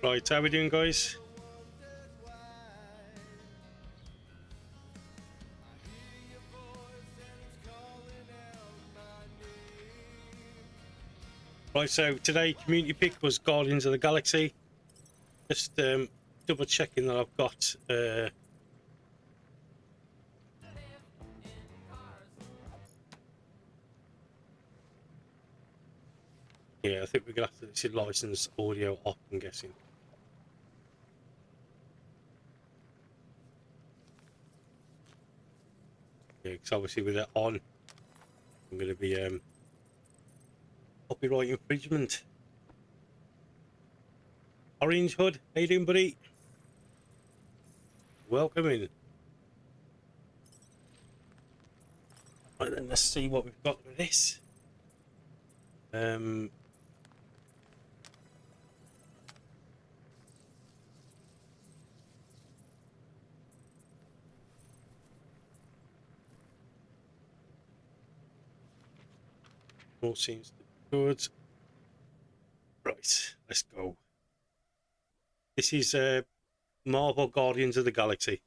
Right, how we doing, guys? Right, so today community pick was Guardians of the Galaxy. Just double checking that I've got yeah, I think we're gonna have to this is license audio off, I'm guessing. Yeah, because obviously with that on, I'm gonna be copyright infringement. Orange Hood, how you doing, buddy? Welcome in. Right then, let's see what we've got with this. All seems good. Right, let's go. This is Marvel Guardians of the Galaxy.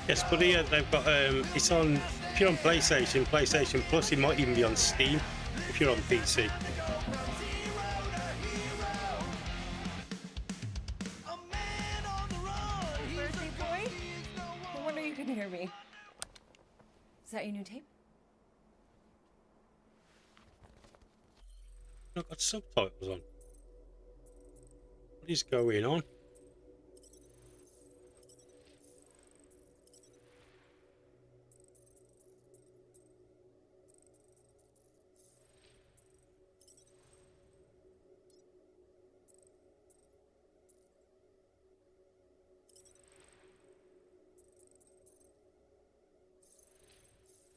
Yes, buddy. They've got it's on. If you're on PlayStation Plus, it might even be on Steam. If you're on PC. Birthday boy? No wonder you couldn't hear me. Is that your new tape? I've got subtitles on. What is going on?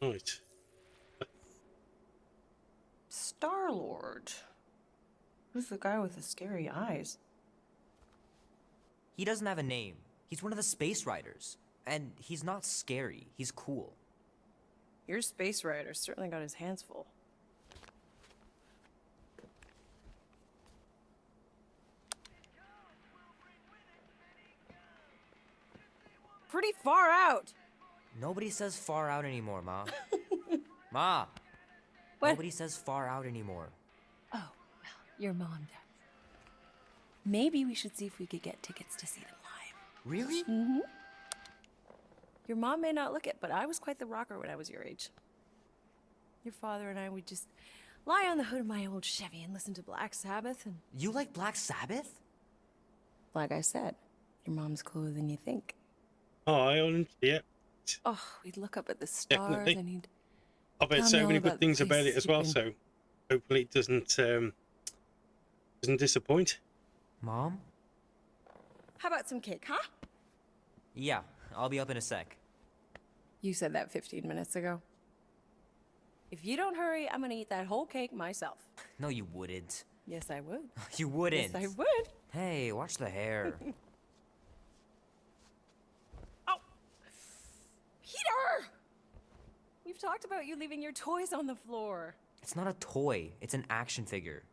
Right. Star-Lord. Who's the guy with the scary eyes? He doesn't have a name. He's one of the Space Riders. And he's not scary. He's cool. Your space rider certainly got his hands full. Pretty far out. Nobody says far out anymore, Ma. Ma! What? Nobody says far out anymore. Oh, well, your mom does. Maybe we should see if we could get tickets to see them live. Really? Mm-hmm. Your mom may not look it, but I was quite the rocker when I was your age. Your father and I would just lie on the hood of my old Chevy and listen to Black Sabbath and... You like Black Sabbath? Like I said, your mom's cooler than you think. Oh, yeah. Oh, we'd look up at the stars Definitely. and he'd... I've heard Tell so me all many about good the things about places it as you've well. been. So hopefully it doesn't disappoint. Mom? How about some cake, huh? Yeah, I'll be up in a sec. You said that 15 minutes ago. If you don't hurry, I'm gonna eat that whole cake myself. No, you wouldn't. Yes, I would. You wouldn't. Yes, I would. Hey, watch the hair. Oh! Peter! We've talked about you leaving your toys on the floor. It's not a toy. It's an action figure.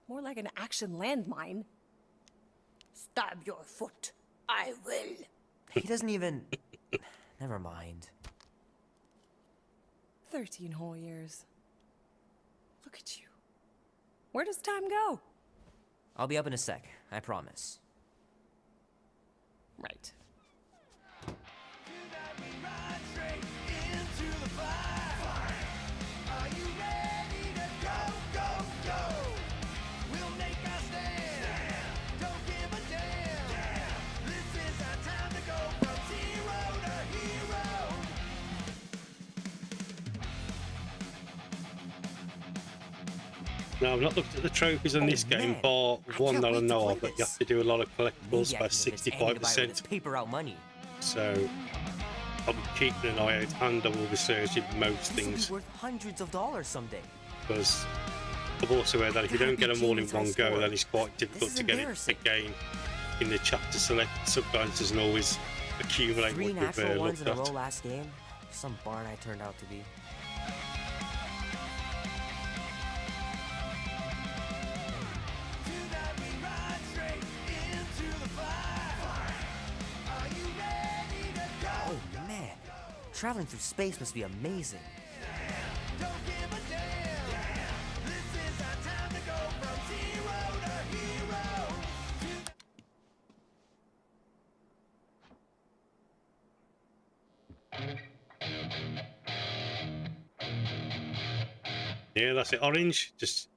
More like an action landmine. Stab your foot. I will. He doesn't even... Never mind. 13 whole years. Look at you. Where does time go? I'll be up in a sec, I promise. Right. Now, I've not looked at the trophies on this game, man. bar I one can't that I wait to know play of, but you this. have to do a lot of collectibles Maybe I by can convince Annie to buy all this 65%. paper out money. So I'm keeping an eye out, and I will be searching most This will things, be worth hundreds of dollars someday. because I've also heard that if you don't get them all in one go, then it's quite difficult is to get it embarrassing. again in the chapter select. Sometimes doesn't always accumulate 3 what natural you've ones looked in a row at. last game. Some barn I turned out to be. Oh man, traveling through space must be amazing. Yeah, that's it. Orange, just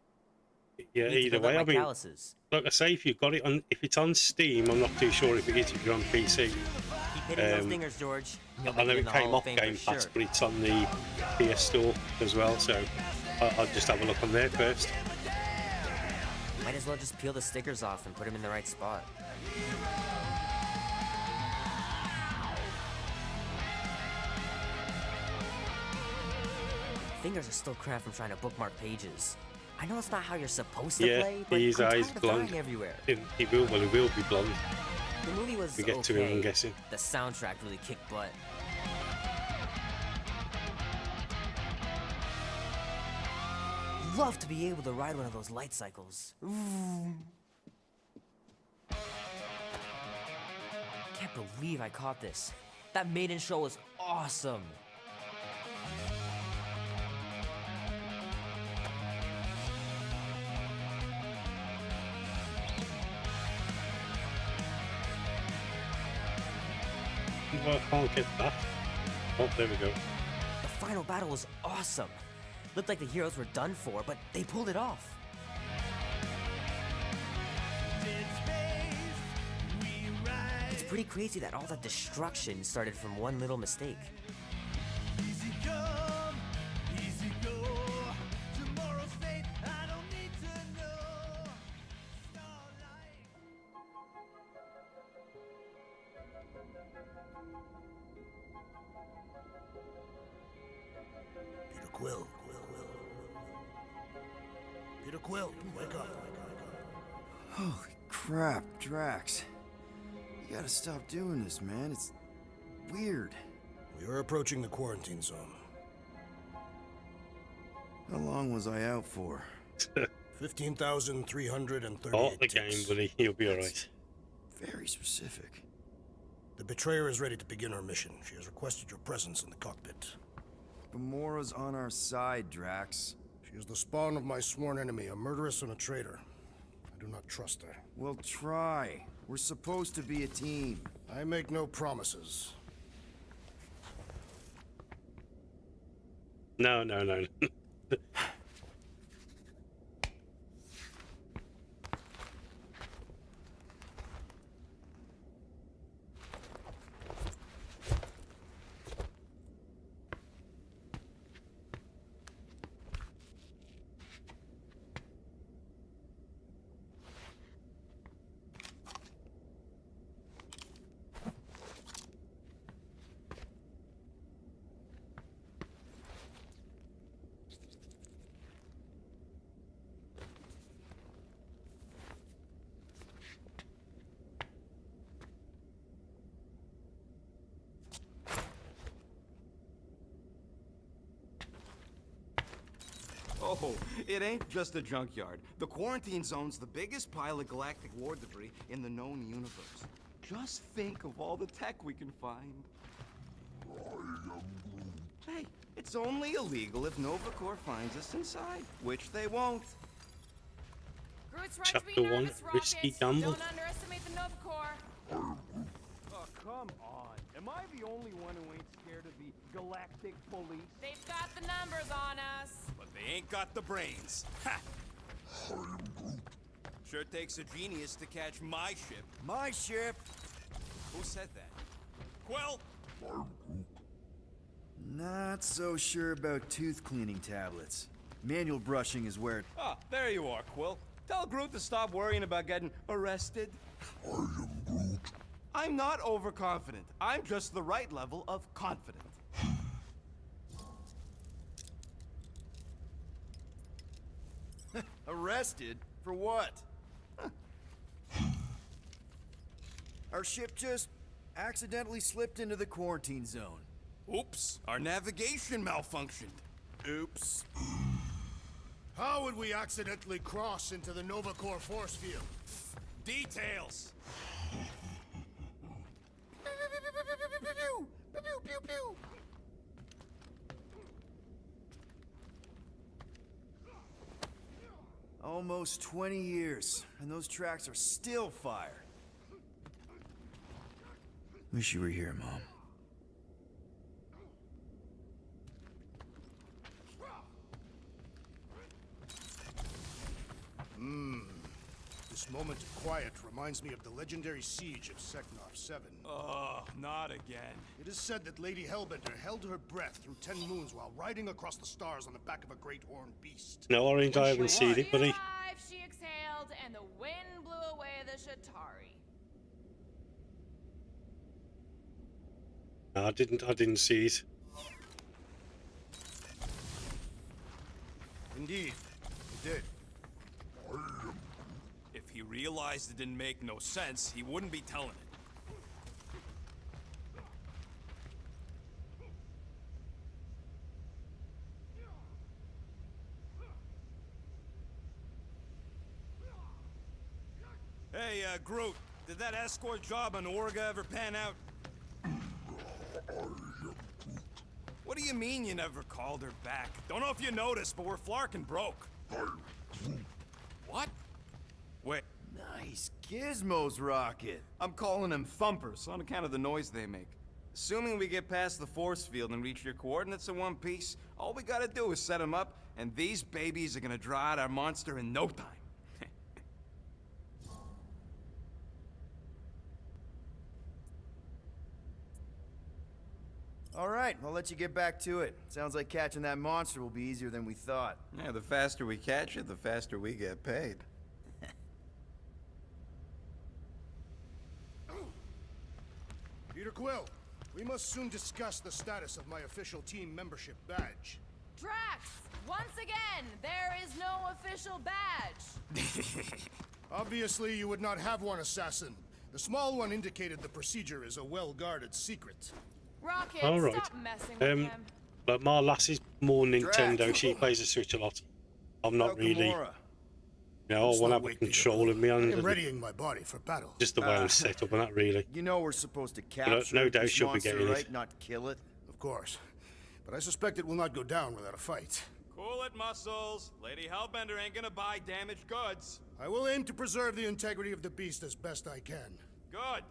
yeah. Need to Either build up way, my I mean, calluses. like I say, if you've got it on, if it's on Steam, I'm not too sure if it is if you're on PC. Keep hitting those Um, dingers, George. You'll I make know in it the came Hall of off Fame Game for Pass, sure. but it's on the PS Store as well. So I'll just have a look on there first. Might as well just peel the stickers off and put them in the right spot. Fingers are still cramped from trying to bookmark pages. I know it's not how you're supposed to Yeah, play, but his I'm eyes tired of blonde. dying everywhere. He will, well, he will be blonde. The movie was We get okay. to him, I'm guessing. The soundtrack really kicked butt. Love to be able to ride one of those light cycles. Can't believe I caught this. That maiden show was awesome. Well, I can't get that. Oh, there we go. The final battle was awesome. Looked like the heroes were done for, but they pulled it off. It's pretty crazy that all that destruction started from one little mistake. Peter Quill. Peter Quill, wake up. Holy crap, Drax. You gotta stop doing this, man. It's weird. We are approaching the quarantine zone. How long was I out for? 15,338 Bought the game, ticks. buddy. You'll be alright. Very specific. The Betrayer is ready to begin her mission. She has requested your presence in the cockpit. Gamora's on our side, Drax. She is the spawn of my sworn enemy, a murderess and a traitor. I do not trust her. Well, try. We're supposed to be a team. I make no promises. No. Oh, it ain't just a junkyard. The quarantine zone's the biggest pile of galactic war debris in the known universe. Just think of all the tech we can find. Hey, it's only illegal if Nova Corps finds us inside, which they won't. Groot's right to Chapter be 1, nervous, Risky Rocket. Gamble. Don't underestimate the Nova Corps. Oh, come on. Am I the only one who ain't scared of the Galactic Police? They've got the numbers on us. But they ain't got the brains. Ha! Sure takes a genius to catch my ship. My ship! Who said that? Quill! Not so sure about tooth cleaning tablets. Manual brushing is where... Ah, there you are, Quill. Tell Groot to stop worrying about getting arrested. I am Groot. I'm not overconfident. I'm just the right level of confident. Arrested? For what? Our ship just accidentally slipped into the quarantine zone. Oops, our navigation malfunctioned. Oops. How would we accidentally cross into the Nova Corps force field? Details! Almost 20 years, and those tracks are still fire. Wish you were here, Mom. This moment of quiet reminds me of the legendary siege of Seknov 7. Oh, not again. It is said that Lady Hellbender held her breath through 10 moons while riding across the stars on the back of a great horned beast. No, Orange, I haven't seen it, buddy. She exhaled, and the wind blew away the Shatari. No, I didn't see it. Indeed, it did. If he realized it didn't make no sense, he wouldn't be telling it. Hey, Groot, did that escort job on Orga ever pan out? What do you mean you never called her back? Don't know if you noticed, but we're flarkin' broke. What? Wait. Nice gizmos, Rocket. I'm calling them thumpers on account of the noise they make. Assuming we get past the force field and reach your coordinates in one piece, all we gotta do is set them up, and these babies are gonna draw out our monster in no time. All right, I'll let you get back to it. Sounds like catching that monster will be easier than we thought. Yeah, the faster we catch it, the faster we get paid. Peter Quill, we must soon discuss the status of my official team membership badge. Drax, once again, there is no official badge. Obviously, you would not have one, Assassin. The small one indicated the procedure is a well-guarded secret. Rocket, All right. stop messing with him. But my lass is more Nintendo. Drax. She plays the Switch a lot. I'm not really. Gamora. You know, I It's want to not have a wait, Peter control Quill. of me I on am readying my body for battle. just the way I'm set up and that really. You know we're supposed to know, capture no doubt this she'll be monster, getting it. right? Not kill it. Of course. But I suspect it will not go down without a fight. Cool it, Muscles. Lady Hellbender ain't gonna buy damaged goods. I will aim to preserve the integrity of the beast as best I can. Good.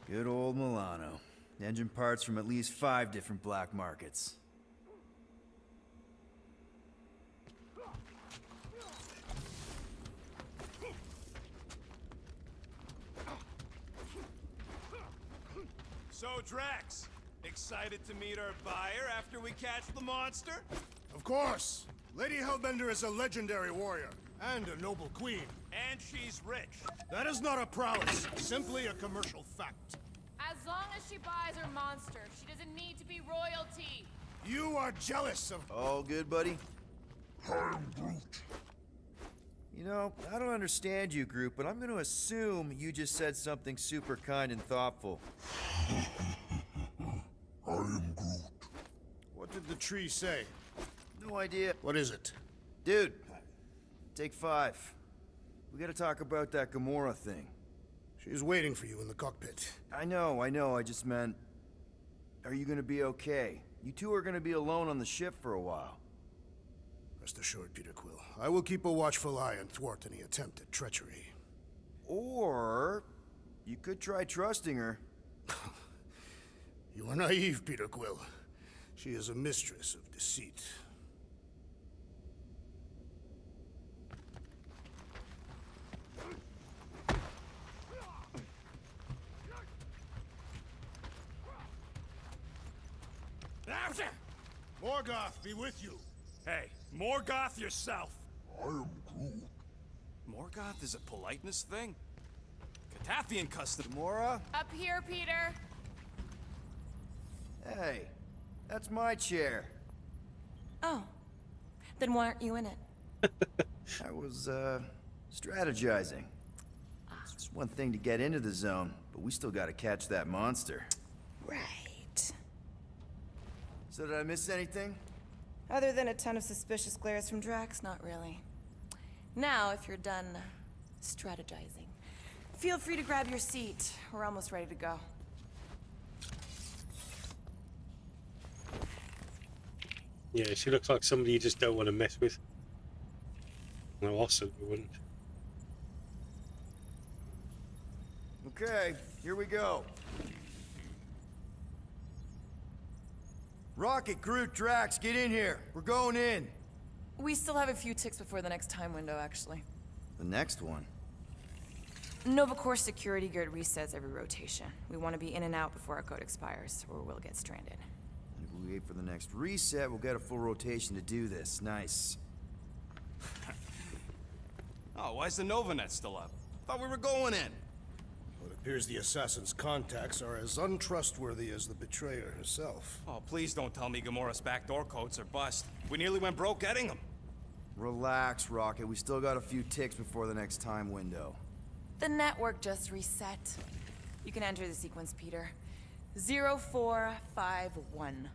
Good old Milano. Engine parts from at least 5 different black markets. So, Drax, excited to meet our buyer after we catch the monster? Of course! Lady Hellbender is a legendary warrior, and a noble queen. And she's rich. That is not a prowess, simply a commercial fact. As long as she buys her monster, she doesn't need to be royalty. You are jealous of... All good, buddy? You know, I don't understand you, Groot, but I'm gonna assume you just said something super kind and thoughtful. What did the tree say? No idea. What is it? Dude, take 5. We gotta talk about that Gamora thing. She's waiting for you in the cockpit. I know, I just meant... Are you gonna be okay? You two are gonna be alone on the ship for a while. Rest assured, Peter Quill. I will keep a watchful eye and thwart any attempt at treachery. Or... you could try trusting her. You are naive, Peter Quill. She is a mistress of deceit. Morgoth be with you. Hey, Morgoth yourself. I am Groot. Morgoth is a politeness thing? Catathian custom. Gamora? Up here, Peter. Hey, that's my chair. Oh. Then why aren't you in it? I was, strategizing. It's one thing to get into the zone, but we still gotta catch that monster. Right. So did I miss anything? Other than a ton of suspicious glares from Drax, not really. Now, if you're done strategizing, feel free to grab your seat. We're almost ready to go. Yeah, she looks like somebody you just don't want to mess with. No, awesome, we wouldn't. Okay, here we go. Rocket, Groot, Drax, get in here. We're going in. We still have a few ticks before the next time window, actually. The next one? Nova Corps security grid resets every rotation. We want to be in and out before our code expires, or we'll get stranded. And if we wait for the next reset, we'll get a full rotation to do this. Nice. Oh, why's the Novanet still up? Thought we were going in. Well, it appears the assassin's contacts are as untrustworthy as the betrayer herself. Oh, please don't tell me Gamora's backdoor codes are bust. We nearly went broke getting them. Relax, Rocket. We still got a few ticks before the next time window. The network just reset. You can enter the sequence, Peter. 0451.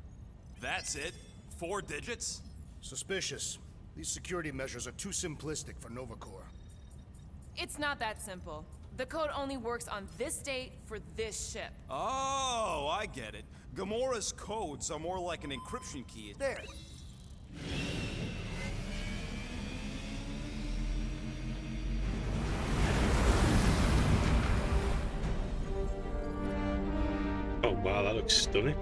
That's it? 4 digits? Suspicious. These security measures are too simplistic for Nova Corps. It's not that simple. The code only works on this date for this ship. Oh, I get it. Gamora's codes are more like an encryption key. There. Oh wow, that looks stunning.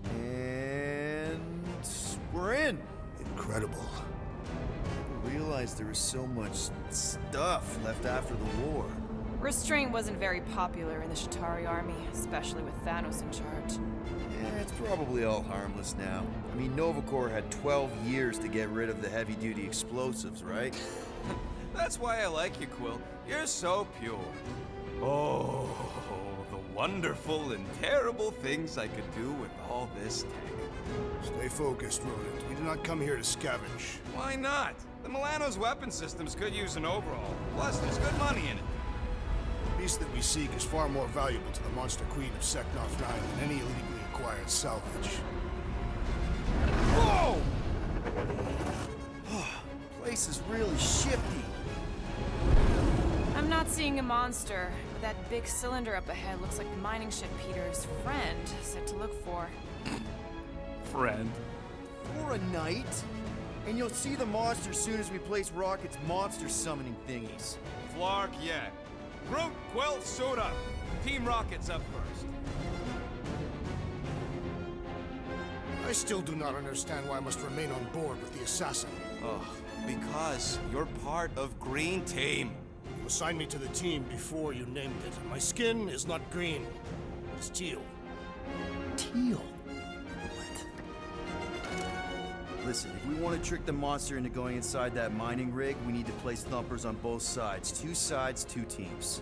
And we're in. Incredible. I realized there was so much stuff left after the war. Restraint wasn't very popular in the Shatari army, especially with Thanos in charge. Yeah, it's probably all harmless now. I mean, Nova Corps had 12 years to get rid of the heavy-duty explosives, right? That's why I like you, Quill. You're so pure. Oh, the wonderful and terrible things I could do with all this tech. Stay focused, Rodent. We do not come here to scavenge. Why not? The Milano's weapon systems could use an overhaul. Plus, there's good money in it. The beast that we seek is far more valuable to the Monster Queen of Seknarf 9 than any illegally acquired salvage. Whoa! Place is really shifty. I'm not seeing a monster, but that big cylinder up ahead looks like the mining ship Peter's friend said to look for. Friend. For a night? And you'll see the monster soon as we place Rocket's monster summoning thingies. Flark, yeah. Groot, Quill, suit up. Team Rocket's up first. I still do not understand why I must remain on board with the assassin. Oh, because you're part of Green Team. You assigned me to the team before you named it. My skin is not green. It's teal. Teal? Listen, if we want to trick the monster into going inside that mining rig, we need to place thumpers on both sides. 2 sides, 2 teams.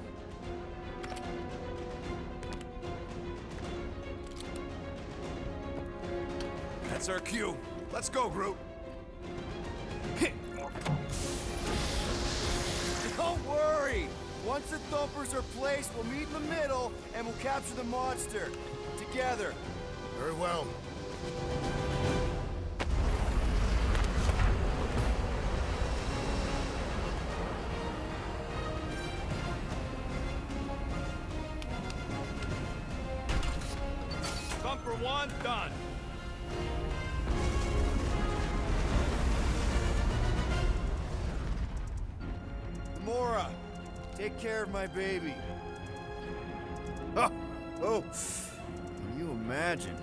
That's our cue. Let's go, Groot. Don't worry! Once the thumpers are placed, we'll meet in the middle, and we'll capture the monster. Together. Very well. Thumper 1, done. Gamora, take care of my baby. Oh, can you imagine?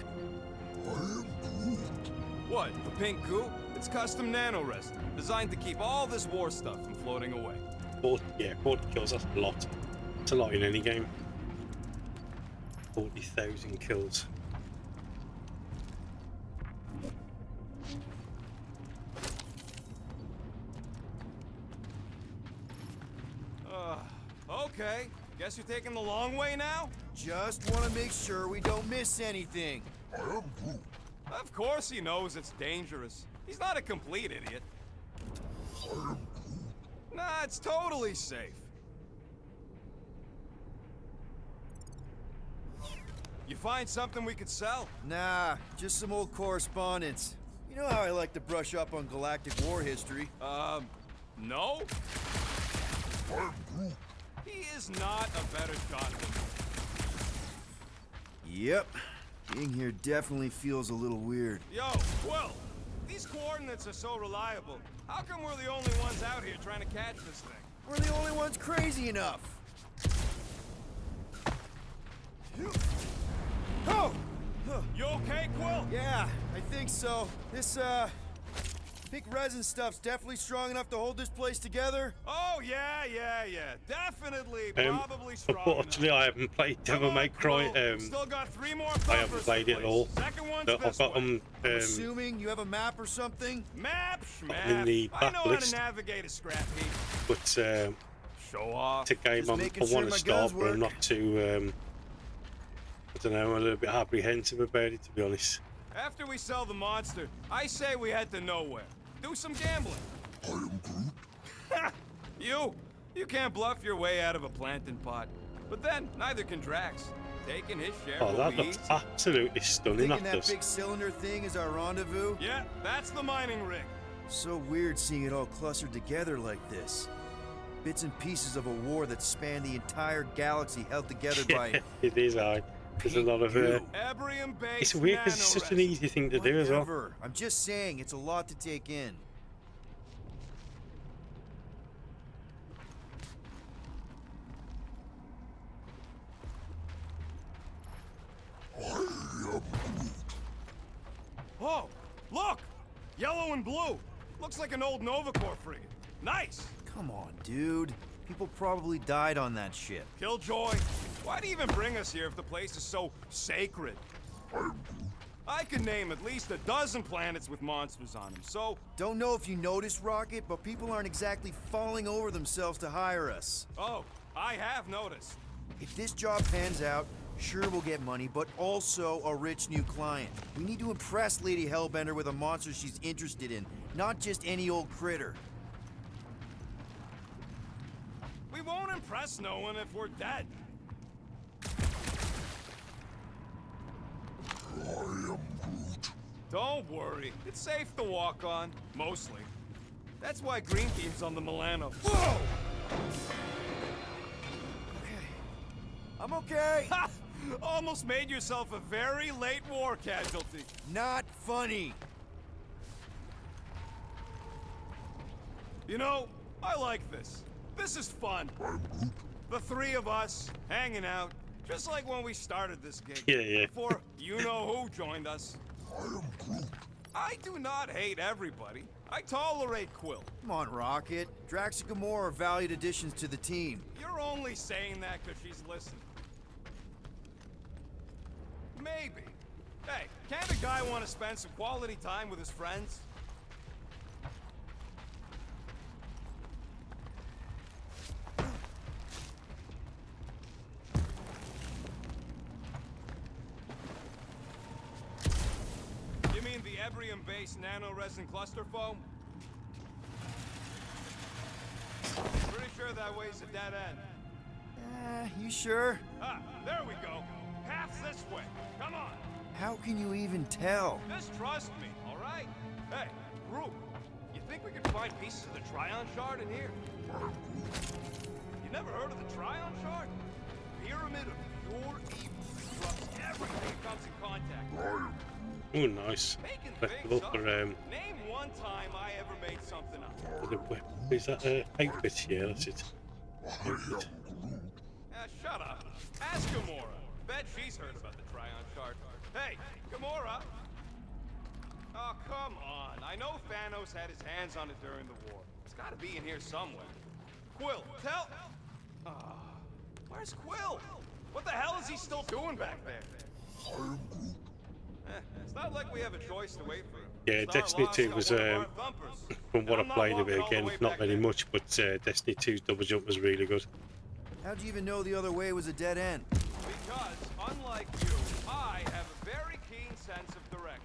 What, the pink goo? It's custom nanoresin, designed to keep all this war stuff from floating away. 40 kills, that's a lot. It's a lot in any game. 40,000 kills. Okay. Guess you're taking the long way now? Just want to make sure we don't miss anything. Of course he knows it's dangerous. He's not a complete idiot. Nah, it's totally safe. You find something we could sell? Nah, just some old correspondence. You know how I like to brush up on galactic war history. No? He is not a better shot than you. Yep. Being here definitely feels a little weird. Yo, Quill! These coordinates are so reliable. How come we're the only ones out here trying to catch this thing? We're the only ones crazy enough. Oh! You okay, Quill? Yeah, I think so. This, pink resin stuff's definitely strong enough to hold this place together. Oh, yeah. Definitely, probably strong Unfortunately, enough. I haven't played Devil May Cry. Still got 3 more I haven't thumpers played to it at place. all. Second one's But I've this got way. them Assuming you have a map or something? Map, in the I know how backlist. to navigate a scrap heap. but Show off. it's a game Just I making sure want my to start, guns but I'm work. not too. I don't know. I'm a little bit apprehensive about it, to be honest. After we sell the monster, I say we head to nowhere. Do some gambling. I am Groot. You can't bluff your way out of a planting pot. But then, neither can Drax. Taking his share Oh, will that be looks easy. absolutely stunning. Thinking That that does. big cylinder thing is our rendezvous? Yeah, that's the mining rig. So weird seeing it all clustered together like this. Bits and pieces of a war that spanned the entire galaxy held together by... It is hard. There's a lot of. Ebrium-based It's weird because it's such an nanoresin. easy thing to do as well. Whatever. I'm just saying, it's a lot to take in. Oh, look! Yellow and blue. Looks like an old Nova Corps frigate. Nice! Come on, dude. People probably died on that ship. Killjoy, why'd he even bring us here if the place is so sacred? I could name at least a dozen planets with monsters on them, so... Don't know if you noticed, Rocket, but people aren't exactly falling over themselves to hire us. Oh, I have noticed. If this job pans out, sure we'll get money, but also a rich new client. We need to impress Lady Hellbender with a monster she's interested in, not just any old critter. We won't impress no one if we're dead. Don't worry, it's safe to walk on, mostly. That's why Green Team's on the Milano. Whoa! I'm okay. Ha! Almost made yourself a very late war casualty. Not funny. You know, I like this. This is fun. The 3 of us, hanging out, just like when we started this gig. Yeah. Before you-know-who joined us. I do not hate everybody. I tolerate Quill. Come on, Rocket. Drax and Gamora are valued additions to the team. You're only saying that because she's listening. Maybe. Hey, can't a guy want to spend some quality time with his friends? You mean the Ebrium-based nanoresin cluster foam? Pretty sure that way's a dead end. You sure? Ah, there we go. Half path's this way. Come on. How can you even tell? Just trust me, all right? Hey, Rook, you think we could find pieces of the Tryon Shard in here? You never heard of the Tryon Shard? Pyramid of pure evil. Corrupts everything it comes in contact with. Oh, nice. Making Collectible things up. for Name one time I ever made something up. the weapon. Is that outfit? Yeah, that's it. Outfit. Shut up. Ask Gamora. Bet she's heard about the Tryon Shard. Hey, Gamora! Oh, come on. I know Thanos had his hands on it during the war. It's gotta be in here somewhere. Quill, tell... where's Quill? What the hell is he still doing back there? It's not like we have a choice to wait for him. Yeah, Destiny 2 was, from what I played of it again, not very much, but Destiny 2's double jump was really good. How'd you even know the other way was a dead end? Because, unlike you, I have a very keen sense of direction.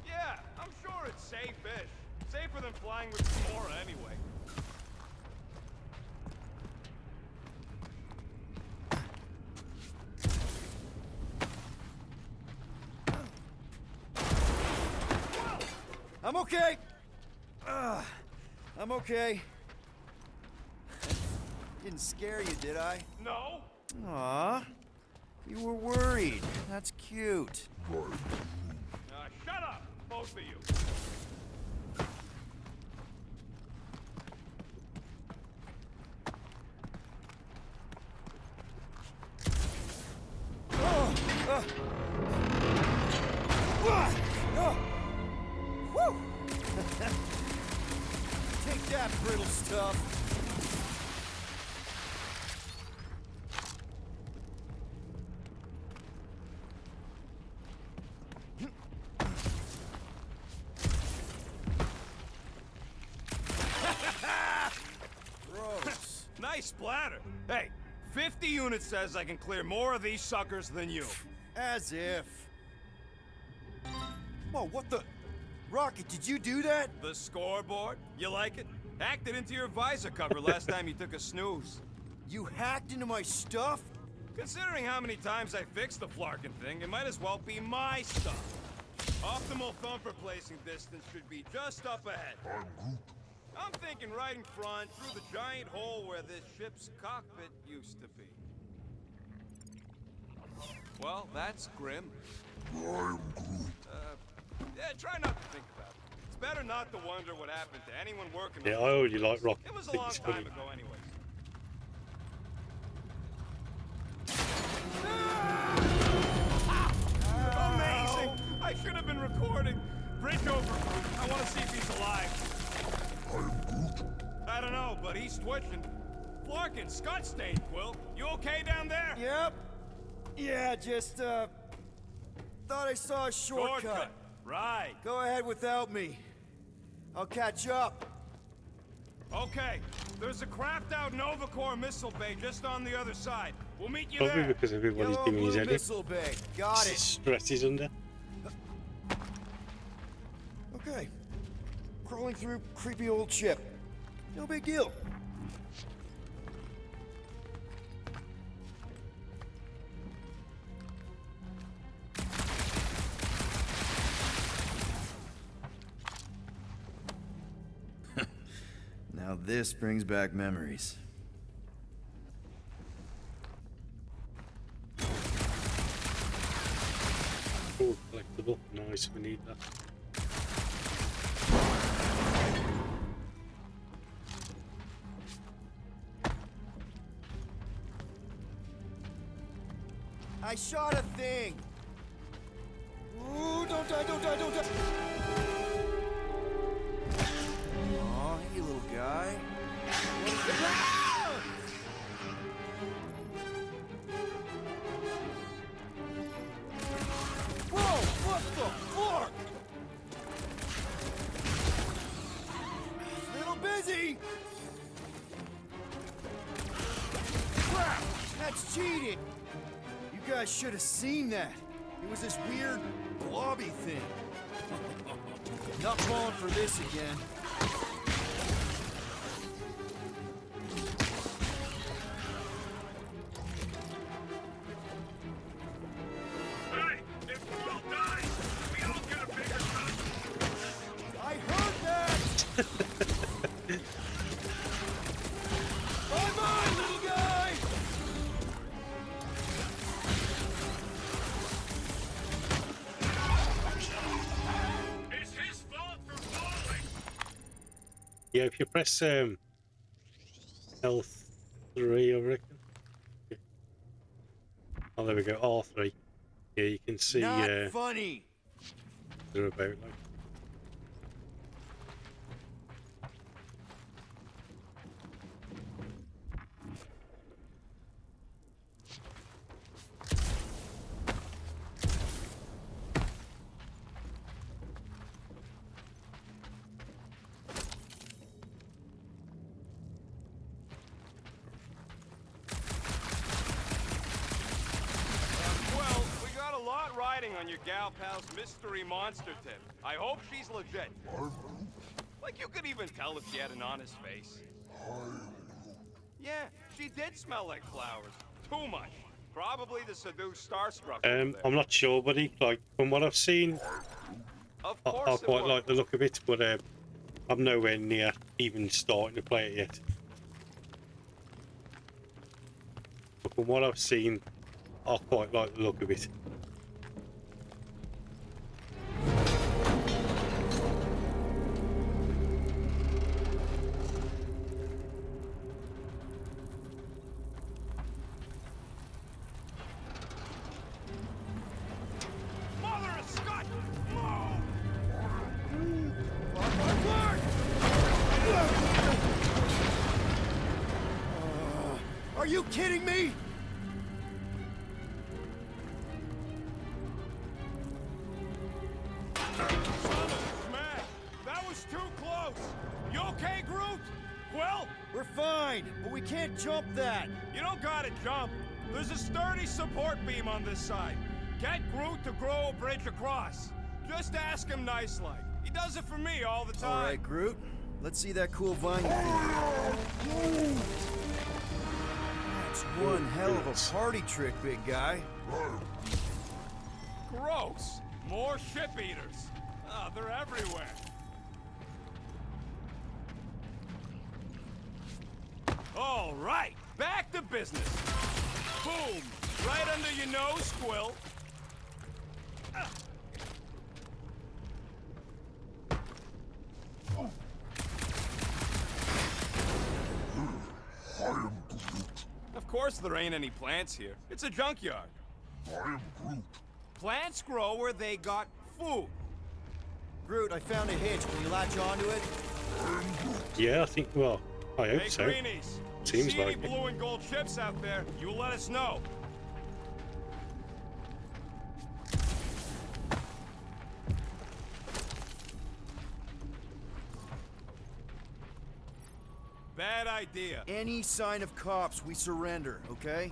Yeah, I'm sure it's safe-ish. Safer than flying with Gamora anyway. I'm okay. I'm okay. Didn't scare you, did I? No? Aw. You were worried. That's cute. Shut up, both of you. Woo! Take that, brittle stuff. Gross. Nice splatter. Hey, 50 units says I can clear more of these suckers than you. As if. Whoa, what the? Rocket, did you do that? The scoreboard? You like it? Hacked it into your visor cover last time you took a snooze. You hacked into my stuff? Considering how many times I fixed the Flarkin thing, it might as well be my stuff. Optimal thumper placing distance should be just up ahead. I'm thinking right in front, through the giant hole where this ship's cockpit used to be. Well, that's grim. Yeah, try not to think about it. It's better not to wonder what happened to anyone working. Yeah, I already like Rocket. It was a I think long it's time funny. ago, anyways. Amazing! I should have been recording. Bridge over. I want to see if he's alive. I don't know, but he's twitching. Flarkin, Scott stained, Quill. You okay down there? Yep. Yeah, just, thought I saw a shortcut. Right. Go ahead without me. I'll catch up. Okay. There's a craft out Nova Corps missile bay just on the other side. We'll meet you Probably there. because everybody's Yellow doing his blue edit. missile bay. Got it. Stress is under. Okay. Crawling through creepy old ship. No big deal. Now this brings back memories. Oh, collectible. Nice, we need that. I shot a thing. Ooh, don't die, don't die, don't die. Aw, hey, little guy. Whoa, what the fuck? Little busy. Crap, that's cheating. You guys should have seen that. It was this weird blobby thing. Not falling for this again. Yeah, if you press L3, I reckon. Yeah. Oh, there we go, R3. Yeah, you can see Not funny. they're about like. Well, we got a lot riding on your gal pal's mystery monster tip. I hope she's legit. Like, you could even tell if she had an honest face. Yeah, she did smell like flowers. Too much. Probably the seduced starstruck over there. I'm not sure, buddy. Like from what I've seen, Of I course it quite was. like the look of it, but I'm nowhere near even starting to play it yet. But from what I've seen, I quite like the look of it. Mother of Scott! No! Are you kidding me? Son of a smash! That was too close! You okay, Groot? Well, We're fine, but we can't jump that. you don't gotta jump. There's a sturdy support beam on this side. Get Groot to grow a bridge across. Just ask him nice-like. He does it for me all the time. All right, Groot. Let's see that cool vine. That's one hell of a party trick, big guy. Gross! More ship eaters. Ah, they're everywhere. All right, back to business. Boom! Right under your nose, Quill. Ah. Of course there ain't any plants here. It's a junkyard. Plants grow where they got food. Groot, I found a hitch. Can you latch onto it? Yeah, I think. Well, I hope Hey, so. Greenies. Seems see any like it. blue and gold ships out there, you let us know. Bad idea. Any sign of cops, we surrender, okay?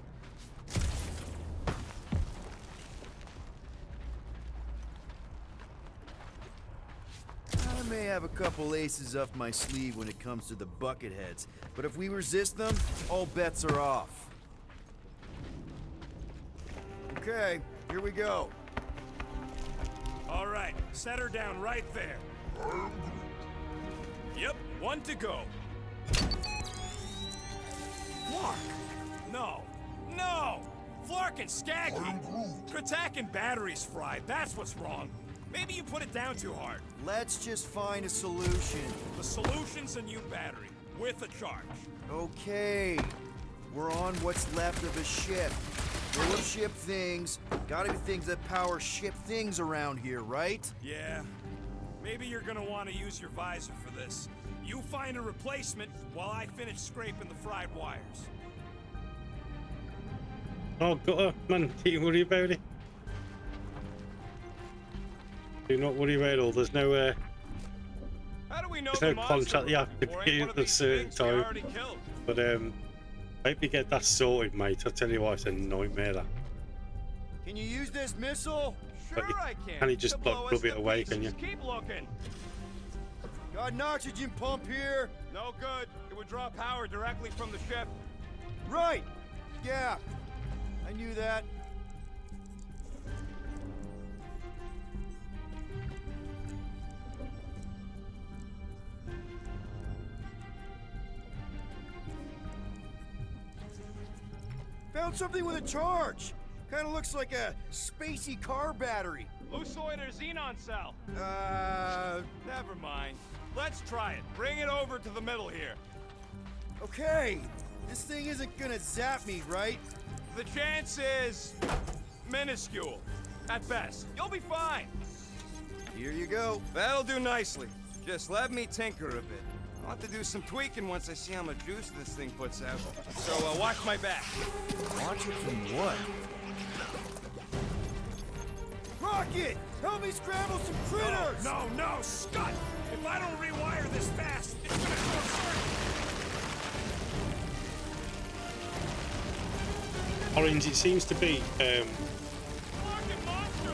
I may have a couple aces up my sleeve when it comes to the bucketheads, but if we resist them, all bets are off. Okay, here we go. All right, set her down right there. Yep, one to go. Flark! No, no! Flark and Skaggy! Kratak and batteries fried, that's what's wrong. Maybe you put it down too hard. Let's just find a solution. The solution's a new battery, with a charge. Okay, we're on what's left of a ship. Full of ship things. Gotta be things that power ship things around here, right? Yeah, maybe you're gonna want to use your visor for this. You find a replacement while I finish scraping the fried wires. Oh, got her, man. Don't worry about it. Do not worry about it all. There's no How do we know There's the no monster contract you have to or ain't do one of at a these certain things we time. already killed? But hope you get that sorted, mate. I tell you what, it's a nightmare. That. Can you use this missile? Sure you- I can. can you just, To blow like, us rub it to away, can pieces. you? Keep looking. Got an oxygen pump here. No good. It would draw power directly from the ship. Right. Yeah. I knew that. Found something with a charge. Kind of looks like a spacey car battery. Lusoid or xenon cell? Uh, Never mind. Let's try it. Bring it over to the middle here. Okay, this thing isn't gonna zap me, right? The chance is minuscule, at best. You'll be fine. Here you go. That'll do nicely. Just let me tinker a bit. I'll have to do some tweaking once I see how much juice this thing puts out. So watch my back. Watch it from what? Rocket! Help me scramble some critters! No, Scott! If I don't rewire this fast, it's gonna short circuit. Orange, it seems to be, Fucking monster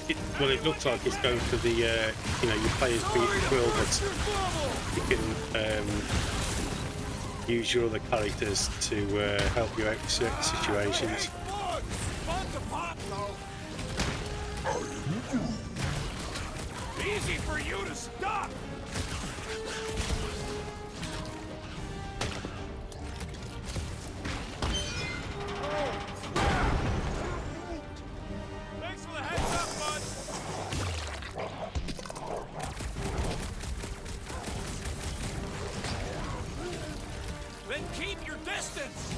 thing! well, it looks like it's going for the, you know, you play as Peter Quill, but you can use your other characters to help you out in certain situations. Fun to pop, though. Easy for you to stop! Thanks for the heads up, bud. Then keep your distance!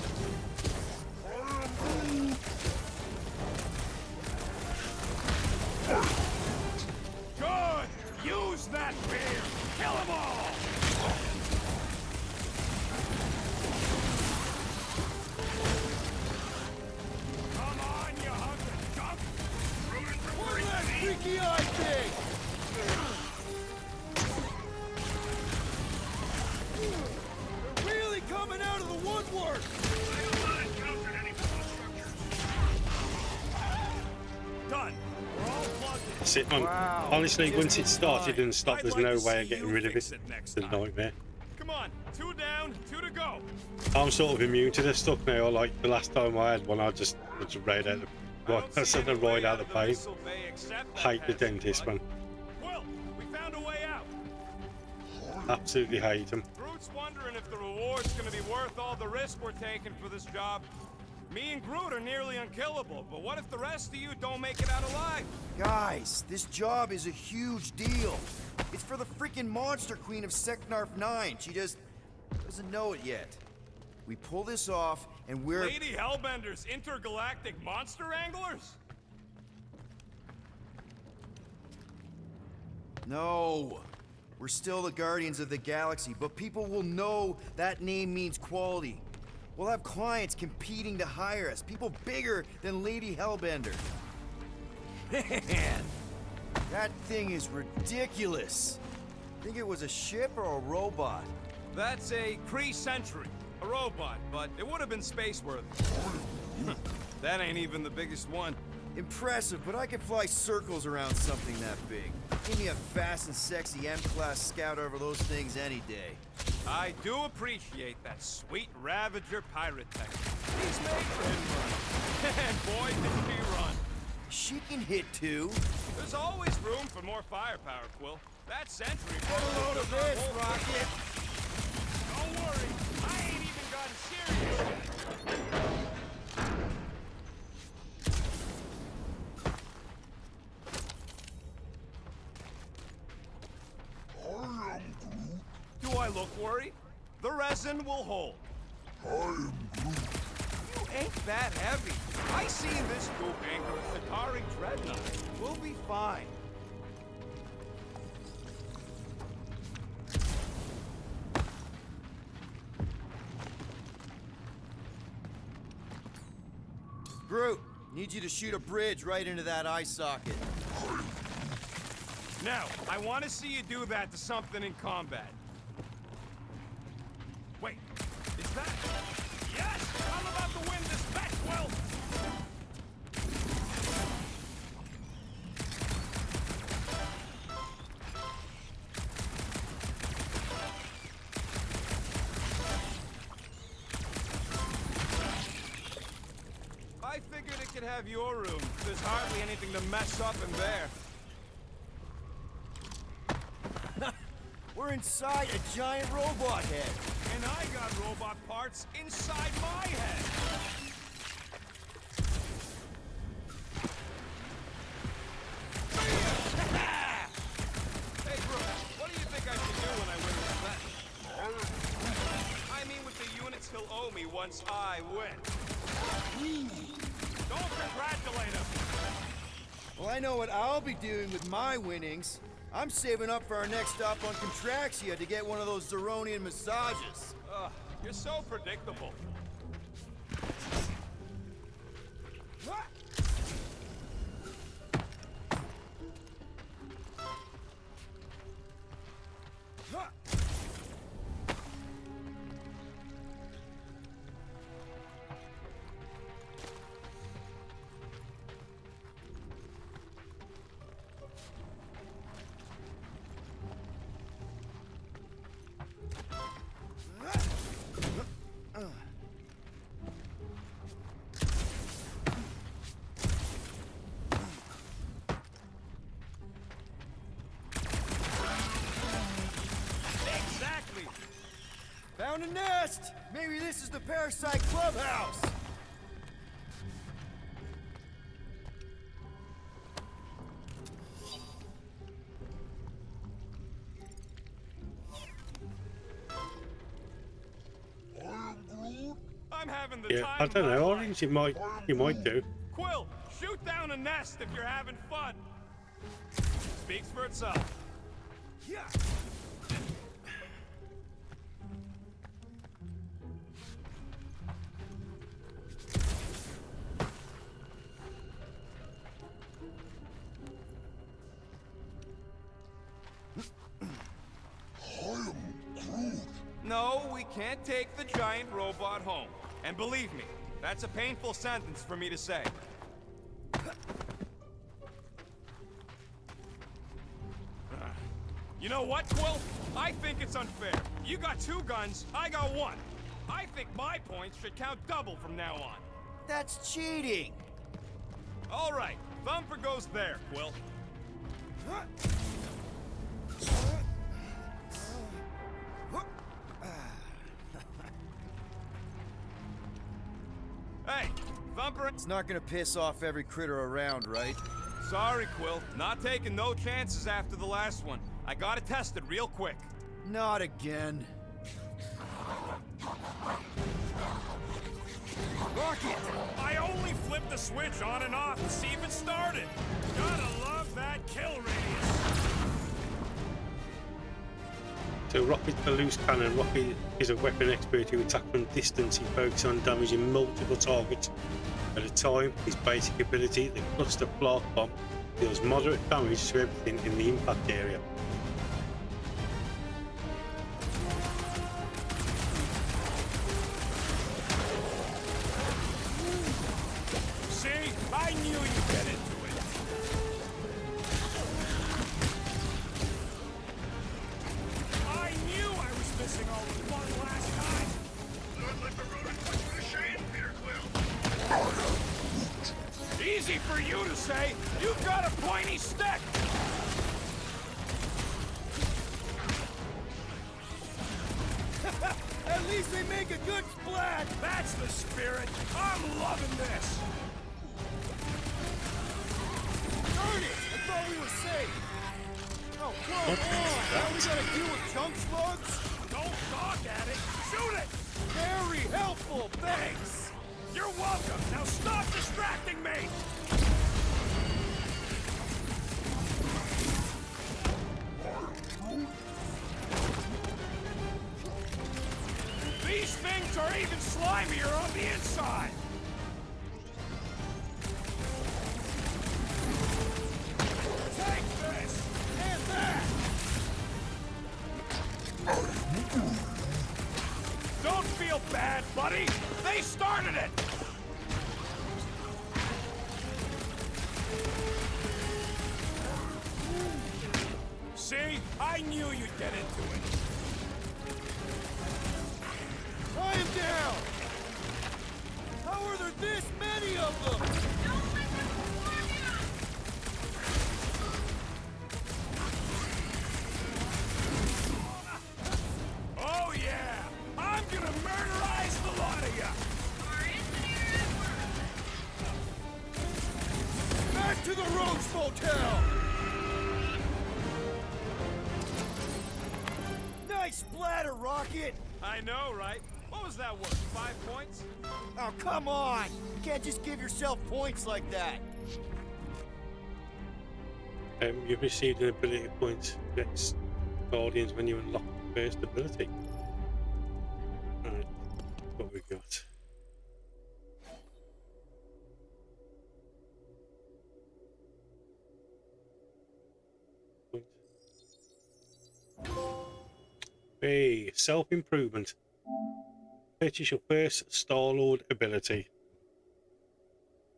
Good! Use that beer! Kill them all! Come on, you hungry junk! Where's that freaky eye thing? They're really coming out of the woodwork! Done! We're all plugged in. That's it, man. Wow. Honestly, Just once in it started time. and stopped, I'd there's like no to way see of getting you rid of fix it. it next It's a time. nightmare. Come on, 2 down, 2 to go. I'm sort of immune to this stuff now. Like the last time I had one, I just ride out the, I said I ride out the pain. Missile Bay except that Hate the passage, dentist, bud. man. Quill, we found a way out. Absolutely hate them. Groot's wondering if the reward's gonna be worth all the risk we're taking for this job. Me and Groot are nearly unkillable, but what if the rest of you don't make it out alive? Guys, this job is a huge deal. It's for the freaking Monster Queen of Seknarf 9. She just doesn't know it yet. We pull this off, and we're... Lady Hellbender's intergalactic monster anglers? No. We're still the Guardians of the Galaxy, but people will know that name means quality. We'll have clients competing to hire us, people bigger than Lady Hellbender. Man, that thing is ridiculous. Think it was a ship or a robot? That's a Kree Sentry, a robot, but it would have been space-worthy. That ain't even the biggest one. Impressive, but I can fly circles around something that big. Give me a fast and sexy M-Class Scout over those things any day. I do appreciate that sweet Ravager pirate tech. He's made for him run. And boy, did he run. She can hit too. There's always room for more firepower, Quill. That Sentry... Get a load of this, Rocket! Don't worry, I ain't even gotten serious yet. Do I look worried? The resin will hold. You ain't that heavy. I see this goop anchor with Atari Dreadnought. We'll be fine. Groot, need you to shoot a bridge right into that eye socket. Now, I want to see you do that to something in combat. Wait, is that... Yes! I'm about to win this bet, Quill! I figured it could have your room. There's hardly anything to mess up in there. We're inside a giant robot head. And I got robot parts inside my head. Hey, Brooke, what do you think I should do when I will owe me once I win. Don't congratulate him! Well, I know what I'll be doing with my winnings. I'm saving up for our next stop on Contraxia to get one of those Zeronian massages. Ugh, you're so predictable. Found a nest! Maybe this is the Parasite Clubhouse! I'm having the Yeah, time I don't of my know, life. Orange. You might do. Quill, shoot down a nest if you're having fun. Speaks for itself. Yeah. No, we can't take the giant robot home. And believe me, that's a painful sentence for me to say. You know what, Quill? I think it's unfair. You got 2 guns, I got 1. I think my points should count double from now on. That's cheating! All right, Thumper goes there, Quill. Hey, Thumper... It's not gonna piss off every critter around, right? Sorry, Quill. Not taking no chances after the last one. I got it tested real quick. Not again. Rocket! I only flipped the switch on and off to see if it started. Gotta love that kill radius. So Rocket's the loose cannon. Rocket is a weapon expert who attacks from distance. He focuses on damaging multiple targets at a time. His basic ability, the Cluster Flark Bomb, deals moderate damage to everything in the impact area. See? I knew you'd get into it. I knew I was missing all the fun last time. Not like the road and put you to shame, Peter Quill. Easy for you to say. You've got a pointy stick. At least they make a good splat! That's the spirit. I'm loving this. Darn it! I thought we were safe! Oh, come on! Now we gotta deal with chunk slugs? Don't gawk at it. Shoot it. Very helpful, thanks! You're welcome. Now stop distracting me. These things are even slimier on the inside. Take this and that. Don't feel bad, buddy. They started it. See? I knew you'd get into it. I am down! How are there this many of them? Oh yeah! I'm gonna murderize the lot of ya! Back to the Roach Motel! Nice splatter, Rocket! I know, right? What was that worth? 5 points? Oh, come on! You can't just give yourself points like that. You've received an ability point next Guardians when you unlock the first ability. Alright, what we got? Hey, self-improvement. Purchase your first Star-Lord ability.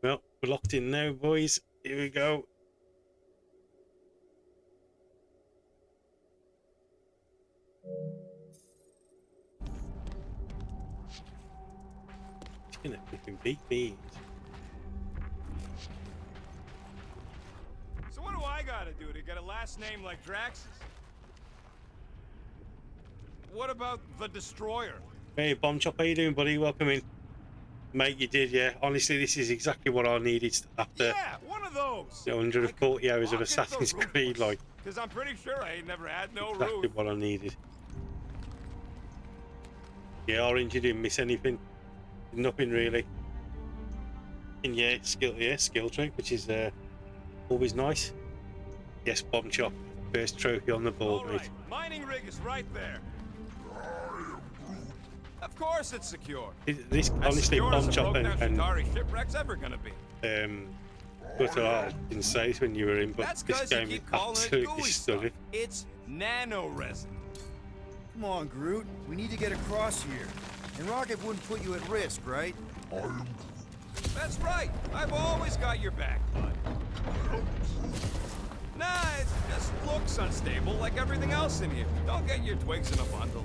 Well, we're locked in now, boys. Here we go. He's gonna freaking beat me. So what do I gotta do to get a last name like Drax's? What about the Destroyer? Hey, Bomb Chop, how you doing, buddy? Welcome in. Mate, you did, yeah. Honestly, this is exactly what I needed after Yeah, one of those. 140 hours of Assassin's Creed, like. Because I'm pretty sure I ain't never had no Exactly roof. what I needed. Yeah, Orange, you didn't miss anything. Nothing really. And yeah, skill tree, which is always nice. Yes, Bomb Chop, first trophy on the board, All mate. right, mining rig is right there. Of course it's secure. This As honestly, secure as Bomb a Chop broke-down and Chitauri shipwreck's ever gonna be. but I didn't say it when you were in, but That's this because you game is keep calling it absolutely gooey stuff. stunning. It's nano resin. Come on, Groot. We need to get across here. And Rocket wouldn't put you at risk, right? That's right. I've always got your back, bud. Nah, it just looks unstable like everything else in here. Don't get your twigs in a bundle.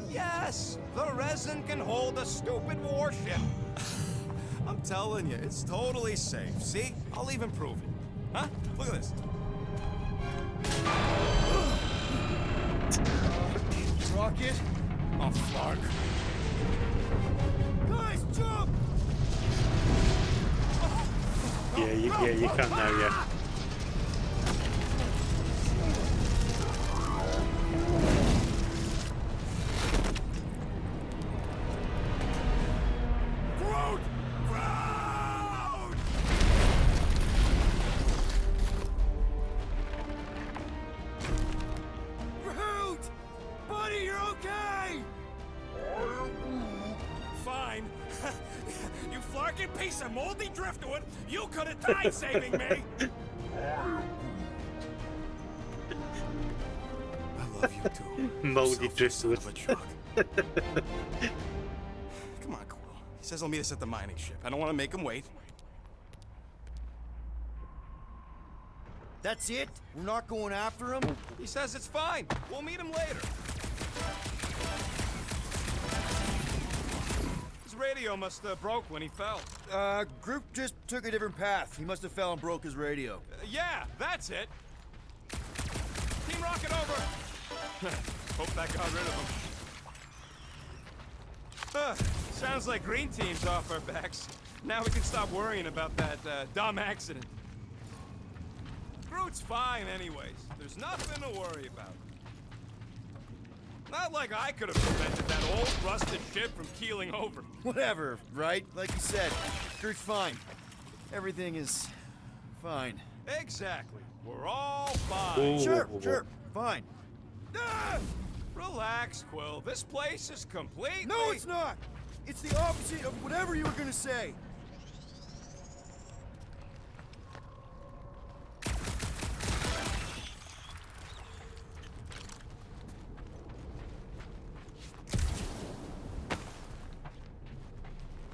Yes, the resin can hold a stupid warship. I'm telling you, it's totally safe. See? I'll even prove it. Huh? Look at this. Rocket? Oh, fuck. Guys, jump! Yeah, you can now, yeah. Groot! Groot! Groot! Buddy, you're okay! Fine. You flarkin' piece of moldy driftwood, you could have died saving me! I love you too. Moldy driftwood. Son of a truck. Come on, Quill. He says he'll meet us at the mining ship. I don't want to make him wait. That's it? We're not going after him? He says it's fine. We'll meet him later. His radio must have broke when he fell. Groot just took a different path. He must have fell and broke his radio. Yeah, that's it. Team Rocket over. Hope that got rid of him. Sounds like Green Team's off our backs. Now we can stop worrying about that dumb accident. Groot's fine anyways. There's nothing to worry about. Not like I could have prevented that old rusted ship from keeling over. Whatever, right? Like you said, Groot's fine. Everything is fine. Exactly. We're all fine. Ooh. Sure, fine. Ah! Relax, Quill. This place is completely... No, it's not! It's the opposite of whatever you were gonna say.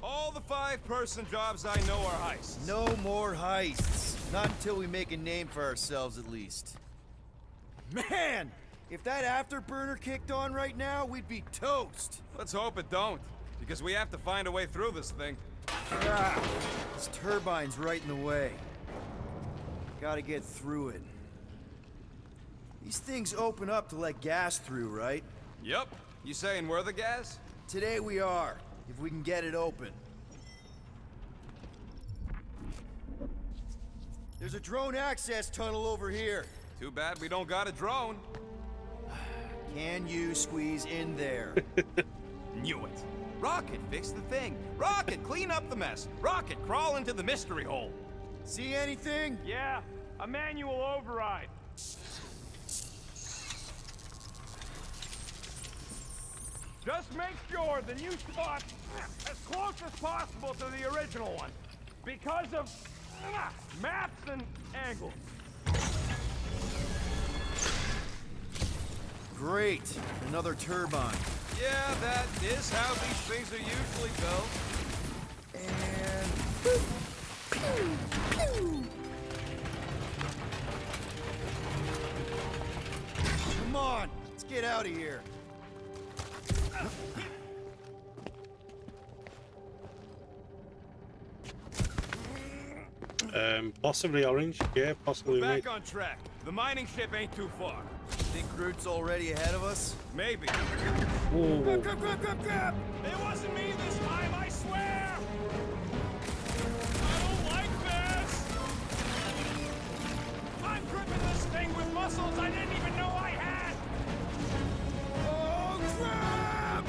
All the 5-person jobs I know are heists. No more heists. Not until we make a name for ourselves, at least. Man! If that afterburner kicked on right now, we'd be toast. Let's hope it don't, because we have to find a way through this thing. Ah, this turbine's right in the way. Gotta get through it. These things open up to let gas through, right? Yep. You saying we're the gas? Today we are, if we can get it open. There's a drone access tunnel over here. Too bad we don't got a drone. Can you squeeze in there? Knew it. Rocket, fix the thing. Rocket, clean up the mess. Rocket, crawl into the mystery hole. See anything? Yeah, a manual override. Just make sure the new spot as close as possible to the original one. Because of maps and angles. Great. Another turbine. Yeah, that is how these things are usually built. And... Come on, let's get out of here. Possibly orange. Yeah, possibly. Back on track. The mining ship ain't too far. Think Groot's already ahead of us? Maybe. Ooh. Grab! It wasn't me this time, I swear! I don't like this! I'm gripping this thing with muscles I didn't even know I had! Oh, crap!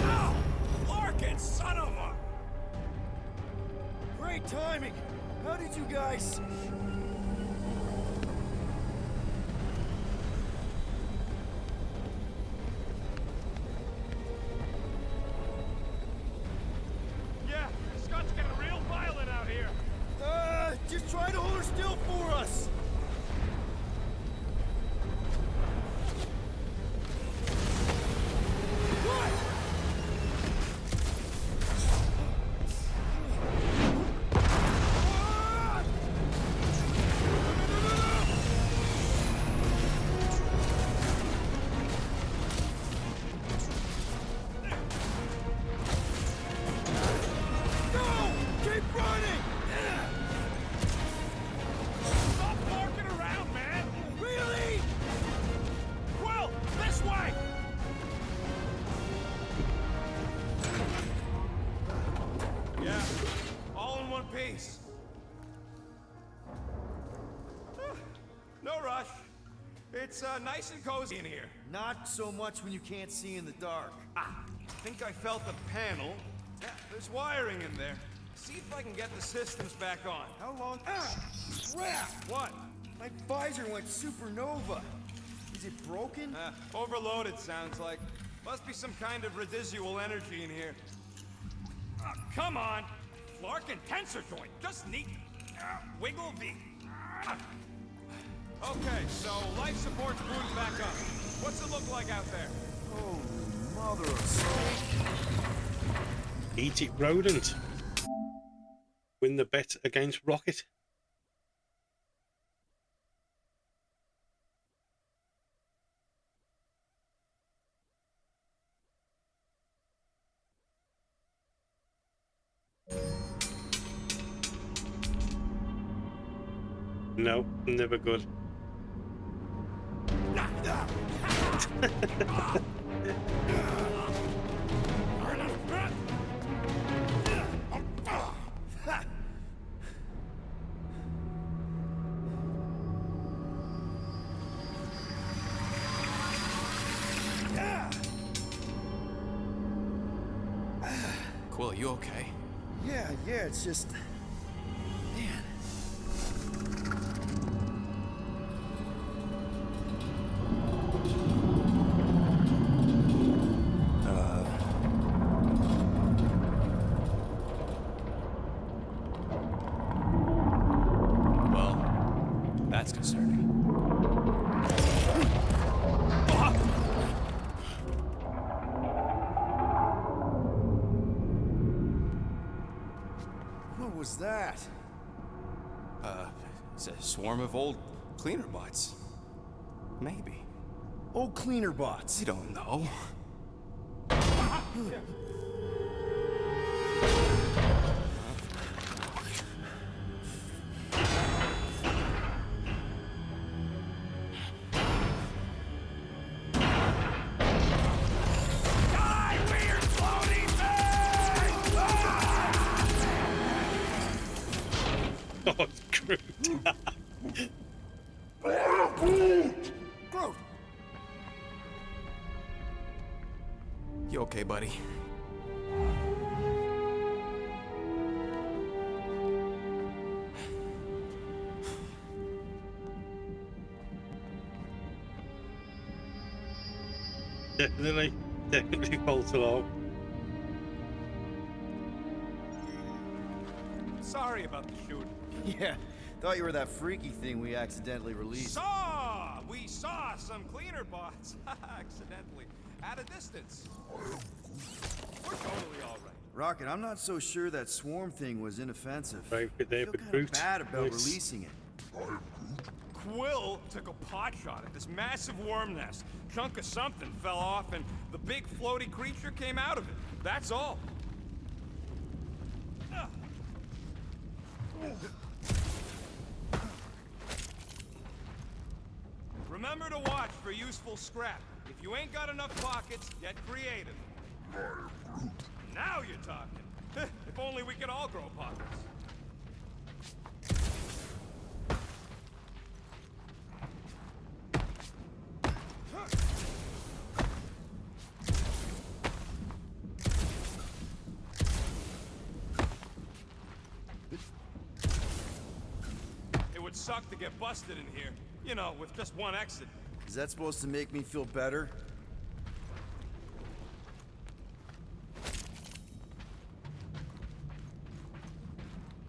Ow! Larkin, son of a... Great timing! How did you guys... Yeah, Scott's getting real violent out here. Just try to hold her still for us! What? Go! Keep running! Stop barking around, man! Really? Quill, this way! Yeah, all in one piece. No rush. It's nice and cozy in here. Not so much when you can't see in the dark. I think I felt the panel. Yeah, there's wiring in there. See if I can get the systems back on. How long? Crap! What? My visor went supernova. Is it broken? Overloaded, sounds like. Must be some kind of residual energy in here. Come on! Larkin tensor joint, just neat. Wiggle V. Okay, so life support's booted back up. What's it look like out there? Oh, mother of sake. Eat it, rodent. Win the bet against Rocket. No, never good. Quill, you okay? Yeah, it's just... Man. Well, that's concerning. What was that? It's a swarm of old cleaner bots. Maybe. Old cleaner bots. You don't know. Die, weird floating thing! Oh, it's Groot. okay, buddy? Definitely false alarm. Sorry about the shooting. Yeah, thought you were that freaky thing we accidentally released. We saw some cleaner bots accidentally at a distance. We're totally all right. Rocket, I'm not so sure that swarm thing was inoffensive. Very good there, I but feel Groot. bad about Nice. releasing it. Quill took a pot shot at this massive worm nest. Chunk of something fell off and the big floaty creature came out of it. That's all. Remember to watch for useful scrap. If you ain't got enough pockets, get creative. Now you're talking. If only we could all grow pockets. It would suck to get busted in here. You know, with just one exit. Is that supposed to make me feel better?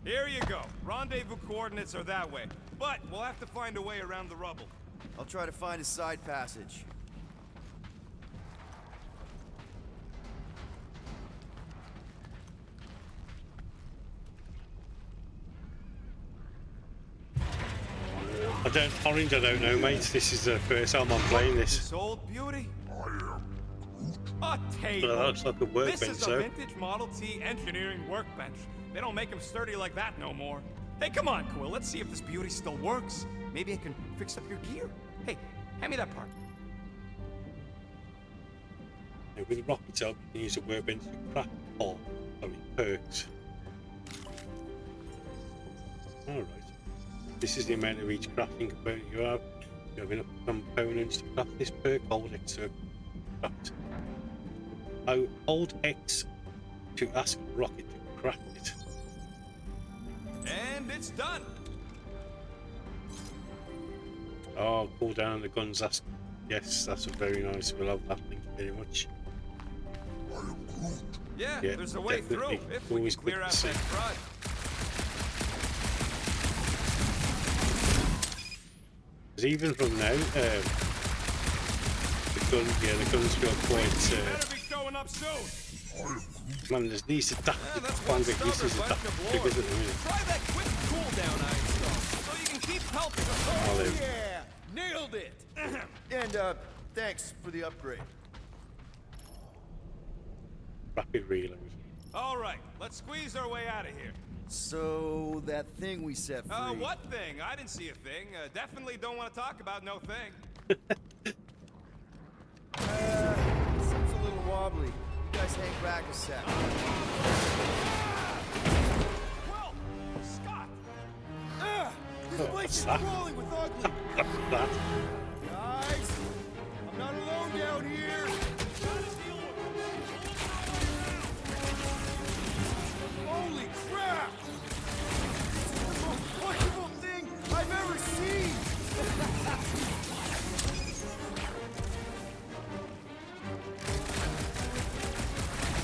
Here you go. Rendezvous coordinates are that way. But we'll have to find a way around the rubble. I'll try to find a side passage. Orange, I don't know, mate. This is the first time I'm playing this. This old beauty? A table. Well, that looks like a workbench, This is a though. vintage Model T engineering workbench. They don't make them sturdy like that no more. Hey, come on, Quill. Let's see if this beauty still works. Maybe I can fix up your gear. Hey, hand me that part. Now, with rockets up, you can use a workbench to craft perks. Alright. This is the amount of each crafting component you have. You have enough components to craft this perk. Hold X to craft. Oh, hold X to ask Rocket to craft it. And it's done. Oh, cool down the guns. Ask. Yes, that's very nice. We'll have that. Thank you very much. Yeah, Yeah, there's a way through definitely. if we Always can clear good out to see. that crud. Because even from now, the guns feel quite. Better be showing up soon. Man, there's these Yeah, adaptive that's one one big pieces stubborn of bunch of bigger lore. than me. Try that quick cooldown I installed, so you can keep helping us. Oh, there. Yeah, nailed it. And thanks for the upgrade. Rapid reload. All right, let's squeeze our way out of here. So that thing we set free. What thing? I didn't see a thing. Definitely don't want to talk about no thing. Seems a little wobbly. You guys hang back a sec. Well, Scott. This place is that? rolling with ugly. That. Guys, I'm not alone down here. Holy crap! This is the most wonderful thing I've ever seen!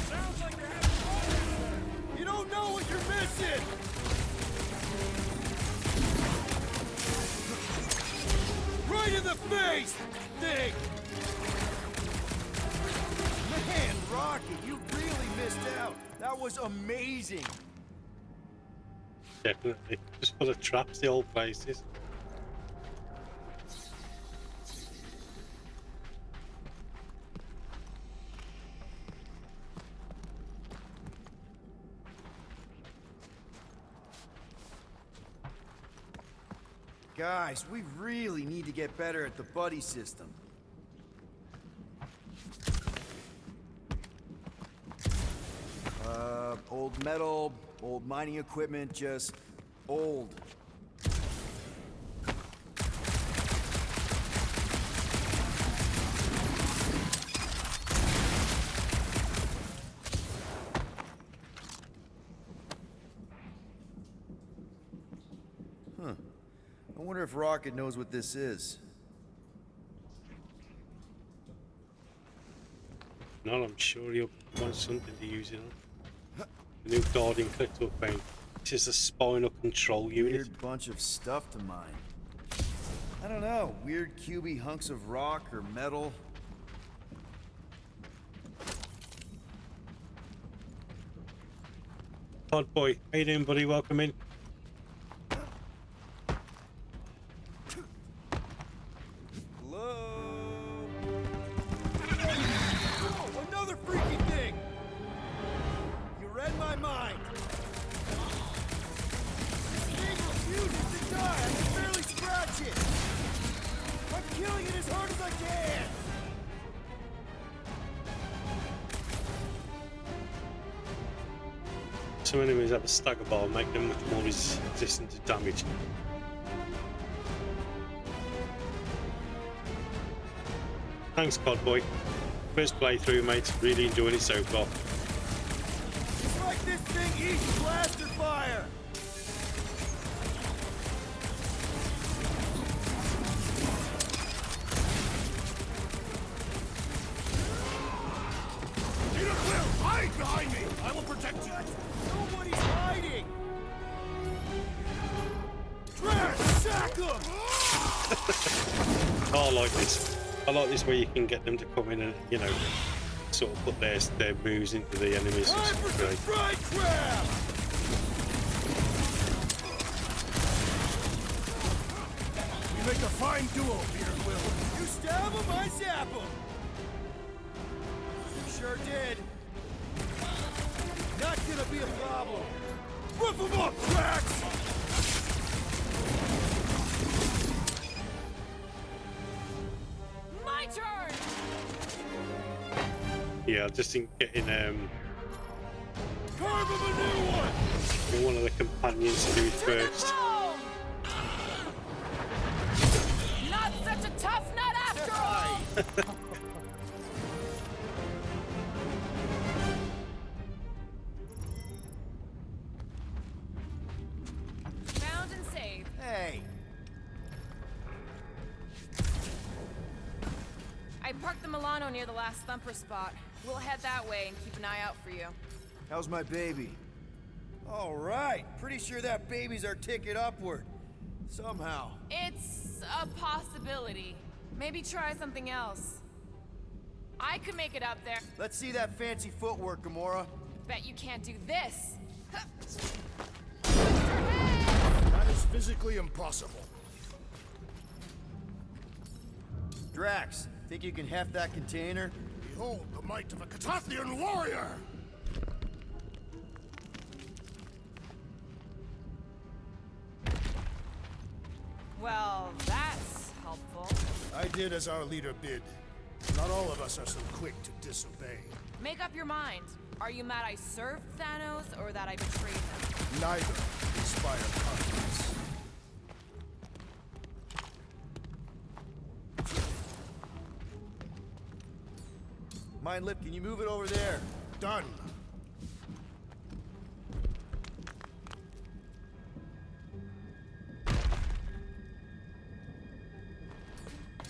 Sounds like you're having fun. You don't know what you're missing! Right in the face! Thing! Man, Rocky, you really missed out. That was amazing. Definitely. Just for the traps, the old places. Guys, we really need to get better at the buddy system. Old metal, old mining equipment, just old. Wonder if Rocket knows what this is. No, I'm sure he'll want something to use it on. The new Guardian collectible thing. This is a spinal control unit. Weird bunch of stuff to mine. I don't know, weird cubey hunks of rock or metal. Todd Boy, how you doing, buddy? Welcome in. Hello? Oh, another freaky thing! You read my mind. This thing refuses to die. I can barely scratch it. I'm killing it as hard as I can. Some enemies have a stagger bar, make them much more resistant to damage. Thanks, Cod Boy. First playthrough, mate. Really enjoying it so far. It's like this thing eats blaster fire. Peter Quill, hide behind me! I will protect you! Nobody's hiding. Trash, sack 'em! Oh, I like this. I like this where you can get them to come in and, you know, sort of put their moves into the enemies. Time for some Great. fried crab! We make a fine duo, Peter Quill. You stab 'em, I zap 'em. Sure did. Not gonna be a problem. Rip 'em up, Drax! My turn! Yeah, I just think getting Carve 'em a new one! one of the companions to do it To the first. throne! Not such a tough nut after all! Found and saved. Hey, I parked the Milano near the last thumper spot. We'll head that way and keep an eye out for you. how's my baby? All right, pretty sure that baby's our ticket upward. Somehow. It's a possibility. Maybe try something else. I could make it up there. Let's see that fancy footwork, Gamora. Bet you can't do this. That is physically impossible. Drax, think you can heft that container? Behold the might of a Catathian warrior! Well, that's helpful. I did as our leader bid. Not all of us are so quick to disobey. Make up your mind. Are you mad I served Thanos or that I betrayed him? Neither inspire confidence. Mind Lip, can you move it over there? Done.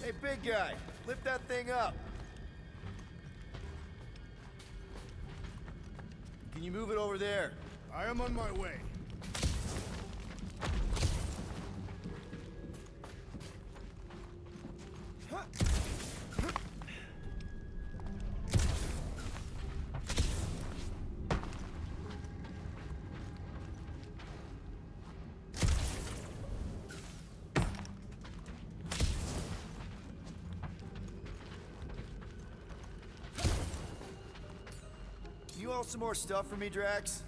Hey, big guy, lift that thing up. Can you move it over there? I am on my way. You want some more stuff for me, Drax?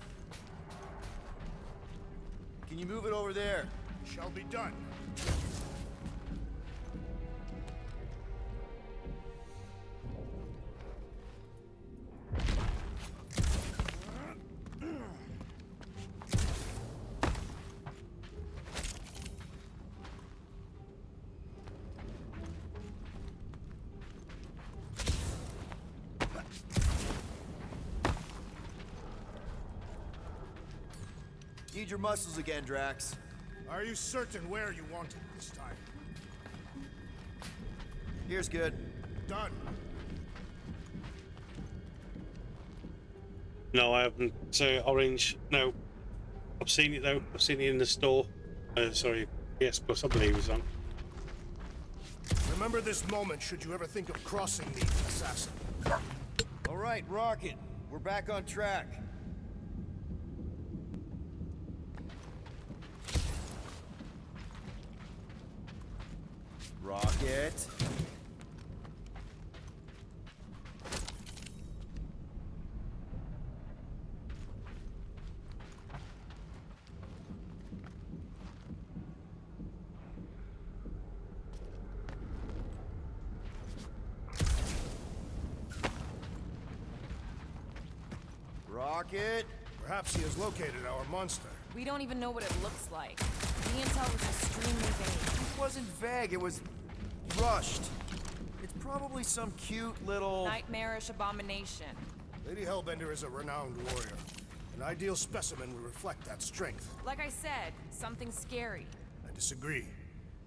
Can you move it over there? Shall be done. Need your muscles again, Drax. Are you certain where you want it? this time. Here's good. Done. No, I haven't. Orange. No, I've seen it though. I've seen it in the store. Sorry, PS Plus, I believe it's on. Remember this moment should you ever think of crossing me, assassin. All right, Rocket. We're back on track. Rocket. Rocket. Perhaps he has located our monster. We don't even know what it looks like. The intel was extremely vague. It wasn't vague, it was rushed. It's probably some cute little... Nightmarish abomination. Lady Hellbender is a renowned warrior. An ideal specimen would reflect that strength. Like I said, something scary. I disagree.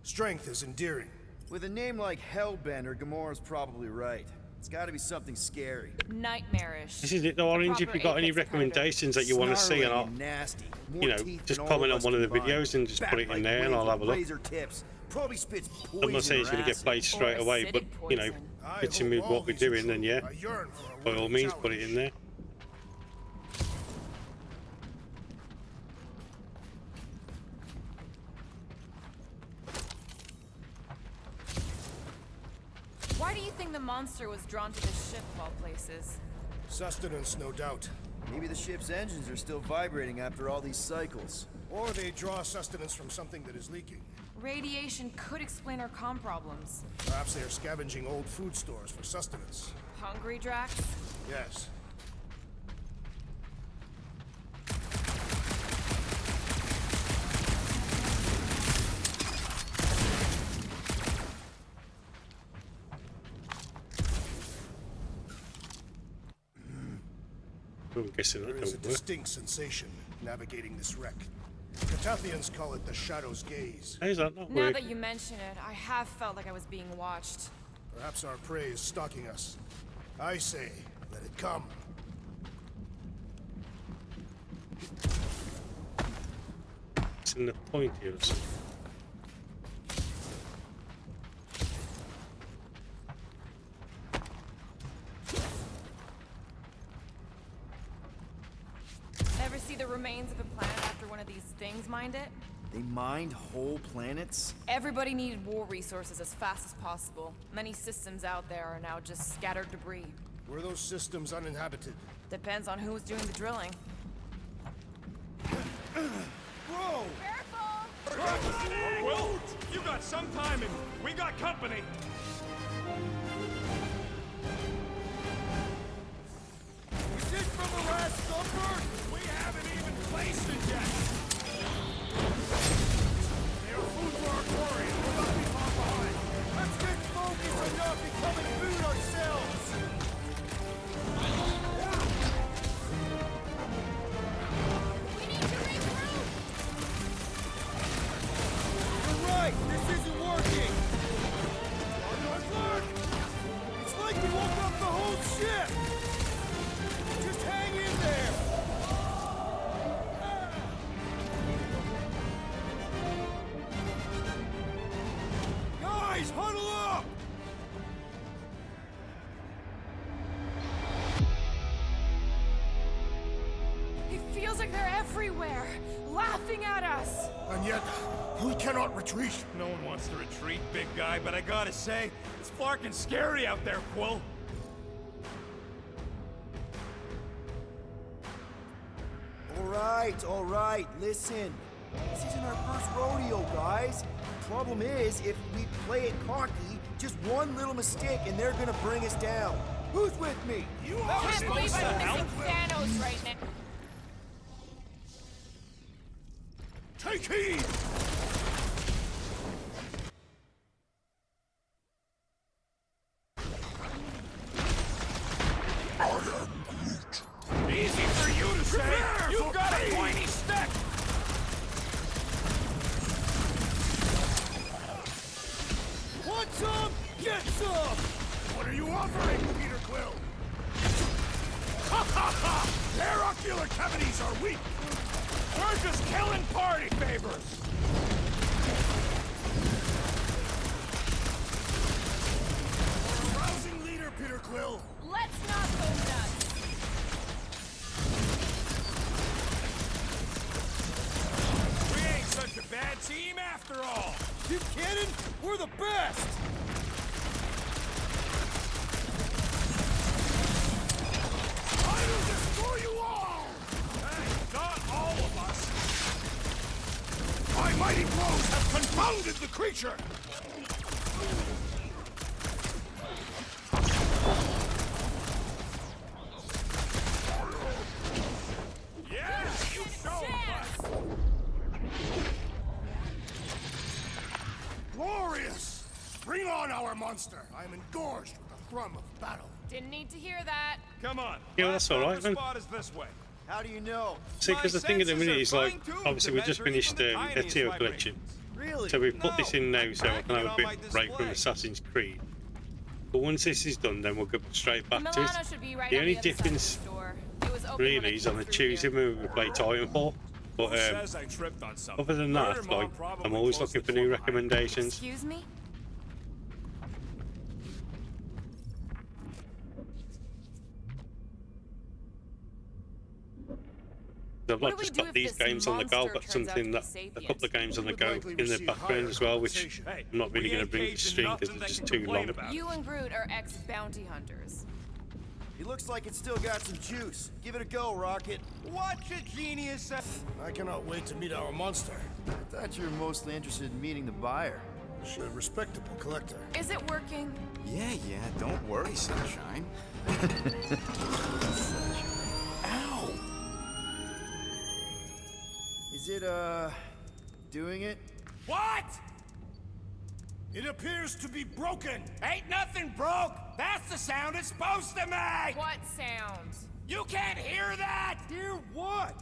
Strength is endearing. With a name like Hellbender, Gamora's probably right. It's gotta be something scary. Nightmarish. This is it, though, Orange. If you've got any Apex recommendations that you want to see, and Snarling I'll, and nasty. you More know, teeth just than all comment of on us one of the combined. videos and just put it in Bat-like there, and I'll wings have a with look. laser tips. Probably spits poison. I'm not saying it's going to get or played acid. straight Or away, but acidic you know, poison. I fits in hope with all what we're these doing, then yeah, I yearn for a by all worthy means, put it challenge. in there. Why do you think the monster was drawn to this ship of all places? Sustenance, no doubt. Maybe the ship's engines are still vibrating after all these cycles. Or they draw sustenance from something that is leaking. Radiation could explain our comm problems. Perhaps they are scavenging old food stores for sustenance. Hungry, Drax? Yes. I'm guessing that There is a don't work. distinct sensation navigating this wreck. Catathians call it the Shadow's Gaze. How is that not Now work? that you mention it, I have felt like I was being watched. Perhaps our prey is stalking us. I say, let it come. It's in the point here or something. Ever see the remains of a planet after one of these things mined it? They mined whole planets? Everybody needed war resources as fast as possible. Many systems out there are now just scattered debris. Were those systems uninhabited? Depends on who was doing the drilling. Bro! Will, you got some time and we got company. Is this from the last supper? We haven't even placed it yet. They are food for our quarry, and we'll not be far behind. Let's get focused on not becoming food ourselves! You're right! This isn't working! Look! It's like we woke up the whole ship! Just hang in there! Guys, huddle up! It feels like they're everywhere, laughing at us. And yet, we cannot retreat. No one wants to retreat, big guy, but I gotta say, it's flarkin' scary out there, Quill. All right, listen. This isn't our first rodeo, guys. Problem is, if we play it cocky, just one little mistake and they're gonna bring us down. Who's with me? You I can't believe I'm missing Thanos right now. Take heed! Easy for you to say. You've got a pointy stick. Get some! What are you offering, Peter Quill? Ha ha ha! Their ocular cavities are weak! We're just killing party favors! You're a rousing leader, Peter Quill! Let's not go nuts. We ain't such a bad team after all! You kidding? We're the best! I will destroy you all! Hey, not all of us! My mighty blows have confounded the creature! Yeah, you show 'em, bud. Glorious! Bring on our monster! I am engorged with the thrum of battle. Didn't need to hear that. Come on. Yeah, well, that's all right, The then. spot is this way. How do you know? See, because the thing at the senses minute are is like, fine-tuned obviously to we just measure finished even the a tiniest Ezio collection. vibrations. Really? So we put this in now No, so I can have a on bit my of break from display. Assassin's Creed. But once this is done, then we'll go straight back to it. Milano should be right The on only the other side of the difference store. It was open when I really is came on the through Tuesday here. when we play Titanfall. But Who says I tripped on something? other than Murder that, Mom like, probably I'm always closed looking the for new door behind me. recommendations. Excuse me? I've What not do we just do got if these this games on the go, I've monster got turns out to something be that a couple of sapient? games on the Would go likely in the receive background higher as well, which compensation. Hey, I'm not really we going to ain't bring to caging stream because nothing it's they just can too complain long. about. You and Groot are ex-bounty hunters. He looks like it's still got some juice. Give it a go, Rocket. Watch a genius. I cannot wait to meet our monster. I thought you were mostly interested in meeting the buyer. She's a respectable collector. Is it working? Yeah, don't worry, Sunshine. Ow! Is it, doing it? What? It appears to be broken. Ain't nothing broke. That's the sound it's supposed to make. What sound? You can't hear that. Hear what?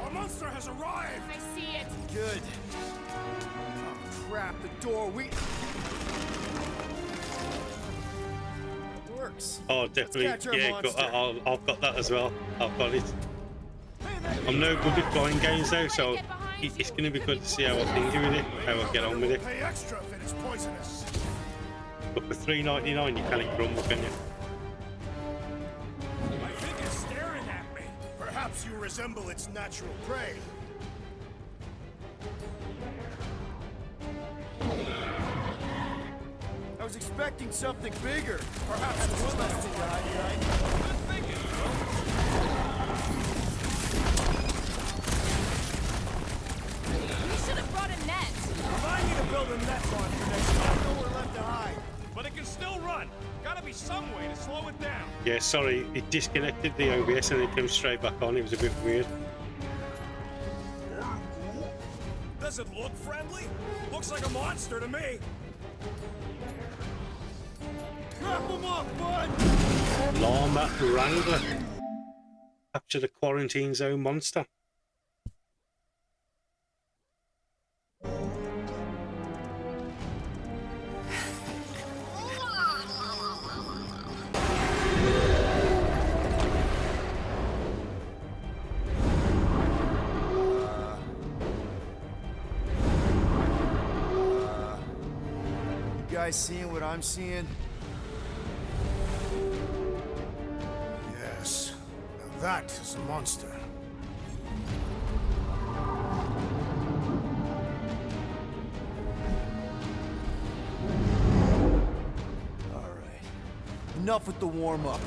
Our monster has arrived. I see it. Good. Oh, crap, the door, works. Oh, Let's definitely. catch our Yeah, monster. I've got that as well. I've got it. I'm no good at flying games though, so it's going to be good to see how I think with it, how I get on with it. Pay extra if it is poisonous. But for $3.99 you can't grumble, can you? I think it's staring at me. Perhaps you resemble its natural prey. I was expecting something bigger. Perhaps it was left to die, We should have brought a net. Remind me to build a net monster next time. Nowhere left to hide. But it can still run. Gotta be some way to slow it down. Yeah, sorry, it disconnected the OBS and it came straight back on. It was a bit weird. Does it look friendly? Looks like a monster to me. Wrap them up, bud! Llama Wrangler. Capture the quarantine zone monster. You guys seeing what I'm seeing? Yes. Now that is a monster. All right. Enough with the warm-up.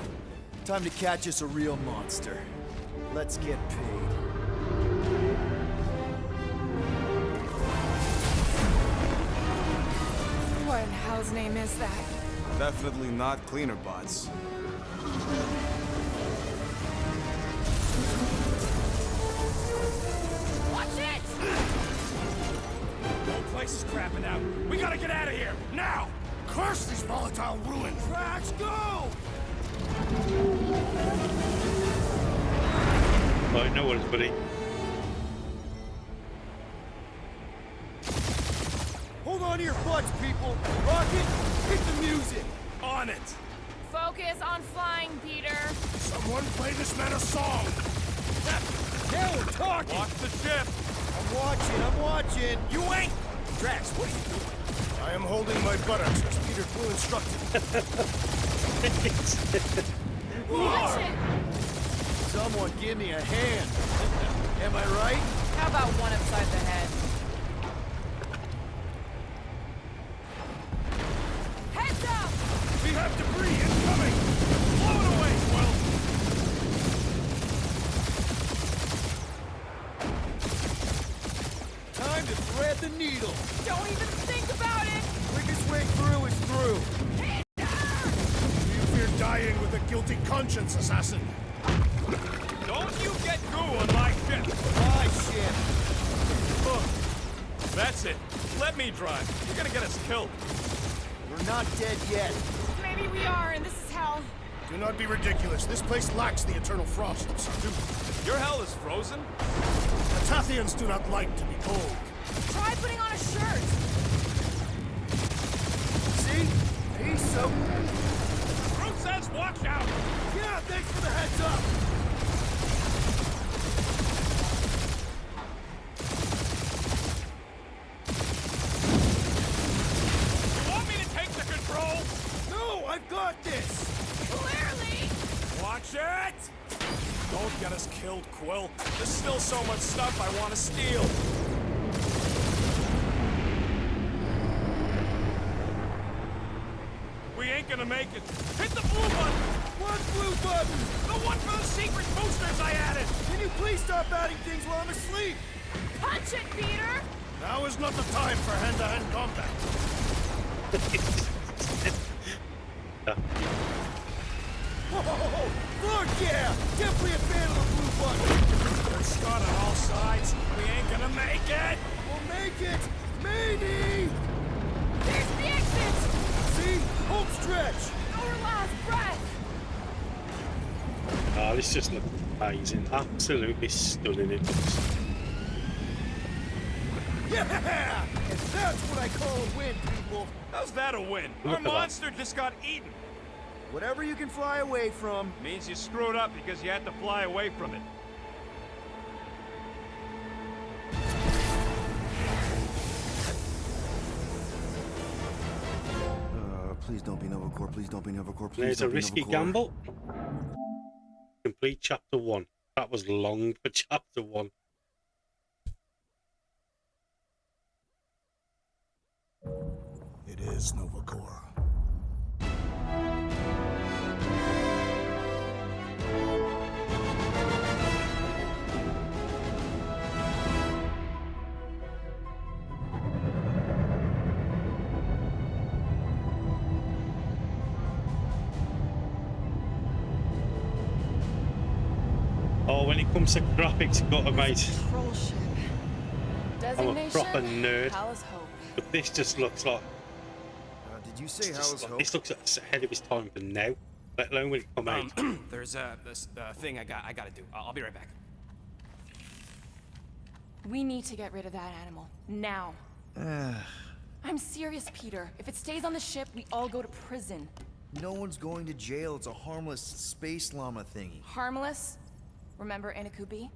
Time to catch us a real monster. Let's get paid. What in hell's name is that? Definitely not cleaner bots. Watch it! crapping out. We gotta get out of here, now! Curse these volatile ruins! Drax, go! Right, no worries, buddy. Hold on to your butts, people! Rocket, hit the music! On it! Focus on flying, Peter. Someone play this man a song! Now we're talking! Watch the ship! I'm watching! You ain't! Drax, what are you doing? I am holding my buttocks as Peter Quill instructed. Watch it! Someone give me a hand. Am I right? How about one upside the head? Heads up! We have debris incoming! Blow it away, Quill! Time to thread the needle. Don't even think about it! Quickest way through is through. You fear dying with a guilty conscience, assassin. Don't you get goo on my ship! My ship. Ugh. That's it. Let me drive. You're gonna get us killed. We're not dead yet. Maybe we are, and this is hell. Do not be ridiculous. This place lacks the eternal frosts. Dude, your hell is frozen? The Tathians do not like to be cold. Try putting on a shirt. See? He's so... Groot says watch out! Yeah, thanks for the heads up. You want me to take the control? No, I've got this. Clearly! Watch it! Don't get us killed, Quill. There's still so much stuff I want to steal. We ain't gonna make it. Hit the blue button! What blue button? The one for the secret boosters I added! Can you please stop adding things while I'm asleep? Punch it, Peter! Now is not the time for hand-to-hand combat. Whoa! Fuck yeah! Definitely a fan of the blue button. There's Scott on all sides. We ain't gonna make it! We'll make it! Maybe! There's the exit! See? Home stretch! Our last breath! Oh, this just looks amazing. Absolutely stunning. It looks. Yeah! And that's what I call a win, people. How's that a win? Look Our at that. monster just got eaten. Whatever you can fly away from. Means you screwed up because you had to fly away from it. Please don't be Novacore. Please don't be Novacore. Please There's a don't be risky Novacore. gamble. Complete chapter 1. That was long for chapter 1. It is Novacore. Oh, when it comes to graphics, got to mate. Patrol ship. I'm a Designation? proper nerd. Hala's Hope. But this just looks like. Did you say Hala's Hope? This looks ahead of its time for now. Let alone when it come out. There's this thing I gotta do. I'll be right back. We need to get rid of that animal. Now. I'm serious, Peter. If it stays on the ship, we all go to prison. No one's going to jail. It's a harmless space llama thingy. Harmless? Remember Inakubi?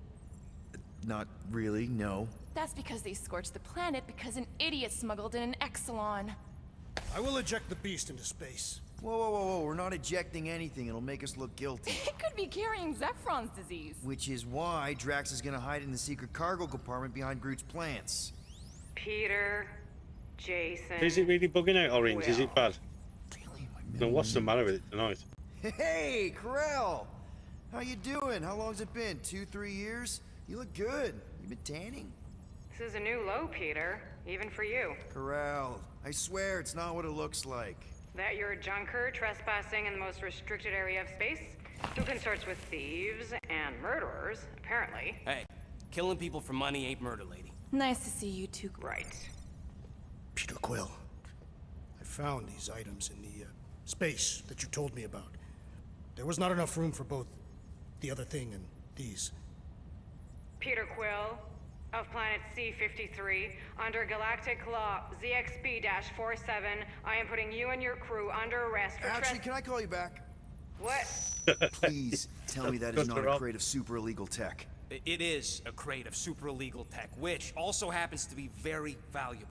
Not really, no. That's because they scorched the planet because an idiot smuggled in an Exelon. I will eject the beast into space. Whoa, whoa, whoa, whoa. We're not ejecting anything. It'll make us look guilty. It could be carrying Zephron's disease. Which is why Drax is gonna hide in the secret cargo compartment behind Groot's plants. Peter, Jason. Is it really bugging out, Orange? Is it bad? Really? No, what's the matter with it tonight? Hey, Corel! How you doing? How long's it been? 2-3 years? You look good. You been tanning? This is a new low, Peter. Even for you. Corel, I swear it's not what it looks like. That you're a junker trespassing in the most restricted area of space? Who consorts with thieves and murderers, apparently. Hey, killing people for money ain't murder, lady. Nice to see you two. Right. Peter Quill, I found these items in the space that you told me about. There was not enough room for both the other thing and these. Peter Quill of planet C-53, under Galactic Law ZXB-47, I am putting you and your crew under arrest for Actually, can I call you back? What? Please tell me that is not a crate of super illegal tech. It is a crate of super illegal tech, which also happens to be very valuable.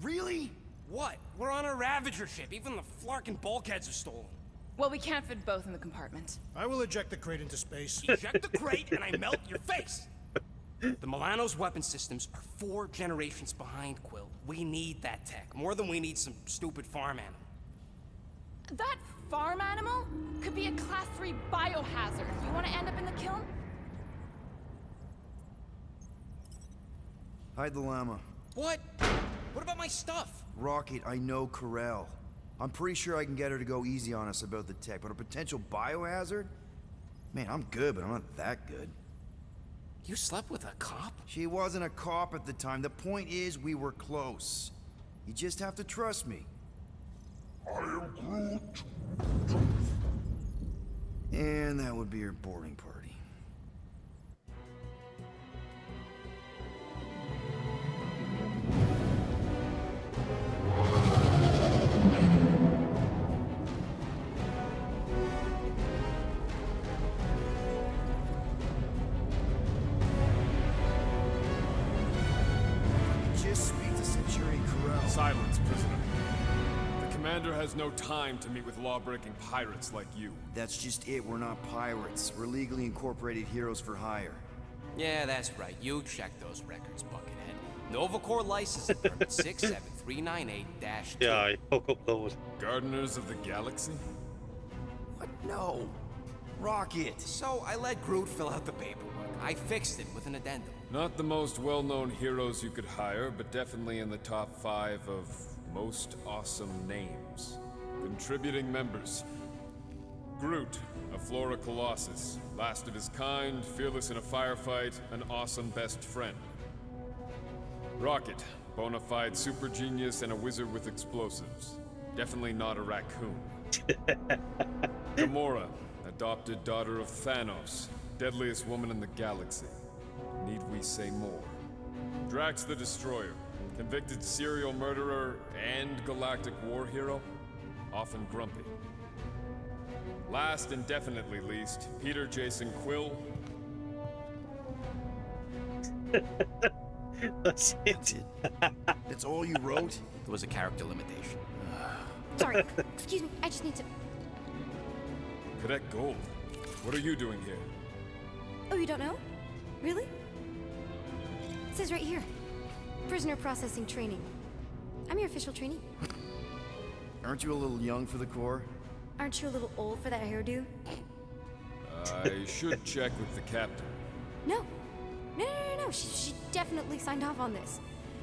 Really? What? We're on a Ravager ship. Even the Flarkin bulkheads are stolen. Well, we can't fit both in the compartment. I will eject the crate into space. Eject the crate and I melt your face! The Milano's weapon systems are 4 generations behind, Quill. We need that tech, more than we need some stupid farm animal. That farm animal could be a Class 3 biohazard. You want to end up in the kiln? Hide the llama. What? What about my stuff? Rocket, I know Corel. I'm pretty sure I can get her to go easy on us about the tech, but a potential biohazard? Man, I'm good, but I'm not that good. You slept with a cop? She wasn't a cop at the time. The point is, we were close. You just have to trust me. I am Groot. And that would be your boarding party. Just speak to Centurion Corel. Silence, prisoner. The commander has no time to meet with law-breaking pirates like you. That's just it. We're not pirates. We're legally incorporated heroes for hire. Yeah, that's right. You check those records, Buckethead. Novacore licensing permit 67398-2. Yeah, I hook up those. Gardeners of the Galaxy? What? No. Rocket. So I let Groot fill out the paperwork. I fixed it with an addendum. Not the most well-known heroes you could hire, but definitely in the top 5 of most awesome names. Contributing members. Groot, a Flora Colossus. Last of his kind, fearless in a firefight, an awesome best friend. Rocket, bona fide super genius and a wizard with explosives. Definitely not a raccoon. Gamora, adopted daughter of Thanos, deadliest woman in the galaxy. Need we say more? Drax the Destroyer, convicted serial murderer and galactic war hero, often grumpy. Last and definitely least, Peter Jason Quill. That's it. That's all you wrote? It was a character limitation. Sorry, excuse me, I just need to... Cadet Gold, what are you doing here? Oh, you don't know? Really? It says right here. Prisoner processing training. I'm your official trainee. Aren't you a little young for the Corps? Aren't you a little old for that hairdo? I should check with the captain. No. No. She definitely signed off on this.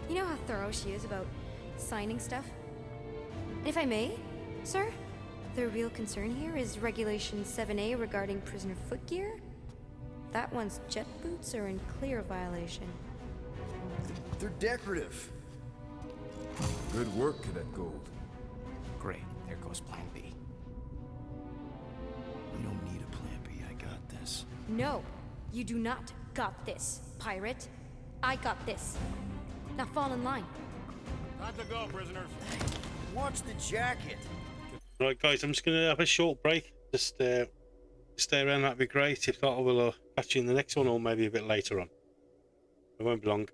You know how thorough she is about signing stuff? And if I may, sir, the real concern here is Regulation 7A regarding prisoner footgear. That one's jet boots are in clear violation. They're decorative. Good work, Cadet Gold. Great. There goes Plan B. We don't need a plan B. I got this. No, you do not got this, pirate. I got this. Now fall in line. Time to go, prisoners. Watch the jacket. Right, guys, I'm just going to have a short break. Just stay around, that'd be great. If not, I will catch you in the next one, or maybe a bit later on. It won't be long.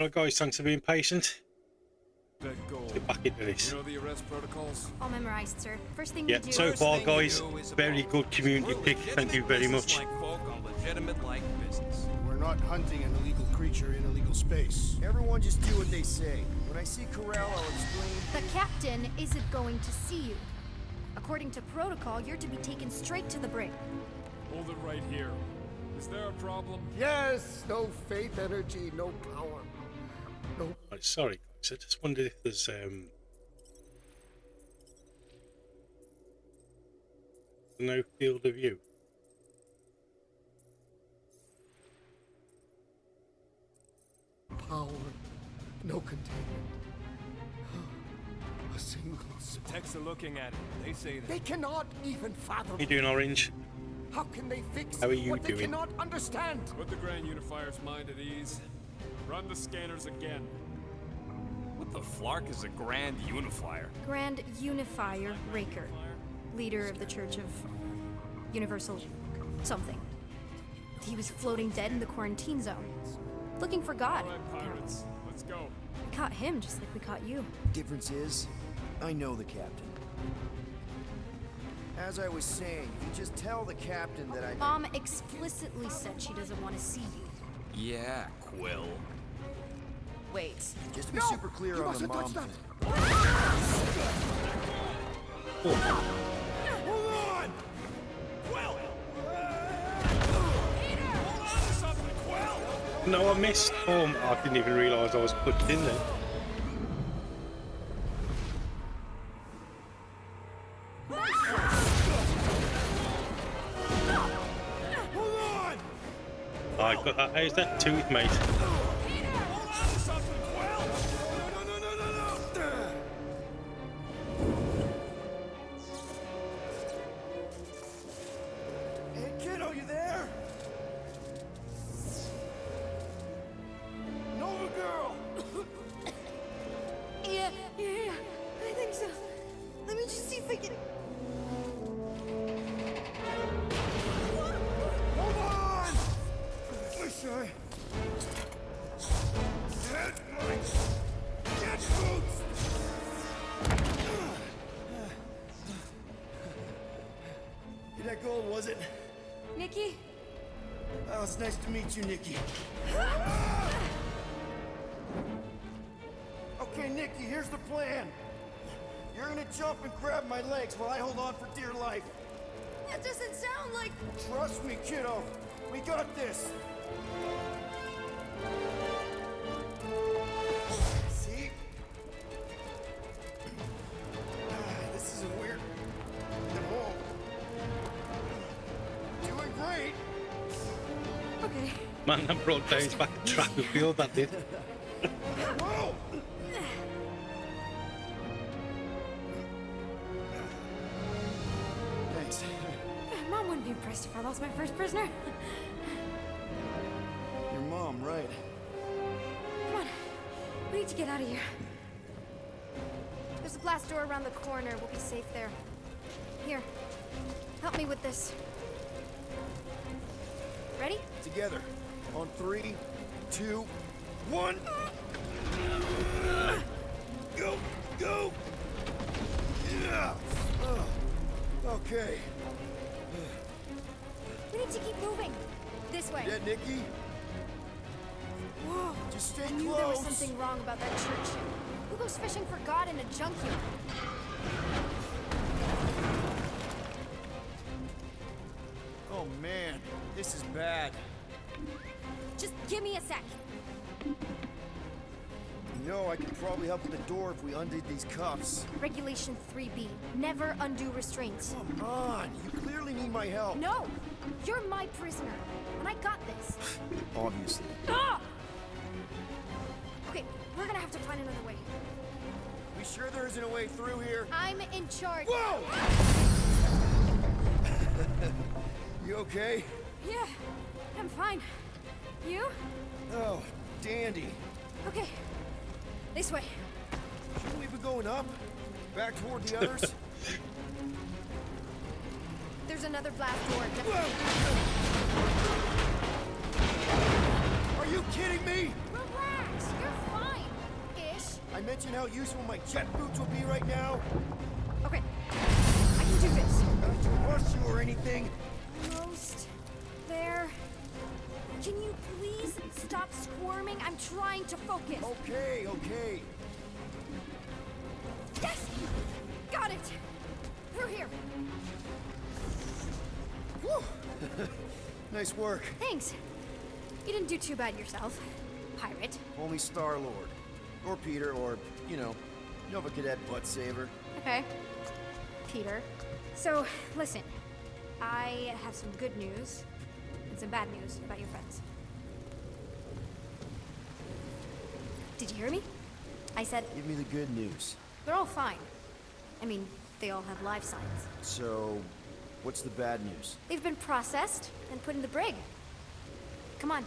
Right, guys, thanks for being patient. That goal. Let's get back into this. You know the arrest protocols? All memorized, sir. First thing Yeah, you do. so far, thing you guys, do is very about good community we're pick. Thank you very much. legitimate business-like folk on legitimate-like business. We're not hunting an illegal creature in illegal space. Everyone just do what they say. When I see Corral, I'll explain. The captain isn't going to see you. According to protocol, you're to be taken straight to the brig. Hold it right here. Is there a problem? Yes, no faith energy, no power. No. Right, sorry, guys. I just wondered if there's no field of view. Power, no containment. A single spark. Techs are looking at it. They say that. They cannot even fathom. How you doing, Orange? How can they fix How are you what they doing? cannot understand? Put the Grand Unifier's mind at ease. Run the scanners again. What the flark is a Grand Unifier? Grand Unifier Raker, leader of the Church of Universal something. He was floating dead in the quarantine zone, looking for God. All right, pirates. Let's go. We caught him just like we caught you. Difference is, I know the captain. As I was saying, if you just tell the captain that I... Mom explicitly said she doesn't want to see you. Yeah, Quill. Wait. Just to be No! super clear You on the mustn't mom touch thing. Hold on! Quill! Hold on to something, Quill! No, I missed. Oh, I didn't even realise I was put in there. Hold on! I got that. How's that tooth, mate? Hold on to something, Quill! No! Hey, kiddo, you there? Nova girl! Yeah, I think so. Let me just see if I can. Hold on! Wish I... had my cat boots! Hey, that gold, was it? Nikki? Oh, it's nice to meet you, Nikki. Okay, Nikki, here's the plan. You're gonna jump and grab my legs while I hold on for dear life. That doesn't sound like. Trust me, kiddo. We got this. See? This is weird. No. Doing great. Okay. Man, that brought Dave's back to track and field, that did. Whoa! Thanks. Mom wouldn't be impressed if I lost my first prisoner. Your mom, right? Come on. We need to get out of here. There's a glass door around the corner. We'll be safe there. Here. Help me with this. Ready? Together. On 3, 2, 1. Go! Go! Yeah! Okay. We need to keep moving. This way. Yeah, Nikki? Whoa. Just stay I knew close. there was something wrong about that church. Who goes fishing for God in a junkyard? Oh man, this is bad. Just give me a sec. You know, I could probably help with the door if we undid these cuffs. Regulation 3B. Never undo restraints. Come on, you clearly need my help. No! You're my prisoner, and I got this. Obviously. Ah! Okay, we're gonna have to find another way. We sure there isn't a way through here? I'm in charge. Whoa! You okay? Yeah, I'm fine. You? Oh, dandy. Okay, this way. Shouldn't we be going up? Back toward the others? There's another blast door. Are you kidding me? Relax, you're I mentioned how useful my jet boots will be right now. Okay, I can do this. Not to rush you or anything. Almost there. Can you please stop squirming? I'm trying to focus. Okay, okay. Yes! Got it! Through here. Whew. Nice work. Thanks. You didn't do too bad yourself, pirate. Only Star-Lord. Or Peter, or, you know, Nova Cadet Butt Saver. Okay. Peter. So, listen. I have some good news and some bad news about your friends. Did you hear me? I said Give me the good news. they're all fine. I mean, they all have life signs. So, what's the bad news? They've been processed and put in the brig. Come on.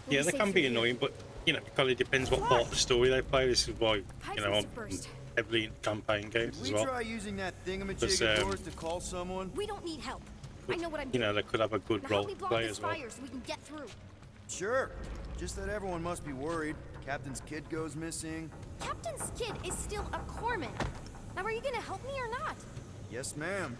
We'll Yeah, be they safe can be through here. annoying, but you know, it kind of depends what part of the story they play. This is why Pipes you know must I'm have burst. heavily in campaign games Did as we well. try using that thingamajig Because, of yours to call someone? We don't need help. I know what I'm You doing. know, they could have a good Now role help me to block play this as well. fire so we can get through. Sure. Just that everyone must be worried. Captain's kid goes missing. Captain's kid is still a corpsman. Now, are you gonna help me or not? Yes, ma'am.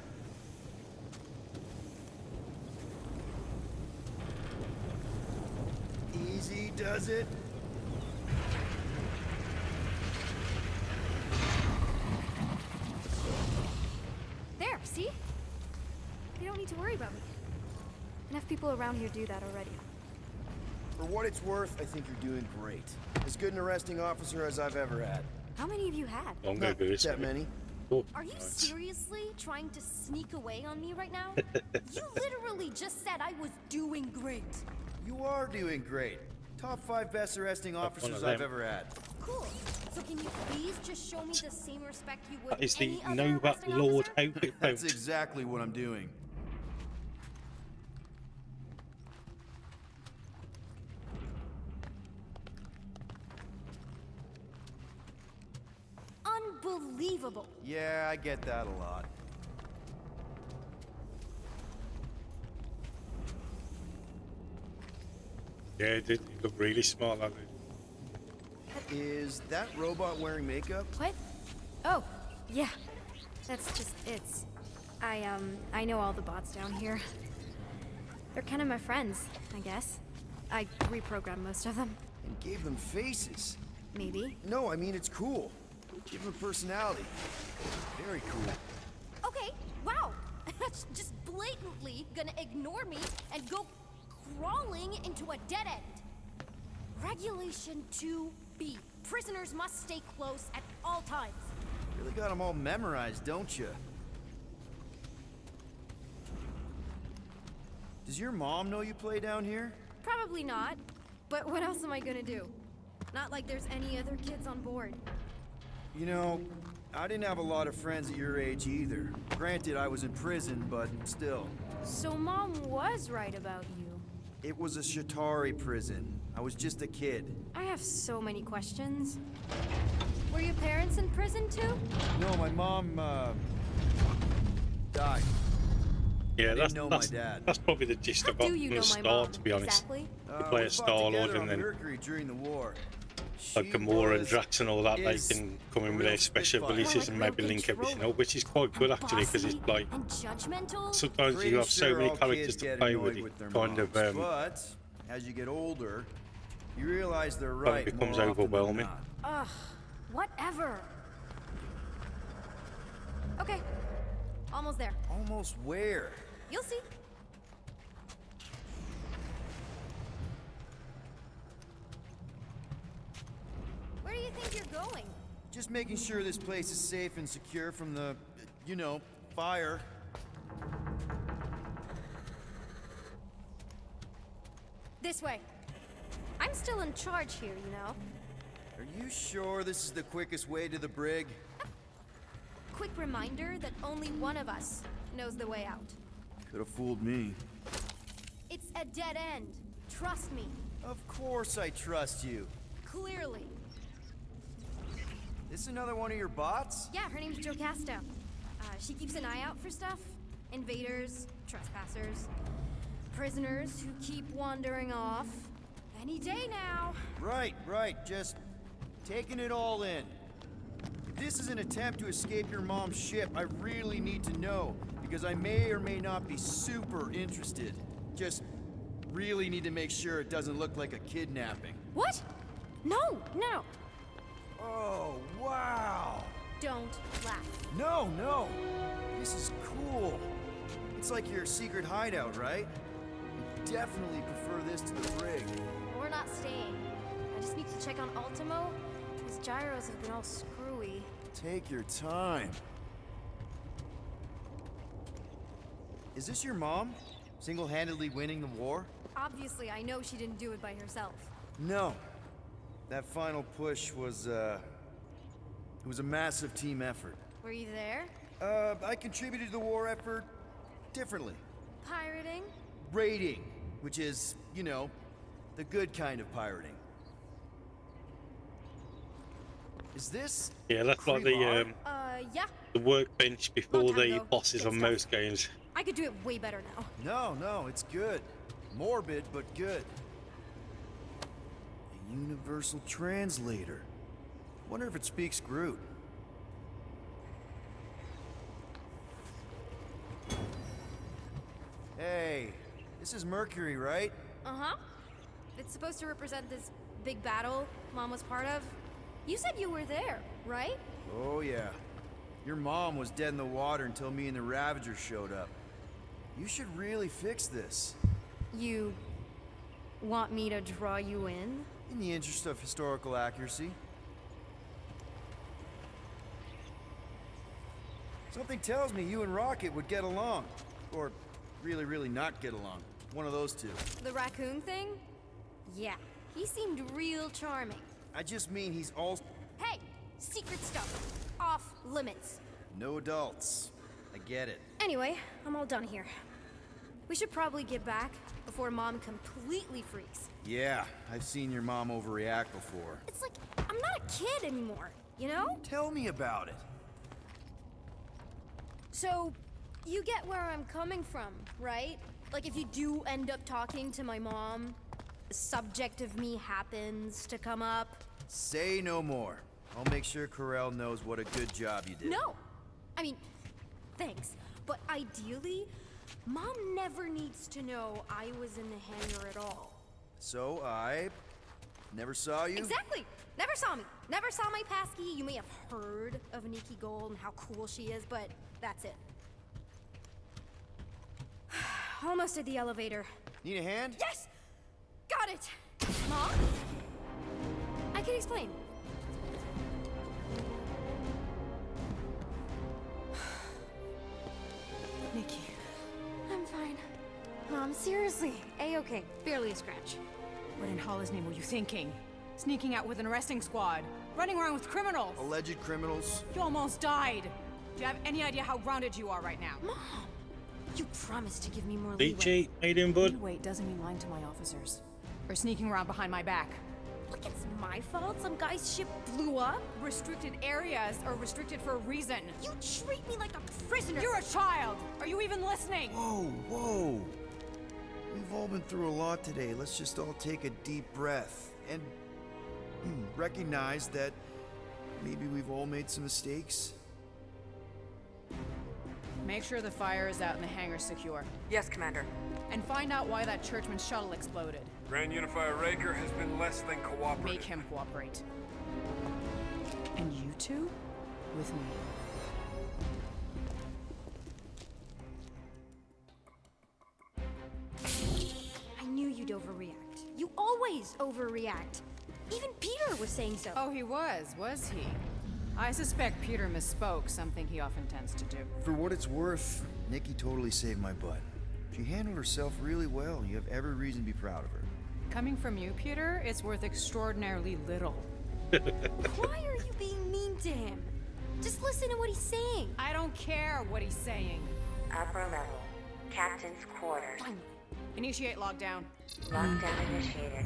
Easy does it. There, see? You don't need to worry about me. Enough people around here do that already. For what it's worth, I think you're doing great. As good an arresting officer as I've ever had. How many of you had? I'm gonna do this. That many. Oh, Are you nice. seriously trying to sneak away on me right now? You literally just said I was doing great. You are doing great. Top 5 best arresting officers I've ever had. Cool. So can you please just show me the same respect you would That is the any other Nova arresting Lord officer? outfit. That's exactly what I'm doing. Unbelievable. Yeah, I get that a lot. Yeah, it did look really smart. That Is that robot wearing makeup? What? Oh, yeah. That's just it's. I know all the bots down here. They're kind of my friends, I guess. I reprogrammed most of them. And gave them faces. Maybe. No, I mean it's cool. Give them personality. Very cool. Okay, wow. That's just blatantly gonna ignore me and go crawling into a dead end. Regulation 2B. Prisoners must stay close at all times. Really got them all memorized, don't you? Does your mom know you play down here? Probably not. But what else am I gonna do? Not like there's any other kids on board. You know, I didn't have a lot of friends at your age either. Granted, I was in prison, but still. So Mom was right about you. It was a Shatari prison. I was just a kid. I have so many questions. Were your parents in prison too? No, my mom, died. Yeah, didn't know my dad. that's probably the gist How of do it you from know the my start, mom? to be honest. Exactly. You play We a fought Star-Lord together and on then Mercury during the war. like She Gamora and was- Drax and all that, they is can come in with real their special spitfire. releases and maybe real link everything control. up, which is quite good actually, because it's Bossy like and judgmental. sometimes Pretty you have so sure many all characters kids to get play with, annoyed it their kind of moms, but as you get older, you realize they're kind right of becomes more often than overwhelming. not. Ugh, whatever. Okay, almost there. Almost where? You'll see. Where do you think you're going? Just making sure this place is safe and secure from the, you know, fire. This way. I'm still in charge here, you know. Are you sure this is the quickest way to the brig? Quick reminder that only one of us knows the way out. Could have fooled me. It's a dead end. Trust me. Of course I trust you. Clearly. This another one of your bots? Yeah, her name's Jocasta. She keeps an eye out for stuff. Invaders, trespassers, prisoners who keep wandering off. Any day now. Right, right. Just taking it all in. If this is an attempt to escape your mom's ship, I really need to know, because I may or may not be super interested. Just really need to make sure it doesn't look like a kidnapping. What? No, no. Oh, wow! Don't laugh. No, no! This is cool. It's like your secret hideout, right? I definitely prefer this to the brig. We're not staying. I just need to check on Ultimo. His gyros have been all screwy. Take your time. Is this your mom? Single-handedly winning the war? Obviously, I know she didn't do it by herself. No. That final push was, it was a massive team effort. Were you there? I contributed to the war effort differently. Pirating? Raiding, which is, you know, the good kind of pirating. Is this... Yeah, that's like yeah. the workbench before Long time the ago. bosses Good on stuff. most games. I could do it way better now. No, no, it's good. Morbid, but good. A universal translator. Wonder if it speaks Groot. Hey, this is Mercury, right? Uh-huh. It's supposed to represent this big battle Mom was part of. You said you were there, right? Oh, yeah. Your mom was dead in the water until me and the Ravagers showed up. You should really fix this. You want me to draw you in? In the interest of historical accuracy. Something tells me you and Rocket would get along. Or really, really not get along. One of those two. The raccoon thing? Yeah, he seemed real charming. I just mean he's all... Hey, secret stuff. Off limits. No adults. I get it. Anyway, I'm all done here. We should probably get back before Mom completely freaks. Yeah, I've seen your mom overreact before. It's like, I'm not a kid anymore, you know? Tell me about it. So, you get where I'm coming from, right? Like if you do end up talking to my mom, the subject of me happens to come up. Say no more. I'll make sure Corell knows what a good job you did. No! I mean, thanks. But ideally, Mom never needs to know I was in the hangar at all. So I never saw you? Exactly! Never saw me. Never saw my passkey. You may have heard of Nikki Gold and how cool she is, but that's it. Almost at the elevator. Need a hand? Yes! Got it! Mom? I can explain. Nikki. I'm fine. Mom, seriously. A-okay. Barely a scratch. What in Hollis' name were you thinking? Sneaking out with an arresting squad? Running around with criminals? Alleged criminals? You almost died. Do you have any idea how grounded you are right now? Mom! You promised to give me more leeway. BG, how you doing, bud? Leeway doesn't mean lying to my officers. Or sneaking around behind my back. Look, it's my fault some guy's ship blew up. Restricted areas are restricted for a reason. You treat me like a prisoner. You're a child! Are you even listening? Whoa, whoa. We've all been through a lot today. Let's just all take a deep breath and recognize that maybe we've all made some mistakes. Make sure the fire is out and the hangar's secure. Yes, Commander. And find out why that Churchman shuttle exploded. Grand Unifier Raker has been less than cooperative. Make him cooperate. And you two? With me. I knew you'd overreact. You always overreact. Even Peter was saying so. Oh, he was he? I suspect Peter misspoke, something he often tends to do. For what it's worth, Nikki totally saved my butt. She handled herself really well. You have every reason to be proud of her. Coming from you, Peter, it's worth extraordinarily little. Why are you being mean to him? Just listen to what he's saying. I don't care what he's saying. Upper level. Captain's quarters. Fine. Initiate lockdown. Lockdown initiated.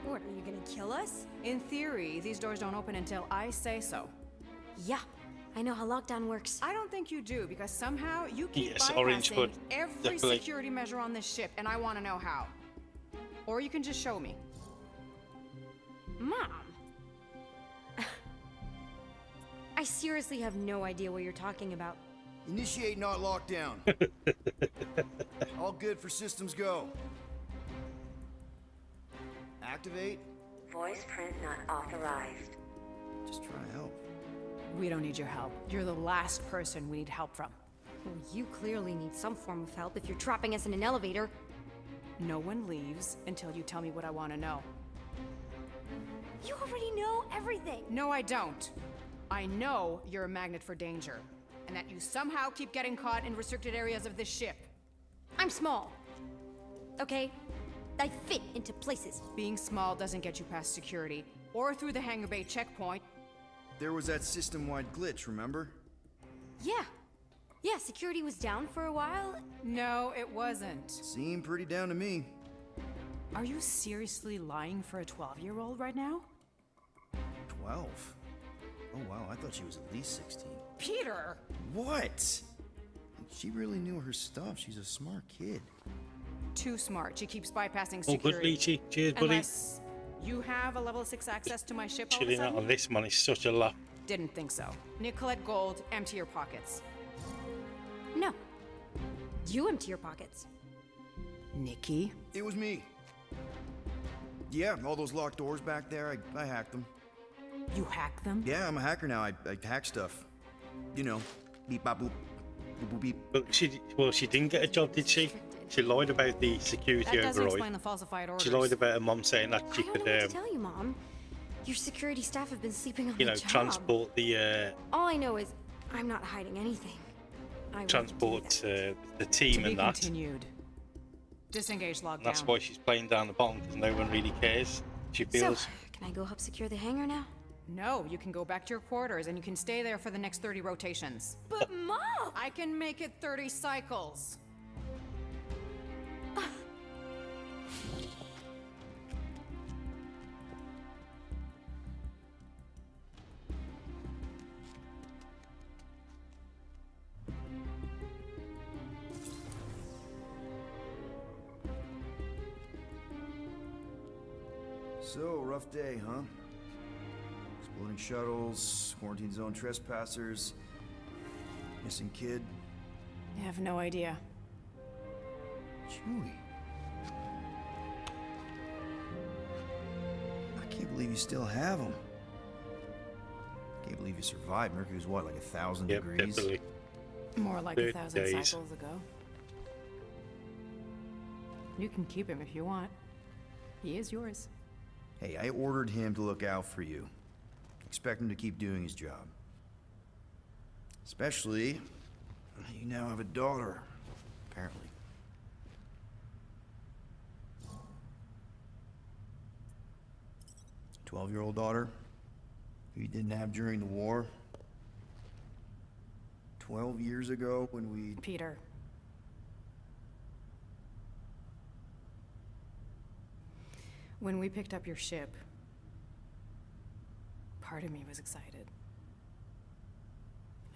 What, are you gonna kill us? In theory, these doors don't open until I say so. Yeah, I know how lockdown works. I don't think you do, because somehow you keep Yes, Orange bypassing Hood, every definitely. security measure on this ship, and I want to know how. Or you can just show me. Mom! I seriously have no idea what you're talking about. Initiate not lockdown. All good for systems go. Activate. Voice print not authorized. Just trying to help. We don't need your help. You're the last person we need help from. Well, you clearly need some form of help if you're trapping us in an elevator. No one leaves until you tell me what I want to know. You already know everything! No, I don't. I know you're a magnet for danger, and that you somehow keep getting caught in restricted areas of this ship. I'm small. Okay? I fit into places. Being small doesn't get you past security, or through the hangar bay checkpoint. There was that system-wide glitch, remember? Yeah. Yeah, security was down for a while. No, it wasn't. Seemed pretty down to me. Are you seriously lying for a 12-year-old right now? 12? Oh wow, I thought she was at least 16. Peter! What? She really knew her stuff. She's a smart kid. Too smart. She keeps bypassing Oh, good, security. Leechy. Cheers, buddy. Unless you have a level 6 access to my ship all of a Chilling out sudden? on this, man. It's such a laugh. Didn't think so. Nicolette Gold, empty your pockets. No. You empty your pockets. Nikki? It was me. Yeah, all those locked doors back there, I hacked them. You hacked them? Yeah, I'm a hacker now. I hack stuff. You know, beep bop boop, boop boop beep. But she didn't get a job, did she? She lied about the security That doesn't explain override. the falsified orders. She lied about her mom saying that she I don't could, know what to tell you, Mom. Your security staff have been sleeping on you the know, job. transport the All I know is I'm not hiding anything. I transport the team To be and that. continued. Disengage lockdown. That's why she's playing down the bottom because no one really cares. She feels. So, can I go help secure the hangar now? No, you can go back to your quarters and you can stay there for the next 30 rotations. But Mom! I can make it 30 cycles. So, rough day, huh? Exploding shuttles, quarantine zone trespassers, missing kid. I have no idea. Chewie. I can't believe you still have him. Can't believe you survived. Mercury's what, like 1,000 degrees? Definitely. More like 30 1,000 days. cycles ago. You can keep him if you want. He is yours. Hey, I ordered him to look out for you. Expect him to keep doing his job. Especially, you now have a daughter, apparently. A 12-year-old daughter who you didn't have during the war. 12 years ago when we... Peter. When we picked up your ship, part of me was excited.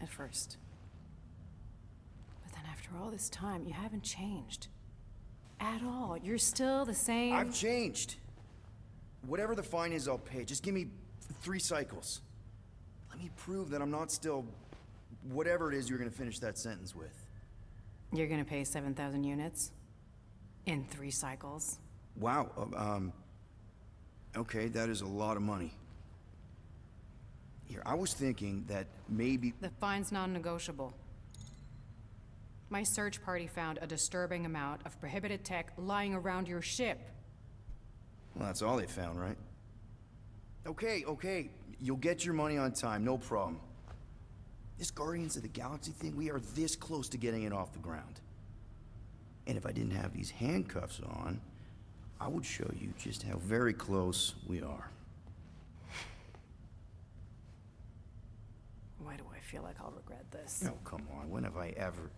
At first. But then after all this time, you haven't changed. At all. You're still the same. I've changed. Whatever the fine is, I'll pay. Just give me 3 cycles. Let me prove that I'm not still... whatever it is you're gonna finish that sentence with. You're gonna pay 7,000 units? In 3 cycles? Wow, okay, that is a lot of money. Here, I was thinking that maybe... The fine's non-negotiable. My search party found a disturbing amount of prohibited tech lying around your ship. Well, that's all they found, right? Okay, you'll get your money on time, no problem. This Guardians of the Galaxy thing, we are this close to getting it off the ground. And if I didn't have these handcuffs on, I would show you just how very close we are. Why do I feel like I'll regret this? Oh, come on, when have I ever...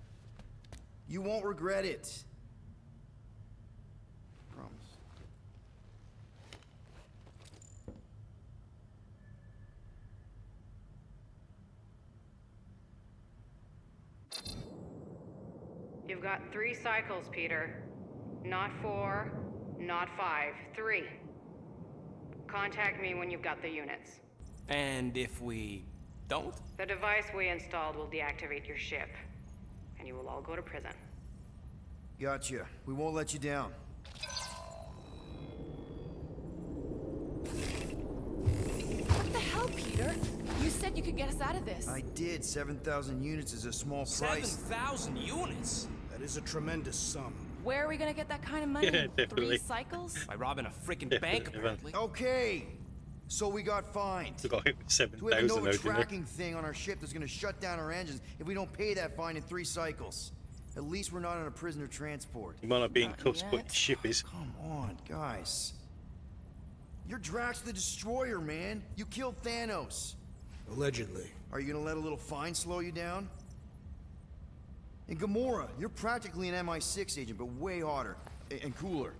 You won't regret it. Promise. You've got 3 cycles, Peter. Not 4, not 5, 3. Contact me when you've got the units. And if we don't? The device we installed will deactivate your ship, and you will all go to prison. Gotcha. We won't let you down. What the hell, Peter? You said you could get us out of this. I did. 7,000 units is a small price. 7,000 units? That is a tremendous sum. Where are we gonna get that kind of money? Yeah, definitely. 3 cycles? By robbing a freaking bank, apparently. Okay. So we got fined. We got hit with We have 7,000 a no out, didn't we? tracking thing on our ship that's gonna shut down our engines if we don't pay that fine in 3 cycles. At least we're not on a prisoner transport. You might not be in cuffs, but your ship is. Come on, guys. You're Drax the Destroyer, man. You killed Thanos. Allegedly. Are you gonna let a little fine slow you down? And Gamora, you're practically an MI6 agent, but way hotter and cooler.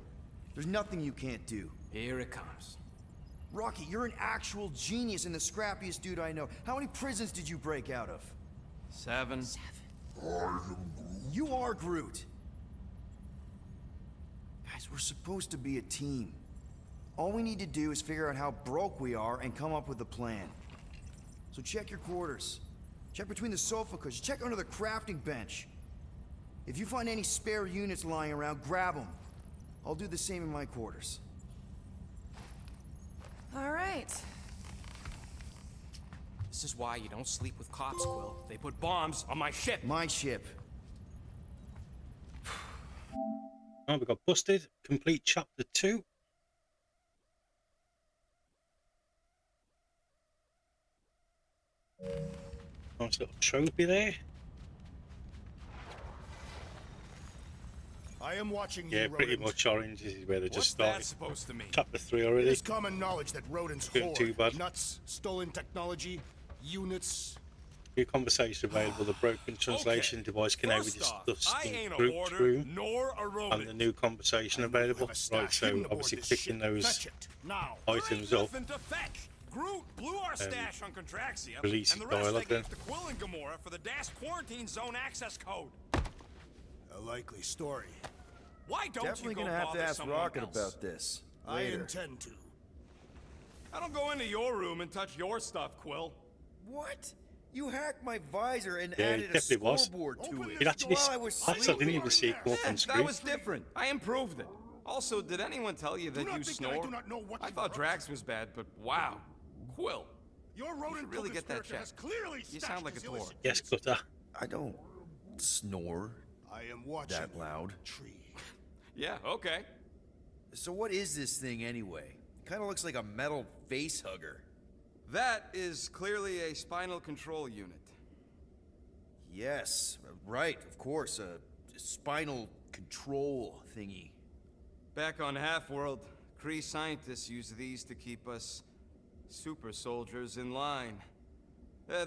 There's nothing you can't do. Here it comes. Rocky, you're an actual genius and the scrappiest dude I know. How many prisons did you break out of? 7. You are Groot. Guys, we're supposed to be a team. All we need to do is figure out how broke we are and come up with a plan. So check your quarters. Check between the sofa cushions. Check under the crafting bench. If you find any spare units lying around, grab them. I'll do the same in my quarters. All right. This is why you don't sleep with cops, Quill. They put bombs on my ship. My ship. Oh, we got busted. Complete chapter 2. Nice little trophy there. I am watching Yeah, you, pretty rodent. much orange. This is where they just What's started. that supposed to mean? Chapter 3 It already. is common knowledge that rodents Doing too hoard bad. nuts, stolen technology, units. New conversation available. The broken translation device can now be First off, discussed I in ain't a group hoarder, room. nor a rodent. And the new conversation available. Right, so obviously picking those Fetch it, now. items There up. ain't nothing to fetch. Groot blew our stash on Contraxia, release and the it rest I dialogue then. gave to Quill and Gamora for the dash quarantine zone access code. A likely story. Why don't Definitely you go gonna have bother to ask someone Rocket else? about this. I Later. intend to. I don't go into your room and touch your stuff, Quill. What? You hacked my visor and Yeah, it added a definitely was. scoreboard to it. It actually, While I was I didn't sleeping. even see it come up on That screen. was different. I improved it. Also, did anyone tell you that not you think that I snore? do not know what I you thought are up Drax was bad, but wow. Quill. Your rodent really get that co-conspirator has checked. clearly You stashed sound like his a tour. illicit Yes, juices. Cutter. I don't snore I am watching that loud. tree. Yeah, okay. So what is this thing anyway? Kind of looks like a metal face hugger. That is clearly a spinal control unit. Yes, right, of course, a spinal control thingy. Back on Half-World, Kree scientists use these to keep us super soldiers in line.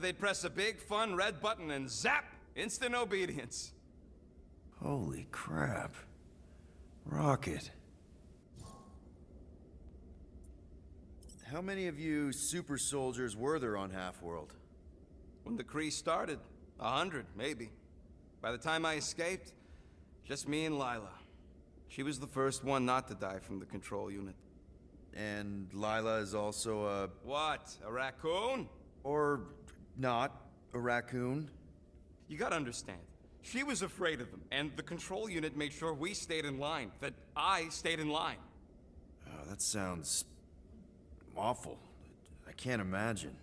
They'd press a big, fun red button and zap! Instant obedience. Holy crap. Rocket. How many of you super soldiers were there on Half-World? When the Kree started, 100, maybe. By the time I escaped, just me and Lila. She was the first one not to die from the control unit. And Lila is also a... What, a raccoon? Or not, a raccoon? You gotta understand. She was afraid of them, and the control unit made sure we stayed in line, that I stayed in line. Oh, that sounds... awful. I can't imagine.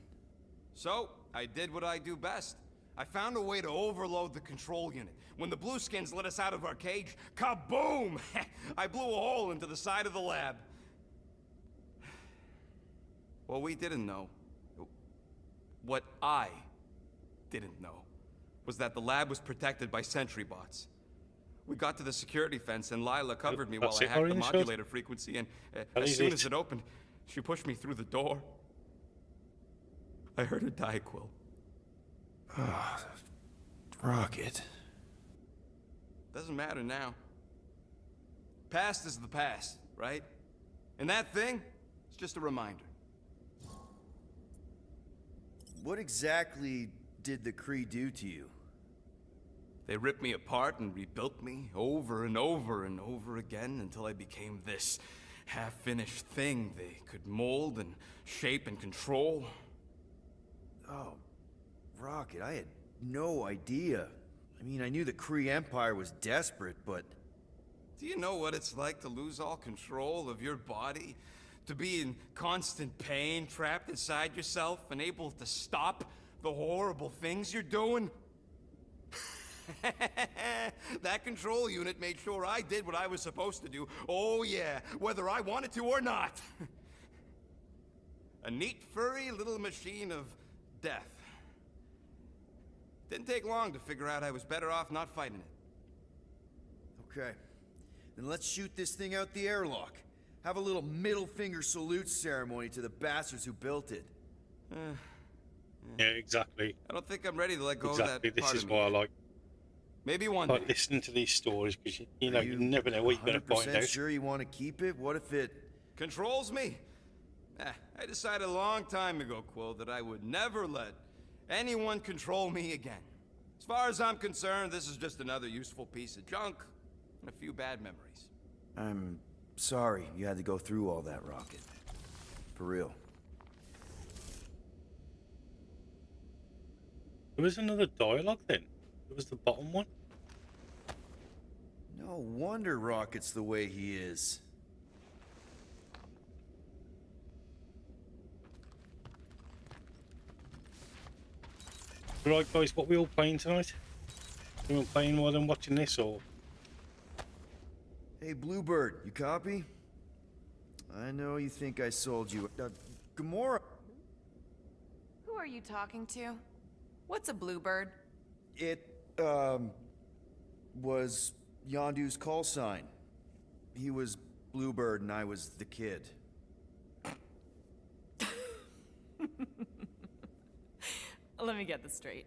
So, I did what I do best. I found a way to overload the control unit. When the Blueskins let us out of our cage, kaboom! I blew a hole into the side of the lab. What we didn't know, what I didn't know, was that the lab was protected by sentry bots. We got to the security fence and Lila covered me while That's I it, hacked the Orange Hood? modulator frequency, and That as is soon it. as it opened, she pushed me through the door. I heard her die, Quill. Rocket. Doesn't matter now. Past is the past, right? And that thing, it's just a reminder. What exactly did the Kree do to you? They ripped me apart and rebuilt me over and over and over again until I became this. half-finished thing they could mold and shape and control. Oh, Rocket, I had no idea. I mean, I knew the Kree Empire was desperate, but... Do you know what it's like to lose all control of your body? To be in constant pain, trapped inside yourself, unable to stop the horrible things you're doing? That control unit made sure I did what I was supposed to do. Oh yeah, whether I wanted to or not. A neat, furry little machine of death. Didn't take long to figure out I was better off not fighting it. Okay. Then let's shoot this thing out the airlock. Have a little middle finger salute ceremony to the bastards who built it. Yeah, exactly. I don't think I'm ready to let go Exactly. of that This part is of why I me. like Maybe one day. listening to these stories because you know you never know what you're going to find 100% out. sure you want to keep it? What if it... Controls me? I decided a long time ago, Quill, that I would never let anyone control me again. As far as I'm concerned, this is just another useful piece of junk and a few bad memories. I'm sorry you had to go through all that, Rocket. For real. There was another dialogue then. There was the bottom one. No wonder Rocket's the way he is. Right, guys, what we all playing tonight? You want playing more than watching this, or? Hey, Bluebird, you copy? I know you think I sold you... Gamora... Who are you talking to? What's a bluebird? It, was Yondu's call sign. He was Bluebird and I was the kid. Let me get this straight.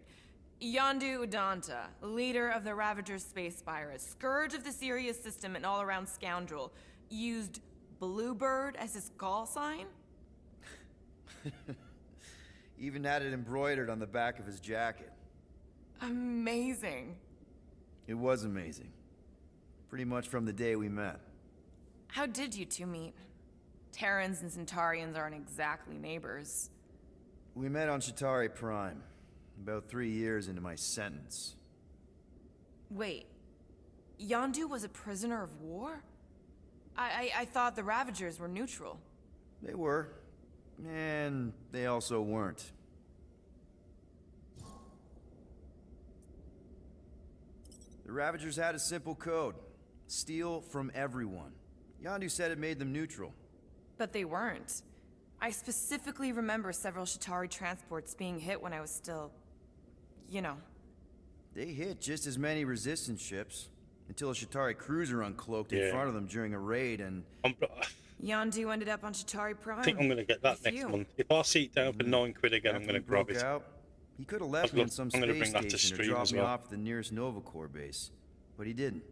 Yondu Udonta, leader of the Ravagers space virus, scourge of the Sirius system and all-around scoundrel, used Bluebird as his call sign? Even had it embroidered on the back of his jacket. Amazing. It was amazing. Pretty much from the day we met. How did you two meet? Terrans and Centaurians aren't exactly neighbors. We met on Chitauri Prime, about 3 years into my sentence. Wait, Yondu was a prisoner of war? I thought the Ravagers were neutral. They were. And they also weren't. The Ravagers had a simple code. Steal from everyone. Yondu said it made them neutral. But they weren't. I specifically remember several Chitauri transports being hit when I was still... you know. They hit just as many resistance ships, until a Chitauri cruiser uncloaked in front of them during a raid and... Yondu ended up on Chitauri Prime. I think I'm going to get that next month. If I see it down for £9 again, I'm going to grab it. He could have left me in some I'm gonna space bring that to station or stream dropped as me well. off at the nearest Nova Corps base, but he didn't.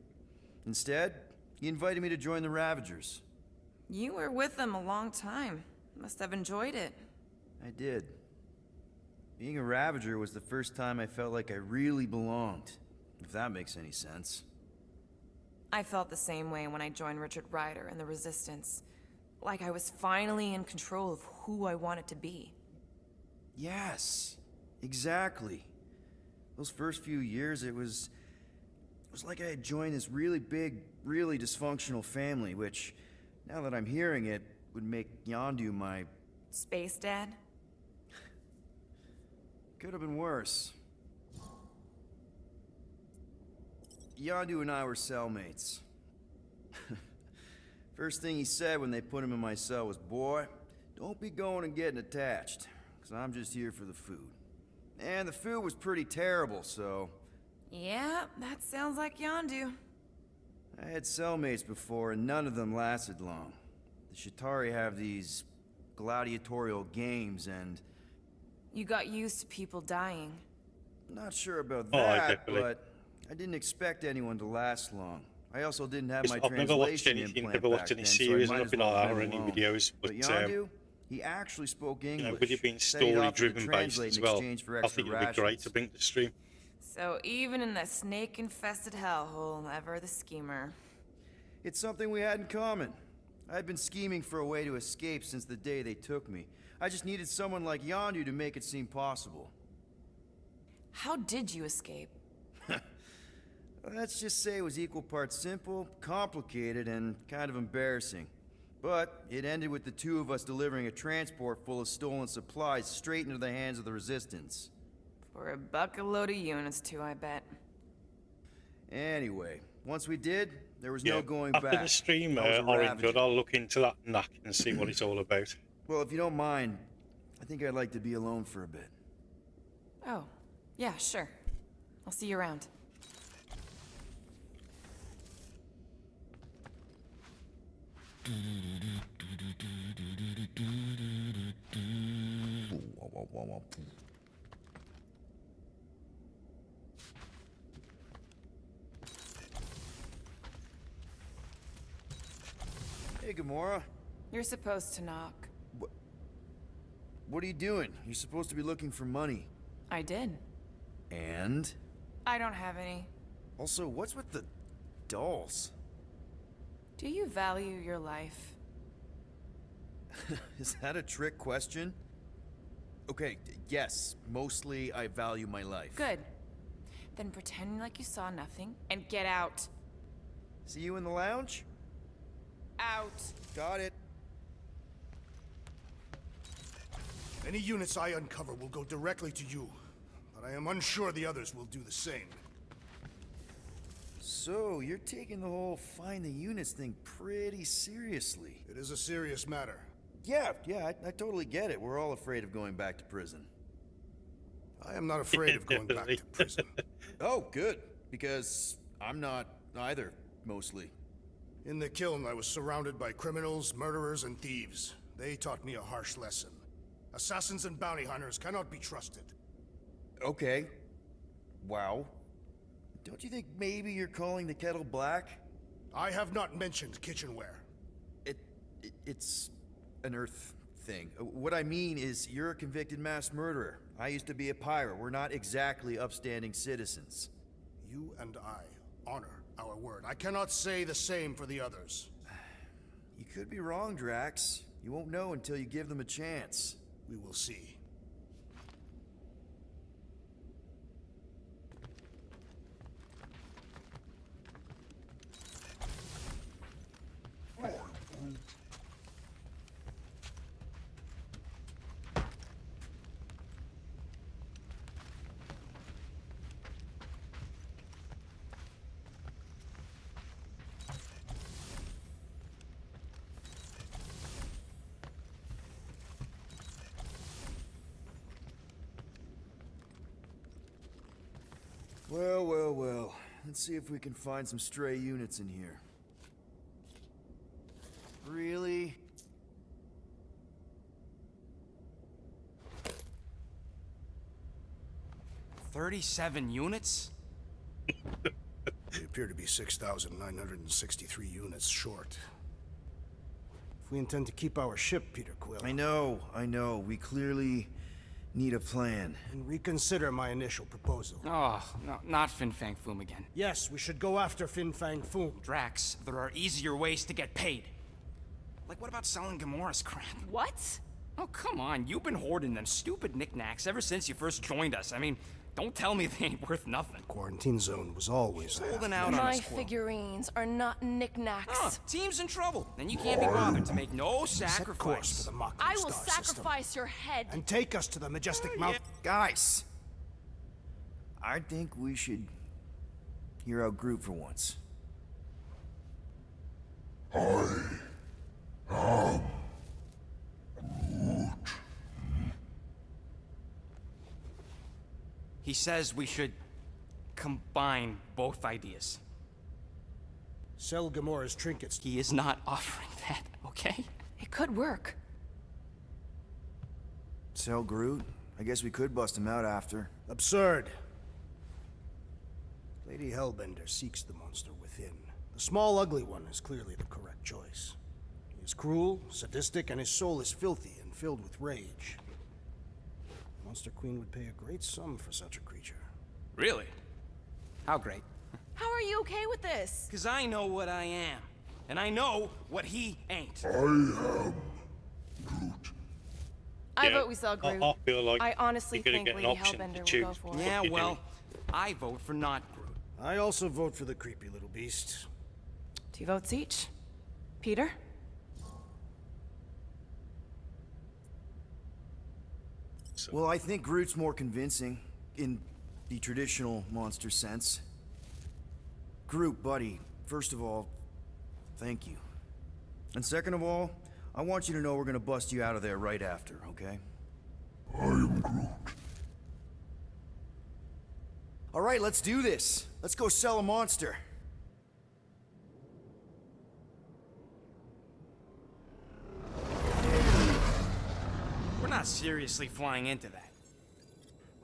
Instead, he invited me to join the Ravagers. You were with them a long time. Must have enjoyed it. I did. Being a Ravager was the first time I felt like I really belonged, if that makes any sense. I felt the same way when I joined Richard Rider and the Resistance. Like I was finally in control of who I wanted to be. Yes, exactly. Those first few years, it was like I had joined this really big, really dysfunctional family, which, now that I'm hearing it, would make Yondu my... Space Dad? Could have been worse. Yondu and I were cellmates. First thing he said when they put him in my cell was, "Boy, don't be going and getting attached, because I'm just here for the food." And the food was pretty terrible, so... Yeah, that sounds like Yondu. I had cellmates before, and none of them lasted long. The Chitauri have these gladiatorial games, and... You got used to people dying. Not sure about Oh, I that, definitely- but I didn't expect anyone to last long. I also didn't have my I've never watched translation anything, implant never back watched any then, so I series, might as nothing well like that, have or been any alone. videos. But But Yondu, he actually spoke English. you know, with it being Set it story up to driven based translate as in well, exchange for I extra think it'd be great rations. to bring to stream. So even in the snake-infested hellhole, ever the schemer. It's something we had in common. I've been scheming for a way to escape since the day they took me. I just needed someone like Yondu to make it seem possible. How did you escape? Let's just say it was equal parts simple, complicated, and kind of embarrassing. But it ended with the two of us delivering a transport full of stolen supplies straight into the hands of the Resistance. For a bucket load of units, too, I bet. Anyway, once we did, there was no going after back. the stream, I was a Orange, Ravager. I'll look into that knack and see what it's all about. Well, if you don't mind, I think I'd like to be alone for a bit. Oh, yeah, sure. I'll see you around. Hey, Gamora. You're supposed to knock. What are you doing? You're supposed to be looking for money. I did. And? I don't have any. Also, what's with the dolls? Do you value your life? Is that a trick question? Okay, yes, mostly I value my life. Good. Then pretend like you saw nothing and get out. See you in the lounge? Out. Got it. Any units I uncover will go directly to you, but I am unsure the others will do the same. So, you're taking the whole find the units thing pretty seriously. It is a serious matter. Yeah, I totally get it. We're all afraid of going back to prison. I am not afraid of going back to prison. Oh, good. Because I'm not either, mostly. In the kiln, I was surrounded by criminals, murderers, and thieves. They taught me a harsh lesson. Assassins and bounty hunters cannot be trusted. Okay. Wow. Don't you think maybe you're calling the kettle black? I have not mentioned kitchenware. It's an Earth thing. What I mean is, you're a convicted mass murderer. I used to be a pirate. We're not exactly upstanding citizens. You and I honor our word. I cannot say the same for the others. You could be wrong, Drax. You won't know until you give them a chance. We will see. Well. Let's see if we can find some stray units in here. Really? $37 units? We appear to be 6,963 units short. If we intend to keep our ship, Peter Quill... I know. We clearly need a plan. And reconsider my initial proposal. Oh, no, not Fin Fang Foom again. Yes, we should go after Fin Fang Foom. Drax, there are easier ways to get paid. Like, what about selling Gamora's crap? What? Oh, come on. You've been hoarding them stupid knickknacks ever since you first joined us. I mean, don't tell me they ain't worth nothing. Quarantine zone was always there. Holding out on My us, Quill. figurines are not knickknacks. Oh, team's in trouble. Then you can't be bothered to make no Set course for sacrifice. the Mocking I will Star sacrifice system. your head. And take us to the majestic mountain. Guys! I think we should hear out Groot for once. He says we should combine both ideas. Sell Gamora's trinkets. He is not offering that, okay? It could work. Sell Groot? I guess we could bust him out after. Absurd. Lady Hellbender seeks the monster within. The small, ugly one is clearly the correct choice. He is cruel, sadistic, and his soul is filthy and filled with rage. Monster Queen would pay a great sum for such a creature. Really? How great? How are you okay with this? Because I know what I am. And I know what he ain't. I Yeah, vote we sell Groot. I feel like I honestly you're gonna think get an Lady option to Hellbender will choose go for what it. Yeah, you're well, doing. I vote for not Groot. I also vote for the creepy little beast. 2 votes each. Peter? Well, I think Groot's more convincing, in the traditional monster sense. Groot, buddy, first of all, thank you. And second of all, I want you to know we're gonna bust you out of there right after, okay? I am Groot. All right, let's do this. Let's go sell a monster. We're not seriously flying into that.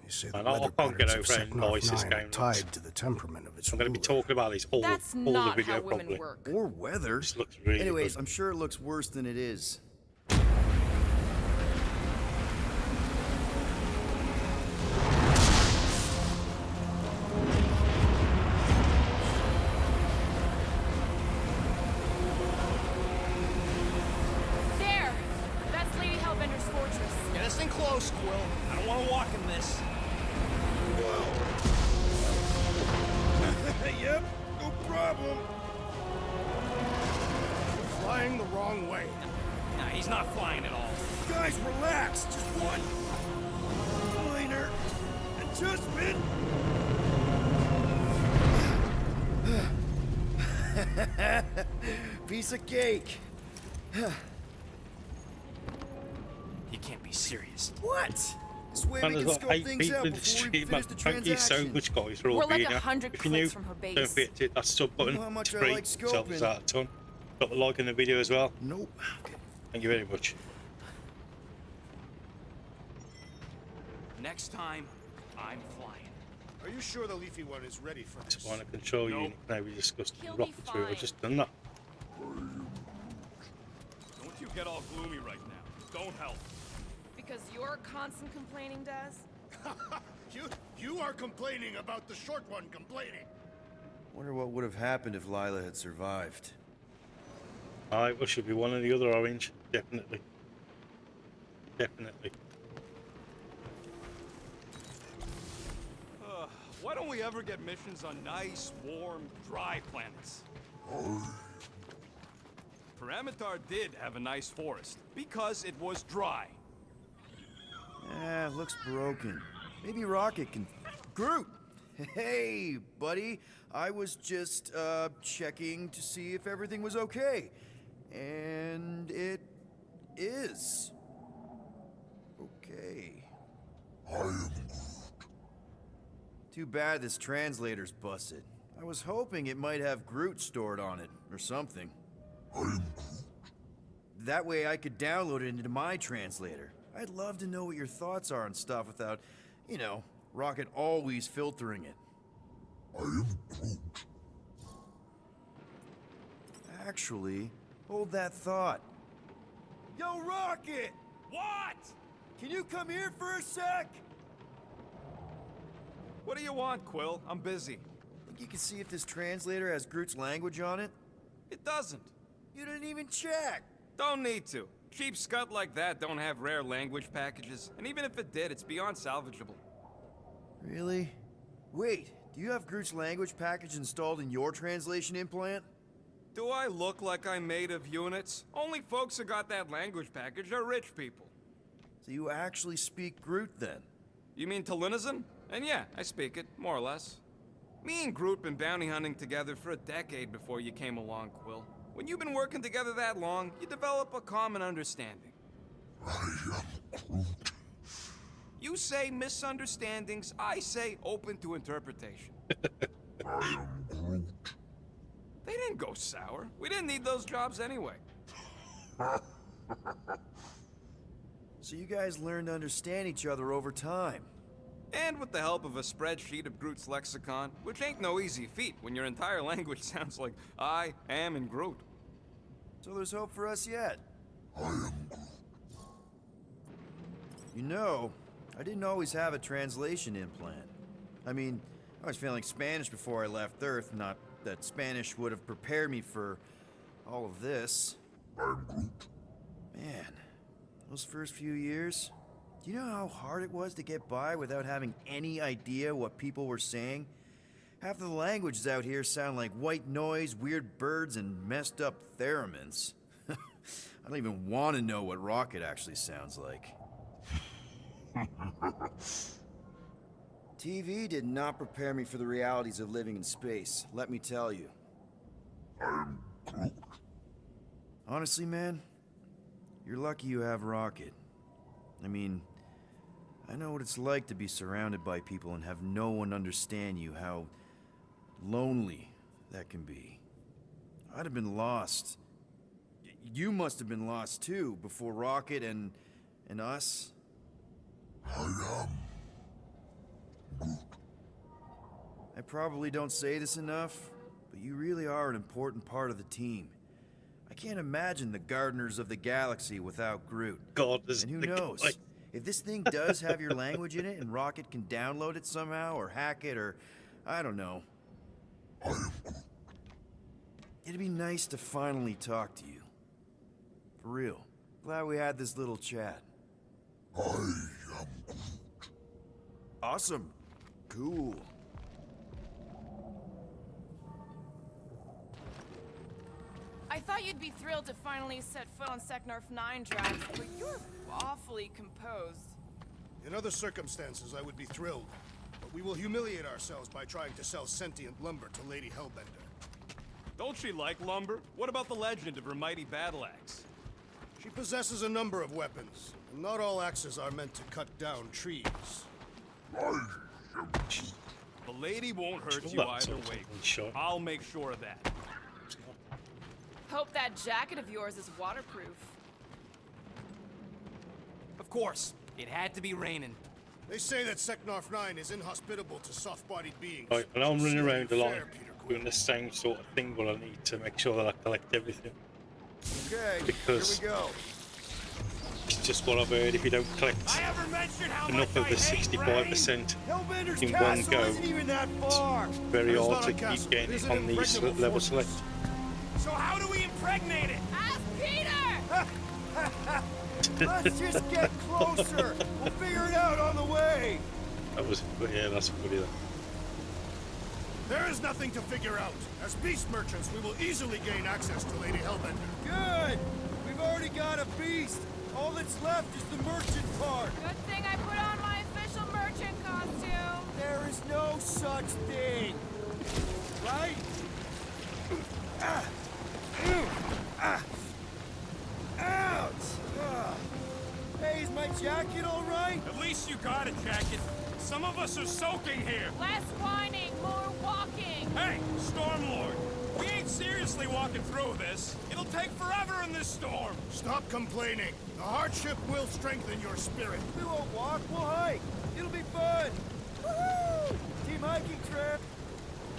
They say the And I weather can't get patterns of over how nice this Seknarf 9 game are tied looks. to the temperament of its I'm going to be ruler. talking about this all, That's all the not video how women probably. work. Or weather. This looks really Anyways, good. I'm sure it looks worse than it is. There! That's Lady Hellbender's fortress. Get us in close, Quill. I don't want to walk in this. Yep, no problem. You're flying the wrong way. Nah, he's not flying at all. Guys, relax. Just one minor adjustment. Piece of cake. He can't be serious. What? This way And we there's can like scope 8 things people out in the before we stream, finish man. the Thank you so transaction. much, guys, for all We're like being here. 100 If you're new, clicks from her base. don't forget to hit that sub button. You know how much It's I free. like It helps us scoping. out a ton. Drop a like on the video as well. Nope. Okay. Thank you very much. Next time, I'm flying. Are you sure the leafy one is ready for this? Spinal control Nope. unit. Now we discussed He'll be rocketry. I've fine. just done that. Don't you get all gloomy right now. Don't help. Because your constant complaining does? You are complaining about the short one complaining. Wonder what would have happened if Lila had survived. Alright, well, should be one or the other, Orange. Definitely. Definitely. Why don't we ever get missions on nice, warm, dry planets? Paramitar did have a nice forest, because it was dry. Looks broken. Maybe Rocket can... Groot! Hey, buddy. I was just, checking to see if everything was okay. And it is. Okay. Too bad this translator's busted. I was hoping it might have Groot stored on it, or something. That way I could download it into my translator. I'd love to know what your thoughts are on stuff without, you know, Rocket always filtering it. Actually, hold that thought. Yo, Rocket! What? Can you come here for a sec? What do you want, Quill? I'm busy. Think you can see if this translator has Groot's language on it? It doesn't. You didn't even check! Don't need to. Cheap scud like that don't have rare language packages, and even if it did, it's beyond salvageable. Really? Wait, do you have Groot's language package installed in your translation implant? Do I look like I'm made of units? Only folks who got that language package are rich people. So you actually speak Groot then? You mean Talinisan? And yeah, I speak it, more or less. Me and Groot been bounty hunting together for a decade before you came along, Quill. When you've been working together that long, you develop a common understanding. You say misunderstandings, I say open to interpretation. They didn't go sour. We didn't need those jobs anyway. So you guys learned to understand each other over time. And with the help of a spreadsheet of Groot's lexicon, which ain't no easy feat when your entire language sounds like I am in Groot. So there's hope for us yet. You know, I didn't always have a translation implant. I mean, I was failing Spanish before I left Earth, not that Spanish would have prepared me for, all of this. Man, those first few years, do you know how hard it was to get by without having any idea what people were saying? Half of the languages out here sound like white noise, weird birds, and messed up theremins. I don't even want to know what Rocket actually sounds like. TV did not prepare me for the realities of living in space, let me tell you. Honestly, man, you're lucky you have Rocket. I mean, I know what it's like to be surrounded by people and have no one understand you, how lonely that can be. I'd have been lost. You must have been lost too, before Rocket and us. I probably don't say this enough, but you really are an important part of the team. I can't imagine the Gardeners of the Galaxy without Groot. God, and who knows? If this thing does have your language in it and Rocket can download it somehow or hack it or I don't know. It'd be nice to finally talk to you. For real. Glad we had this little chat. Awesome. Cool. I thought you'd be thrilled to finally set foot on Seknarf 9 drives, but you're awfully composed. In other circumstances, I would be thrilled. But we will humiliate ourselves by trying to sell sentient lumber to Lady Hellbender. Don't she like lumber? What about the legend of her mighty battle axe? She possesses a number of weapons, and not all axes are meant to cut down trees. The lady won't hurt you either way. I'll make sure of that. Hope that jacket of yours is waterproof. Of course. It had to be raining. They say that Seknarf 9 is inhospitable to soft-bodied beings. Right, and I'm running around a lot doing the same sort of thing, but I need to make sure that I collect everything. Okay, because here we go. It's just what I've heard. If you don't collect enough of the 65% in one go, it's very hard to keep getting it on these level select. So how do we impregnate it? Ask Peter! Let's just get closer. We'll figure it out on the way. That was, yeah, that's funny. That. There is nothing to figure out. As beast merchants, we will easily gain access to Lady Hellbender. Good. We've already got a beast. All that's left is the merchant part. Good thing I put on my official merchant costume. There is no such thing. Right? Ouch! Hey, is my jacket all right? At least you got a jacket. Some of us are soaking here. Less whining, more walking. Hey, Stormlord. We ain't seriously walking through this. It'll take forever in this storm. Stop complaining. The hardship will strengthen your spirit. We won't walk, we'll hike. It'll be fun. Woohoo! Team hiking trip.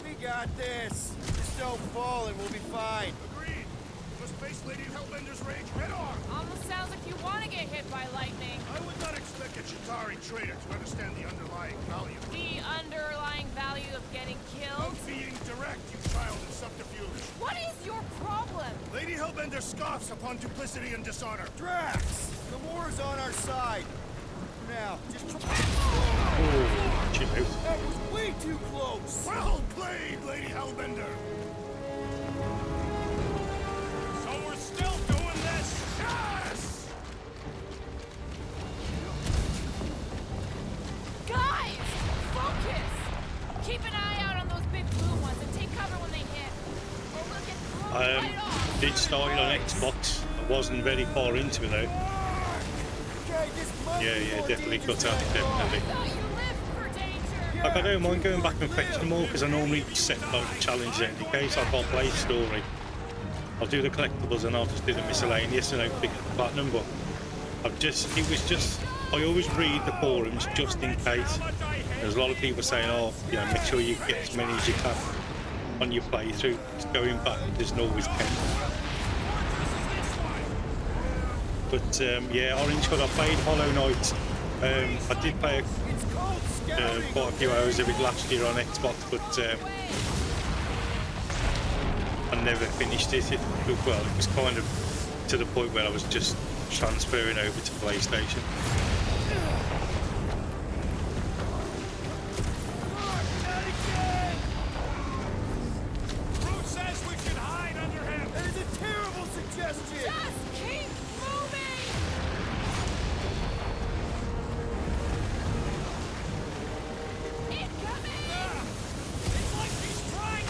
We got this. Just don't fall and we'll be fine. Agreed. We must face Lady Hellbender's rage head on. Almost sounds like you want to get hit by lightning. I would not expect a Chitauri trader to understand the underlying value. The underlying value of getting killed? Of being direct, you child of subterfuge. What is your problem? Lady Hellbender scoffs upon duplicity and dishonor. Drax! The war is on our side. Now, just... That was way too close! Well played, Lady Hellbender! So we're still doing this? Yes! Guys! Focus! Keep an eye out on those big blue ones and take cover when they hit. Or we'll get thrown right off. Did start it on Xbox. I wasn't very far into it though. Yeah, definitely cut out, definitely. Like, I don't mind going back and fetch them all because I normally set like challenges in case I can't play story. I'll do the collectibles and I'll just do the miscellaneous and hopefully get the platinum. But I always read the forums just in case. There's a lot of people saying, oh, you know, make sure you get as many as you can on your playthrough. Just going back doesn't always count. But yeah, Orange Hood, I played Hollow Knight. I did play quite a few hours of it last year on Xbox, but I never finished it. Well, it was kind of to the point where I was just transferring over to PlayStation. Groot says we should hide under him. That is a terrible suggestion. Just keep moving! Incoming! It's like he's trying.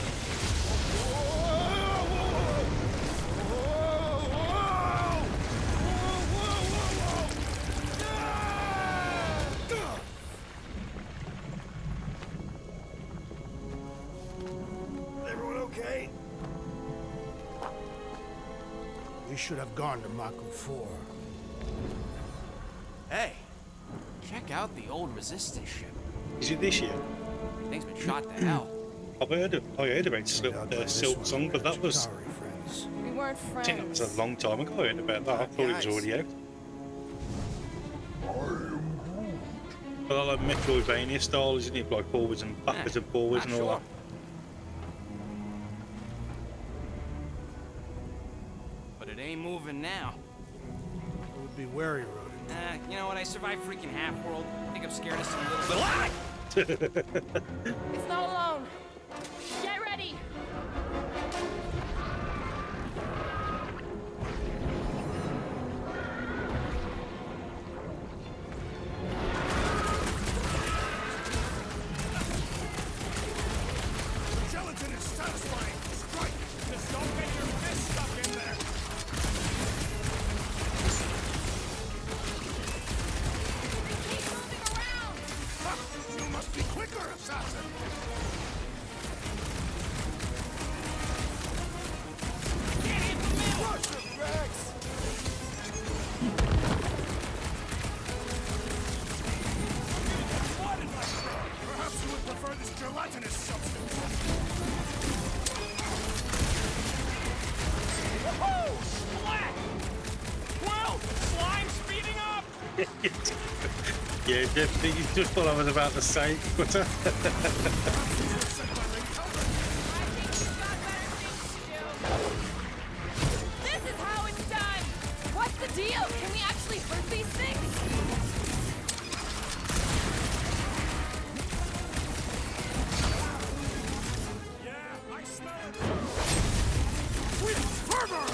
Everyone okay? We should have gone to Maku 4. Hey, check out the old Resistance ship. Is it this year? Thing's been shot to hell. I heard about Silk Song, but that was We weren't I think that was friends. a long time ago. I heard about that. I thought it was already out. But I like Metroidvania style, isn't it? Like forwards and backwards and forwards and all that. But it ain't moving now. I would be wary, Rodent. You know what? I survived freaking Half-World. I think I'm scared of some little... It's not alone. Get ready! Gelatin is satisfying. Strike. Just don't get your fist stuck in there. Keep moving around! You must be quicker, assassin. Get in the middle. Rush him, Rex. What did I say? Perhaps you would prefer this gelatinous substance. Woohoo! Splat! Well, slime speeding up! Yeah, definitely. You just thought I was about to say. But I think we've got better things to do. This is how it's done! What's the deal? Can we actually hurt these things? Yeah, I smell it. Sweet fervor!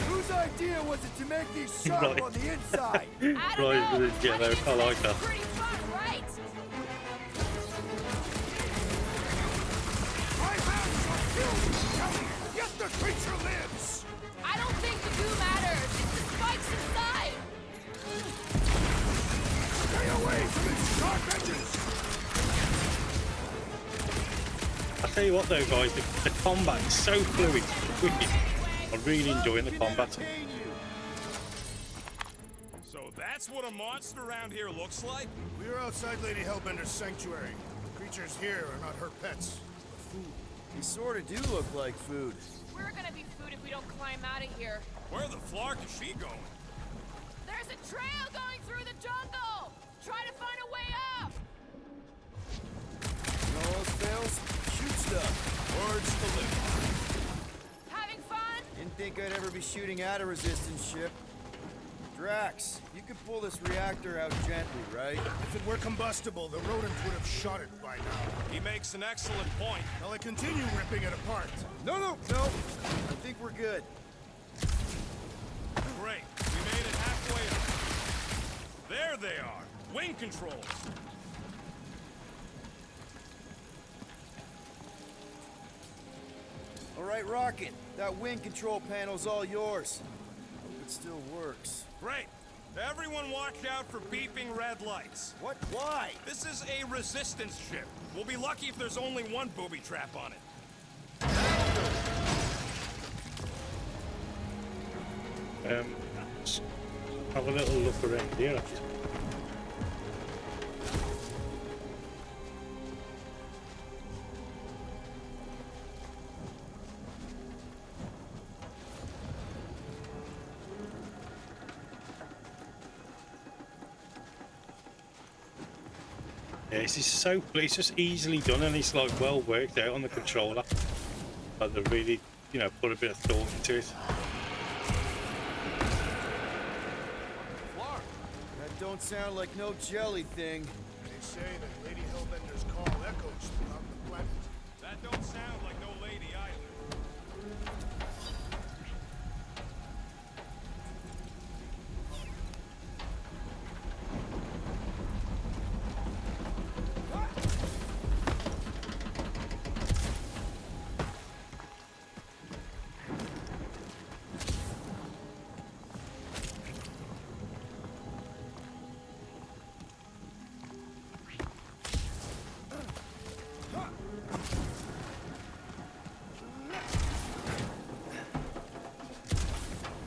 Whose idea was it to make these sharp Right. on the inside? I don't right know. with the yellow. I like that. Pretty fun, right? My hands are filled with jelly, yet the creature lives! I don't think the goo matters. It's the spikes inside. Stay away from its sharp edges! I tell you what, though, guys, the combat is so fluid. Wicked. I'm really enjoying the combat. So that's what a monster around here looks like? We are outside Lady Hellbender's sanctuary. Creatures here are not her pets, but food. They sort of do look like food. We're gonna be food if we don't climb out of here. Where the flark is she going? There's a trail going through the jungle. Try to find a way up. No else fails, shoot stuff. Words to live. Having fun? Didn't think I'd ever be shooting at a resistance ship. Drax, you could pull this reactor out gently, right? If it were combustible, the rodent would have shot it by now. He makes an excellent point. Shall I continue ripping it apart? No. I think we're good. Great. We made it halfway up. There they are. Wing controls. All right, Rocket. That wing control panel's all yours. Hope it still works. Great. Everyone watch out for beeping red lights. What? Why? This is a resistance ship. We'll be lucky if there's only one booby trap on it. Just have a little look around here. Yeah, this is so, it's just easily done and it's like well worked out on the controller. Like they really, you know, put a bit of thought into it. That don't sound like no jelly thing. They say that Lady Hellbender's call echoes throughout the planet. That don't sound like no lady either.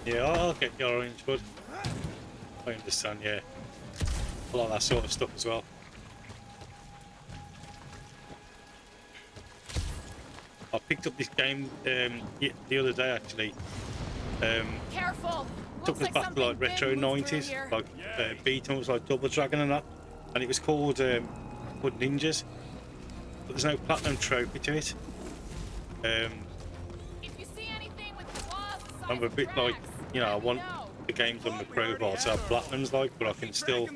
Yeah, I'll get your orange bud. I understand, yeah. I like that sort of stuff as well. I picked up this game the other day actually. Careful! Took us back to like retro 90s, like beat 'em ups like Double Dragon and that. And it was called Ninjas. But there's no platinum trophy to it. If you see anything with claws the size I'm a of bit like, Drax, you know, I let me want know. the games on the profile to have platinums like, but I can still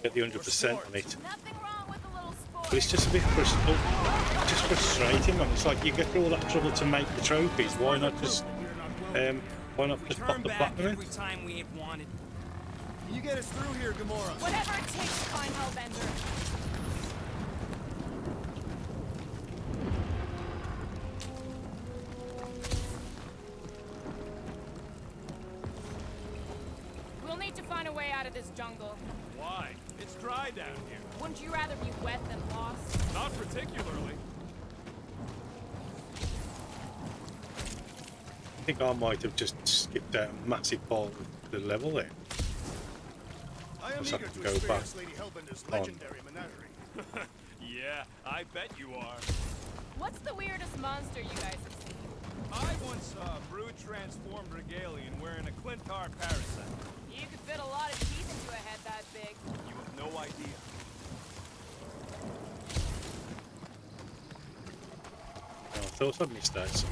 get the 100% on it. Nothing wrong with a little spoil. But it's just a bit just frustrating, man. It's like you go through all that trouble to make the trophies. Why not just pop the platinum in? Every time we ain't wanted. Can you get us through here, Gamora? Whatever it takes to find Hellbender. We'll need to find a way out of this jungle. Why? It's dry down here. Wouldn't you rather be wet than lost? Not particularly. I think I might have just skipped out a massive part of the level there. I am Just eager have to to go back experience Lady Hellbender's on. legendary menagerie. Yeah, I bet you are. What's the weirdest monster you guys have seen? I once saw a brood-transformed Regalian wearing a Clintar parasite. You could fit a lot of teeth into a head that big. You have no idea. Oh, I thought I'd missed that. So.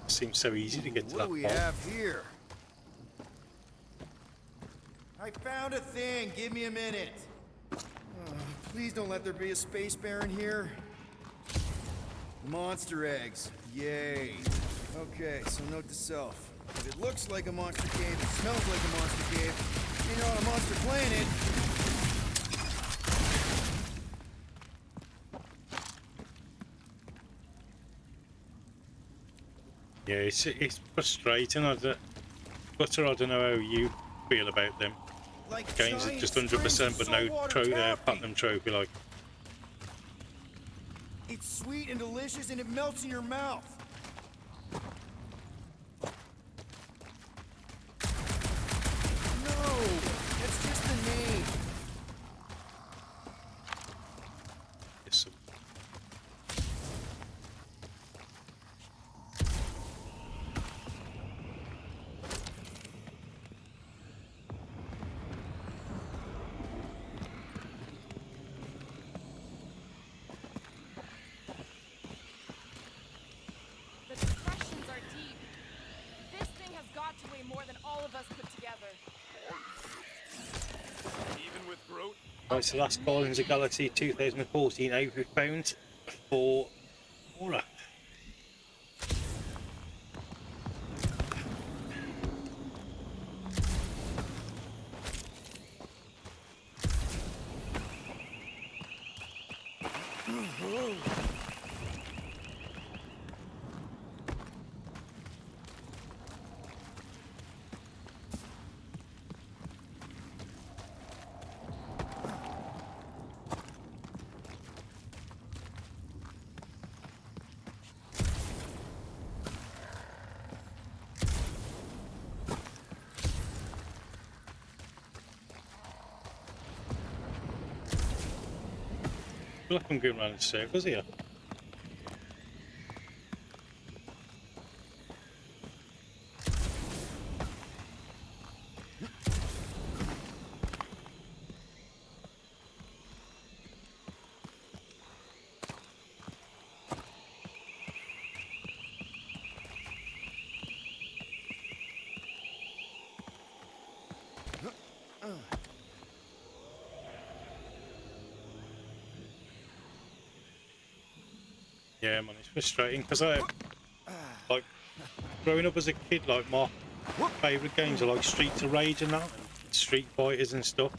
Seems so easy to get to What that do we part. have here? I found a thing. Give me a minute. Please don't let there be a space baron here. Monster eggs. Yay. Okay, so note to self. If it looks like a monster cave, it smells like a monster cave, and you're on a monster planet. Yeah, it's frustrating. Butter, I don't know how you feel about them. Like Games are just 100%, but no platinum trophy. Like, It's sweet and delicious, and it melts in your mouth. No, that's just the name. it's The depressions are deep. This thing has got to weigh more than all of us put together. Even with Groot? Right, so that's Guardians of the Galaxy 2014 out we found for Aura. I feel like I'm going around in circles here. Yeah, man, it's frustrating because like growing up as a kid, like my favourite games are like Streets of Rage and that, and Street Fighters and stuff,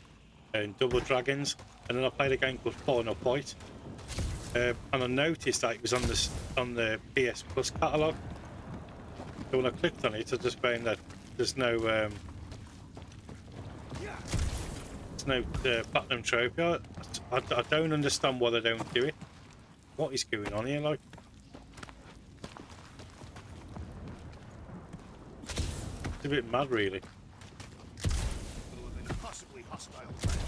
and Double Dragons. And then I played a game called Final Fight, and I noticed that it was on the PS Plus catalogue. So when I clicked on it, I just found that there's no platinum trophy. I don't understand why they don't do it. What is going on here, like? It's a bit mad, really. Impossibly hostile planet.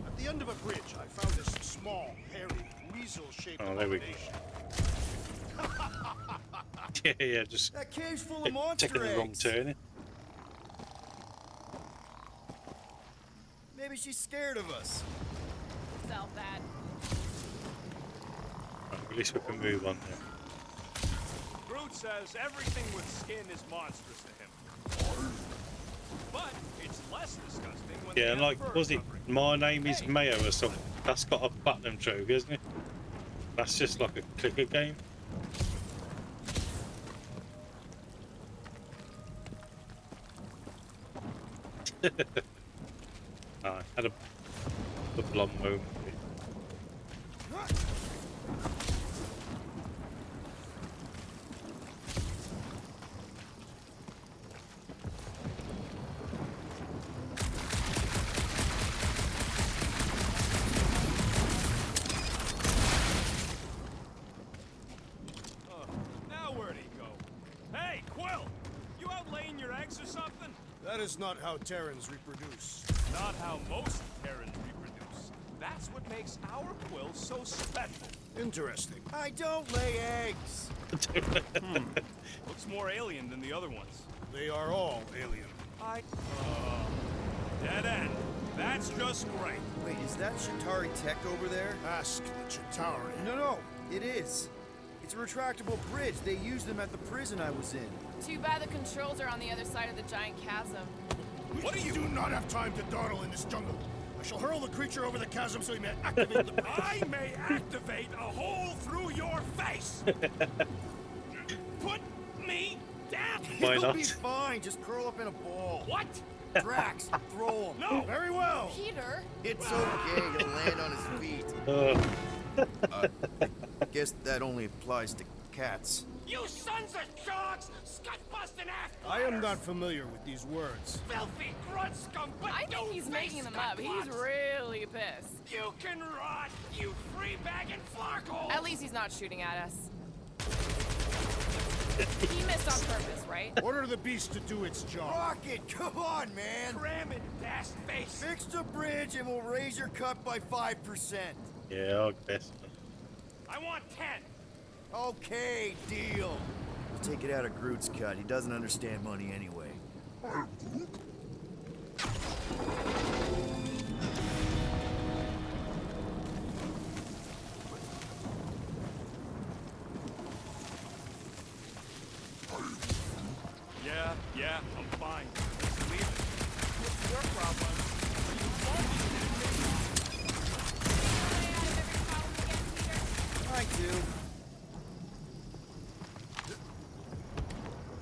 At the end of a bridge, I found this small, hairy, weasel-shaped abomination. Yeah, just That cave's full of monster taking the wrong eggs. turn. Maybe she's scared of us. Self that. Right, at least we can move on now. Groot says everything with skin is monstrous to him. But it's less disgusting when Yeah, they and have like, fur was it covering. My Name is Mayo or something? That's got a platinum trophy, isn't it? That's just like a clicker game. I had a blonde moment. Now where'd he go? Hey, Quill! You out laying your eggs or something? That is not how Terrans reproduce. Not how most Terrans reproduce. That's what makes our Quill so special. Interesting. I don't lay eggs. Looks more alien than the other ones. They are all alien. Dead end. That's just great. Wait, is that Chitauri tech over there? Ask the Chitauri. No, it is. It's a retractable bridge. They used them at the prison I was in. Too bad the controls are on the other side of the giant chasm. What do you do not have time to dawdle in this jungle? I shall hurl the creature over the chasm so he may activate the bridge. I may activate a hole through your face. Put me down. Why You'll not? be fine. Just curl up in a ball. What? Drax, throw him. No. Very well. Peter? It's okay. He'll land on his feet. Guess that only applies to cats. You sons of dogs! Scut-busting ass! I am not familiar with these words. Filthy grunt scum! But I think he's making them up. He's really pissed. You can rot, you free-bagging flarkhole! At least he's not shooting at us. He missed on purpose, right? Order the beast to do its job. Rocket, come on, man. Cram it, ass face! Fix the bridge and we'll raise your cut by 5%. Yeah, I guess. I want 10. Okay, deal. We'll take it out of Groot's cut. He doesn't understand money anyway. Yeah, I'm fine. Just leave it. What's your problem? I do.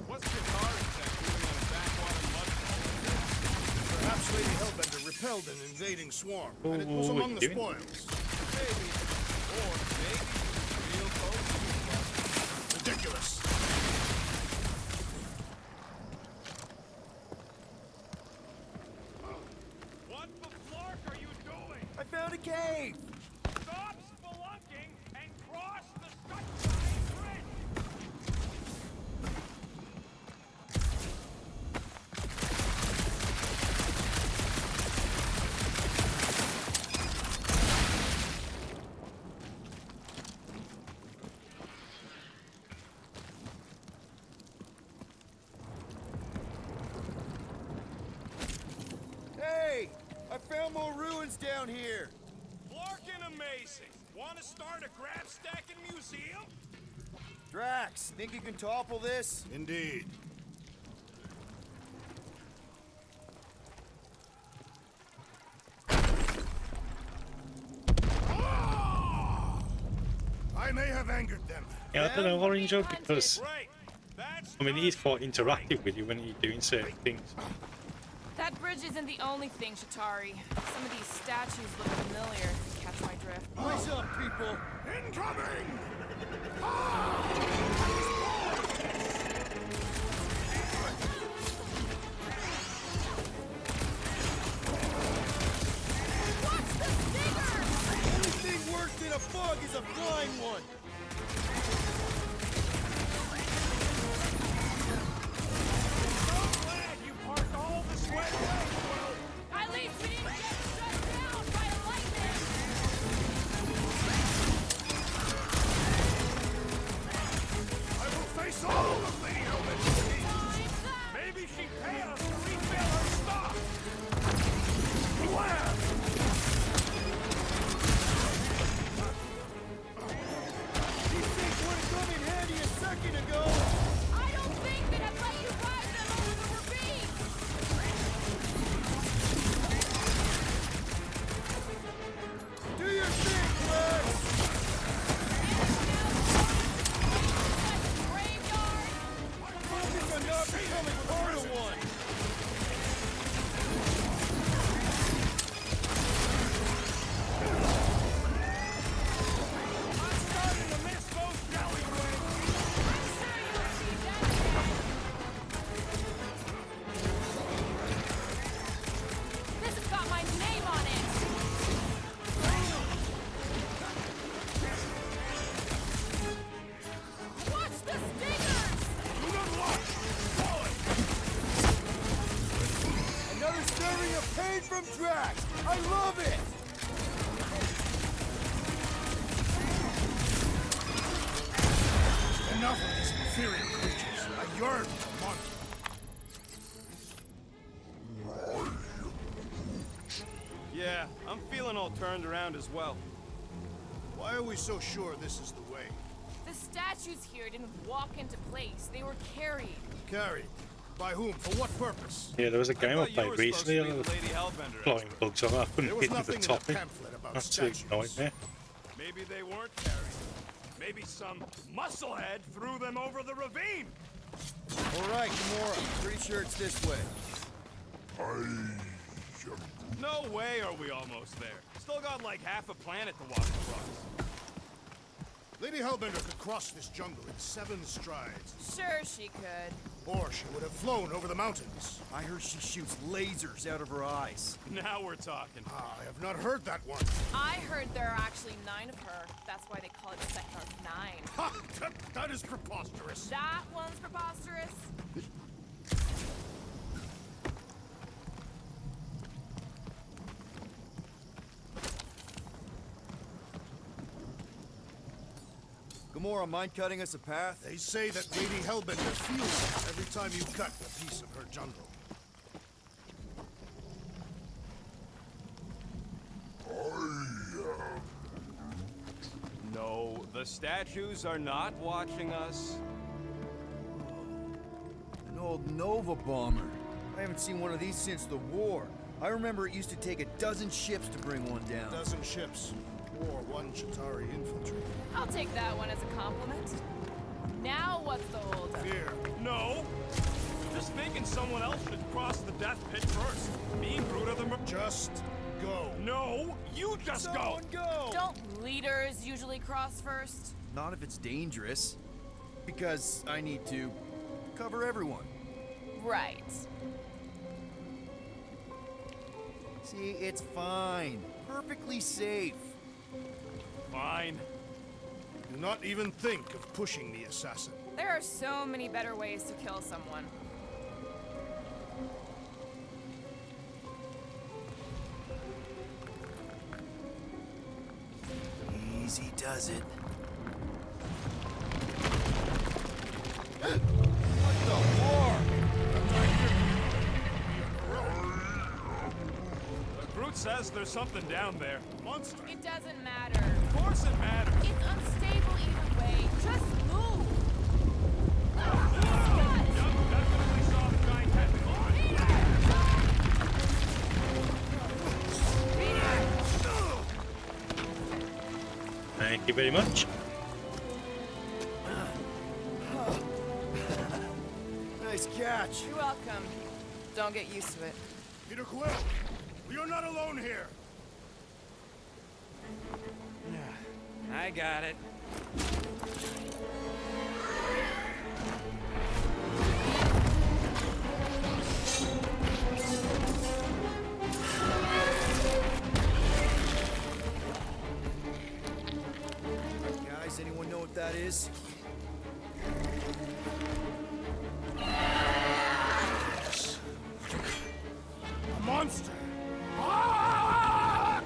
What's Chitauri tech doing on a backwater mud? Perhaps Lady Hellbender repelled an invading swarm, and it was Ooh, among the doing? spoils. Maybe. Or maybe real close. Ridiculous. What the flark are you doing? I found a cave. Stop spelunking and cross the Scut Bridge! Hey, I found more ruins down here. Flarkin' amazing. Want to start a grab stacking museum? Drax, think you can topple this? Indeed. I may have angered them. Yeah, I don't know, Orange, because Right. That's I mean he's quite interactive with you when you're doing certain things. That bridge isn't the only thing, Shatari. Some of these statues look familiar, if you catch my drift. Eyes up, people! Incoming! Anything worse than a bug is a flying one! so glad you parked all the sweat away, Quill. At least we didn't get shut down by lightning! I will face all of Lady Helmet's needs. Maybe she'd pay us to refill her stock. Wham! These things would have come in handy a second ago! I don't think that I'd let you ride them over the ravine! Do your thing, Flex! Graveyard! Focus on not becoming part of one! I'm starting to miss those jelly wings. This has got my name on it! Watch the stingers! Do not watch. Forward. Another serving of pain from Drax! I love it! Enough of these inferior creatures. I yearn for monsters. Yeah, I'm feeling all turned around as well. Why are we so sure this is the way? The statues here didn't walk into place. They were carried. Carried. By whom? For what purpose? Yeah, there was a game I thought you were played supposed to recently be on the Lady Hellbender flying expert. bugs on. I couldn't There was get to nothing the in the topic. pamphlet about Absolute statues. nightmare. Maybe they weren't carried. Maybe some musclehead threw them over the ravine. Alright, Gamora. Pretty sure it's this way. No way are we almost there. Still got like half a planet to walk across. Lady Hellbender could cross this jungle in 7 strides. Sure she could. Or she would have flown over the mountains. I heard she shoots lasers out of her eyes. Now we're talking. I have not heard that one. I heard there are actually 9 of her. That's why they call it Sector 9. Ha! That is preposterous. That one's preposterous. Gamora, mind cutting us a path? They say that Lady Hellbender feels it every time you cut a piece of her jungle. No, the statues are not watching us. An old Nova bomber. I haven't seen one of these since the war. I remember it used to take 12 ships to bring one down. 12 ships. Or 1 Chitauri infantry. I'll take that one as a compliment. Now what's the holdup? Fear. No. Just thinking someone else should cross the death pit first. Me and Groot are the... Just go. No, you just Someone go! Don't leaders usually cross first? Not if it's dangerous. Because I need to cover everyone. Right. See, it's fine. Perfectly safe. Fine. Do not even think of pushing the assassin. There are so many better ways to kill someone. Easy does it. Groot says there's something down there. Monster. It doesn't matter. Of course it matters. It's unstable either way. Just move. Definitely saw the giant head. Thank you very much. Nice catch. You're welcome. Don't get used to it. Peter Quill, we are not alone here. I got it. Guys, anyone know what that is? A monster! Ah!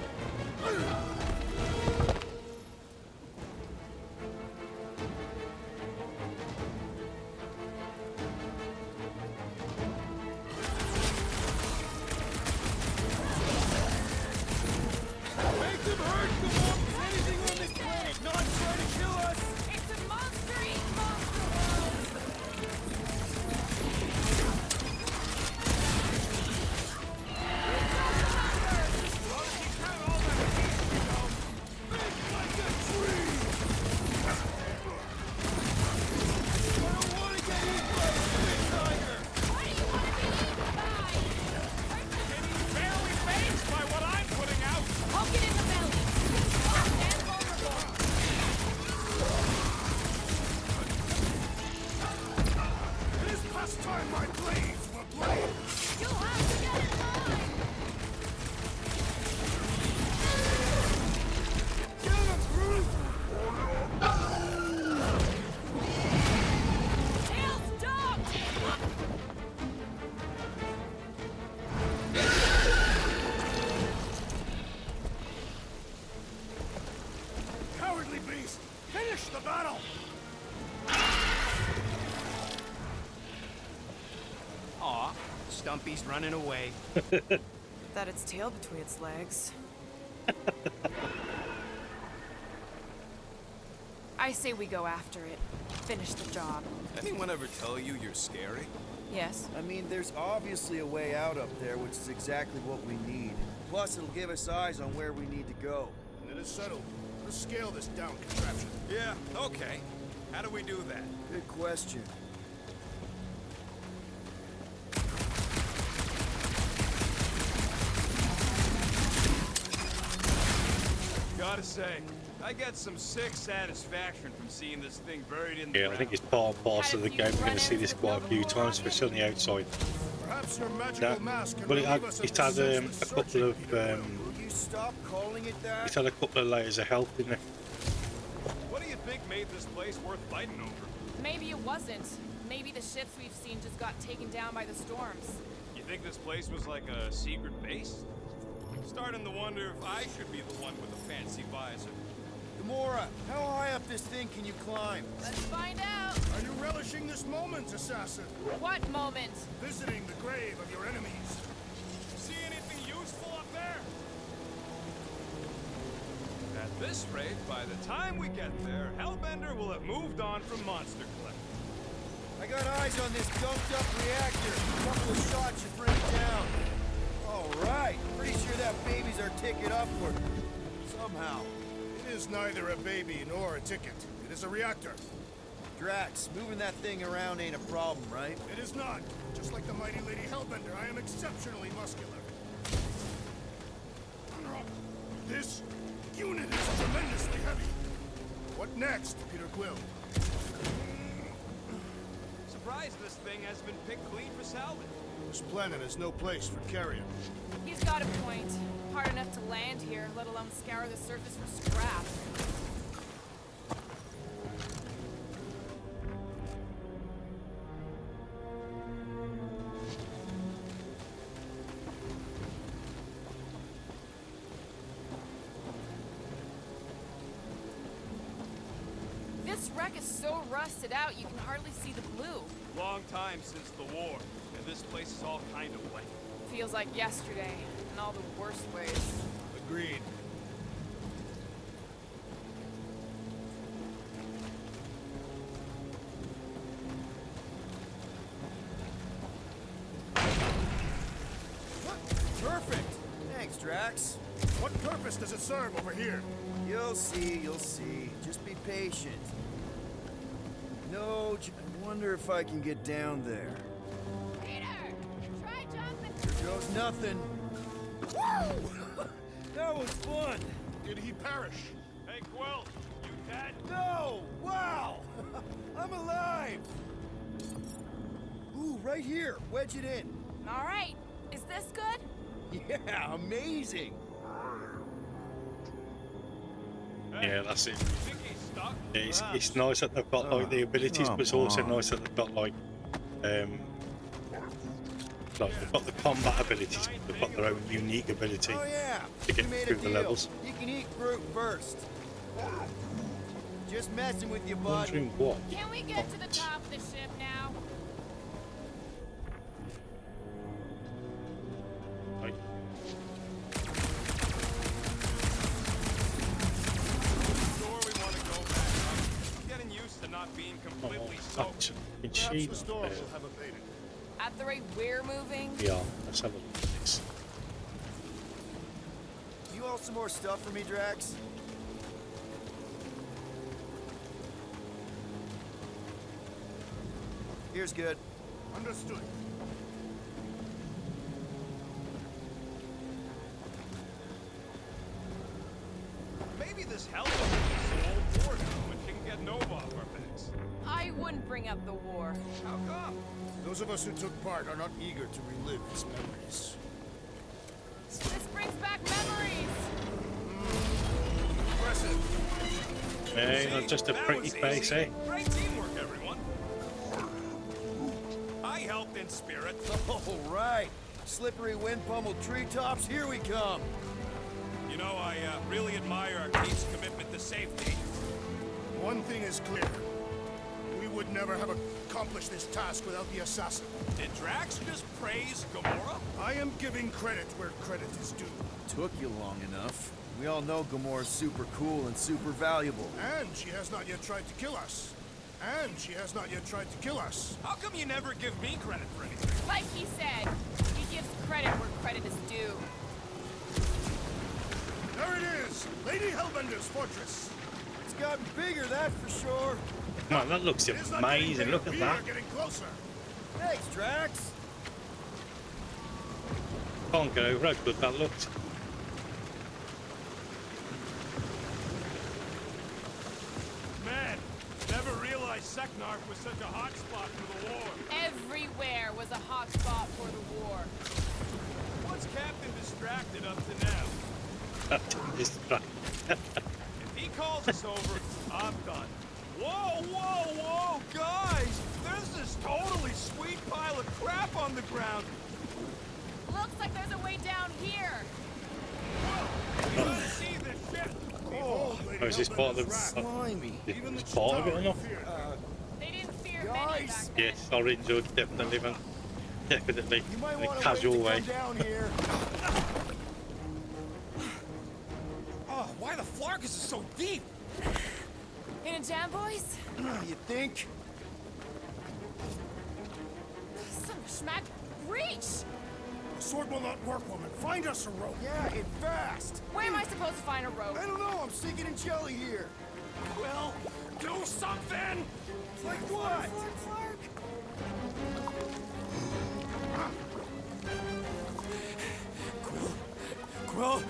Make them hurt! Come on! Anything on this planet not trying to kill us! It's a monster eat monster world! Barely phased by what I'm putting out. Poke it in the belly. And vulnerable. It is past time my blades were blade! You'll have to get in line. Get him, Groot! Tails dog. Cowardly beast! Finish the battle! Aw, Stumpy's running away. That its tail between its legs. I say we go after it. Finish the job. Anyone ever tell you you're scary? Yes. I mean, there's obviously a way out up there, which is exactly what we need. Plus, it'll give us eyes on where we need to go. It is settled. Let's scale this down contraption. Yeah, okay. How do we do that? Good question. Gotta say, I get some sick satisfaction from seeing this thing buried in the Yeah, I ground. think it's part and parcel of the game. We're going to see this quite a few times, especially on the outside. Perhaps your magical That, mask can but it had, relieve us of it this had a senseless couple searching, of Peter Quill. Will you stop calling it that? it had a couple of layers of health, didn't it? What do you think made this place worth fighting over? Maybe it wasn't. Maybe the ships we've seen just got taken down by the storms. You think this place was like a secret base? I'm starting to wonder if I should be the one with the fancy visor. Gamora, how high up this thing can you climb? Let's find out. Are you relishing this moment, assassin? What moment? Visiting the grave of your enemies. See anything useful up there? At this rate, by the time we get there, Hellbender will have moved on from Monster Collector. I got eyes on this dumped-up reactor. A couple of shots should bring it down. All right. Pretty sure that baby's our ticket upward. Somehow. It is neither a baby nor a ticket. It is a reactor. Drax, moving that thing around ain't a problem, right? It is not. Just like the mighty Lady Hellbender, I am exceptionally muscular. This unit is tremendously heavy. What next, Peter Quill? Surprised this thing has been picked clean for salvage. This planet has no place for carrion. He's got a point. Hard enough to land here, let alone scour the surface for scrap. This wreck is so rusted out you can hardly see the blue. Long time since the war, and this place is all kind of wet. Feels like yesterday, in all the worst ways. Agreed. Perfect! Thanks, Drax. What purpose does it serve over here? You'll see, you'll see. Just be patient. No, I wonder if I can get down there. goes nothing. Woo! That was fun. Did he perish? Hey, Quill, you dead? No! Wow! I'm alive! Ooh, right here. Wedge it in. All right. Is this good? Yeah, amazing. Yeah, that's it. You think he's stuck? Yeah, it's nice that they've got like the abilities, but it's also nice that they've got like they've got the combat abilities, but they've got their own unique ability Oh yeah, to get we made through a the deal. levels. You can eat Groot first. Just messing with you, bud. Wondering what? Can we get to the top of the ship now? Like, Sure, we want to go back up. I'm getting used to not being completely soaked. can she? Perhaps the storm will have abated. At the rate we're moving? Yeah, let's have a look at this. You all some more stuff for me, Drax? Here's good. Understood. Maybe this helps us with this old war now, and she can get Nova off our backs. I wouldn't bring up the war. How come? Those of us who took part are not eager to relive its memories. This brings back memories. Impressive. Hey, not just a That pretty was face, easy. eh? Great teamwork, everyone. I helped in spirit. All right. Slippery wind pummeled treetops, here we come. You know, I really admire our team's commitment to safety. One thing is clear. We would never have accomplished this task without the assassin. Did Drax just praise Gamora? I am giving credit where credit is due. Took you long enough. We all know Gamora's super cool and super valuable. And she has not yet tried to kill us. And she has not yet tried to kill us. How come you never give me credit for anything? Like he said, he gives credit where credit is due. There it is! Lady Hellbender's fortress! It's gotten bigger, that's for sure. Man, that looks It is not getting amazing. bigger, Look at we that. are getting closer. Thanks, Drax. Can't get over how good that looked. Man, never realized Seknarf was such a hot spot for the war. Everywhere was a hot spot for the war. What's Captain Distracted up to now? If he calls us over, I'm done. Whoa, whoa, whoa, guys! There's this totally sweet pile of crap on the ground. Looks like there's a way down here. You gotta see this ship. Behold, Lady Oh, is this part of the? Slimy. Is this part of it or not? They didn't fear many back Guys. then. Yes, orange would definitely, man. Definitely, You might in a want to casual wait way. to come down here. Oh, why the Flarkus is so deep? In a jam, boys? You think? Son of a schmack, reach! The sword will not work, woman. Find us a rope. Yeah, and fast. Where am I supposed to find a rope? I don't know, I'm sinking in jelly here. Well, do something! Like what? Quill?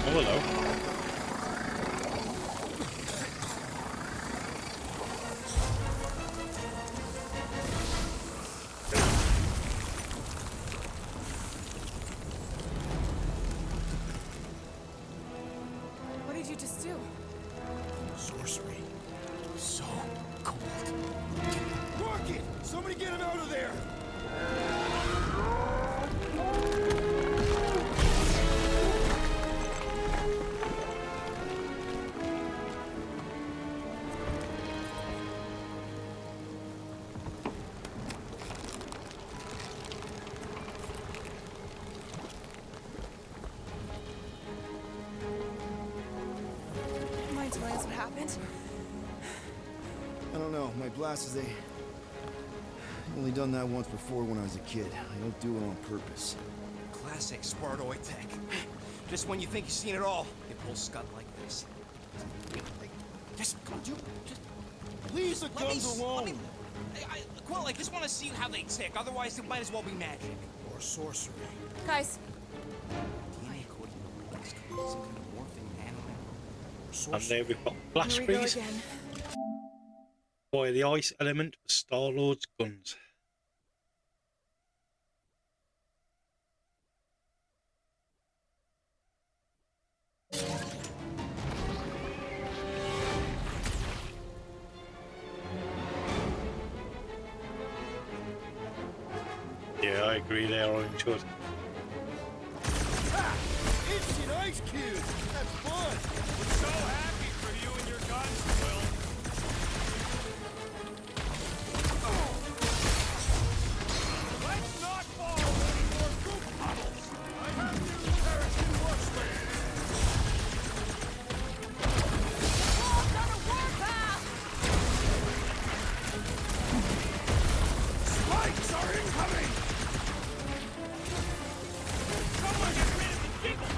Oh, hello. What did you just do? Sorcery. So cold. Rocket! Somebody get him out of there! Mind telling us what happened? I don't know, my blasters, they... I've only done that once before when I was a kid. I don't do it on purpose. Classic Spartoid tech. Just when you think you've seen it all, they pull scud like this. Just come on, dude. Just Leave the let me guns s- alone. let me- Quill, I just want to see how they tick. Otherwise, it might as well be magic. Or sorcery. Guys, DNA coding. Some kind of morphing animal. And there we've got blast here we go freeze. again. Fire the ice element for Star-Lord's guns. Yeah, I agree there, Orange Hood. Ha! Instant ice cube! That's fun! We're so happy for you and your guns, Quill. Let's not fall any more goop puddles. I have you perished in wasteland. Spikes are incoming! Someone get rid of the giggle!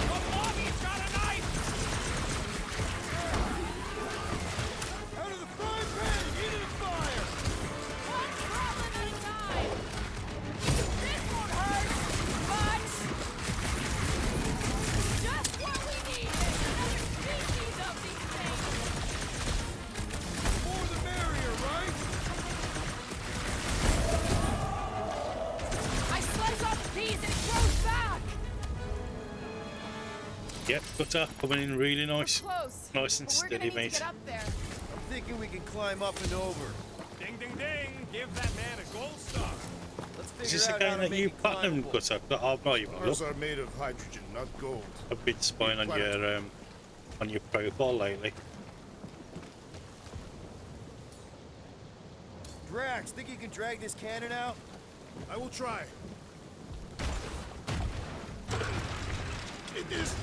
The mommy's got a knife! Out of the frying pan and into the fire! One problem at a time. This won't hurt, but just what we need is another species of these things. More the merrier, right? I slice off the piece and it grows back. Yep, Gutter coming in really nice. Close. Nice and but we're gonna steady, need to mate. get up there. I'm thinking we can climb up and over. Ding, ding, ding! Give that man a gold star. Let's Is figure this out how again to that make you it platinum climbable. Gutter? I've not even Ours looked. are made of hydrogen, not gold. I've been spying on your profile lately. Drax, think you can drag this cannon out? I will try. It is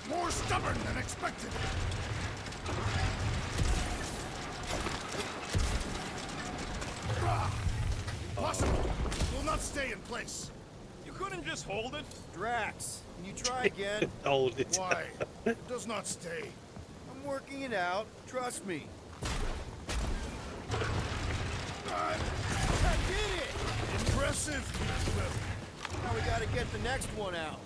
more stubborn than expected. Ah, impossible. It will not stay in place. You couldn't just hold it? Drax, can you try again? Hold it. Why? It does not stay. I'm working it out. Trust me. I did it! Impressive. Now we gotta get the next one out.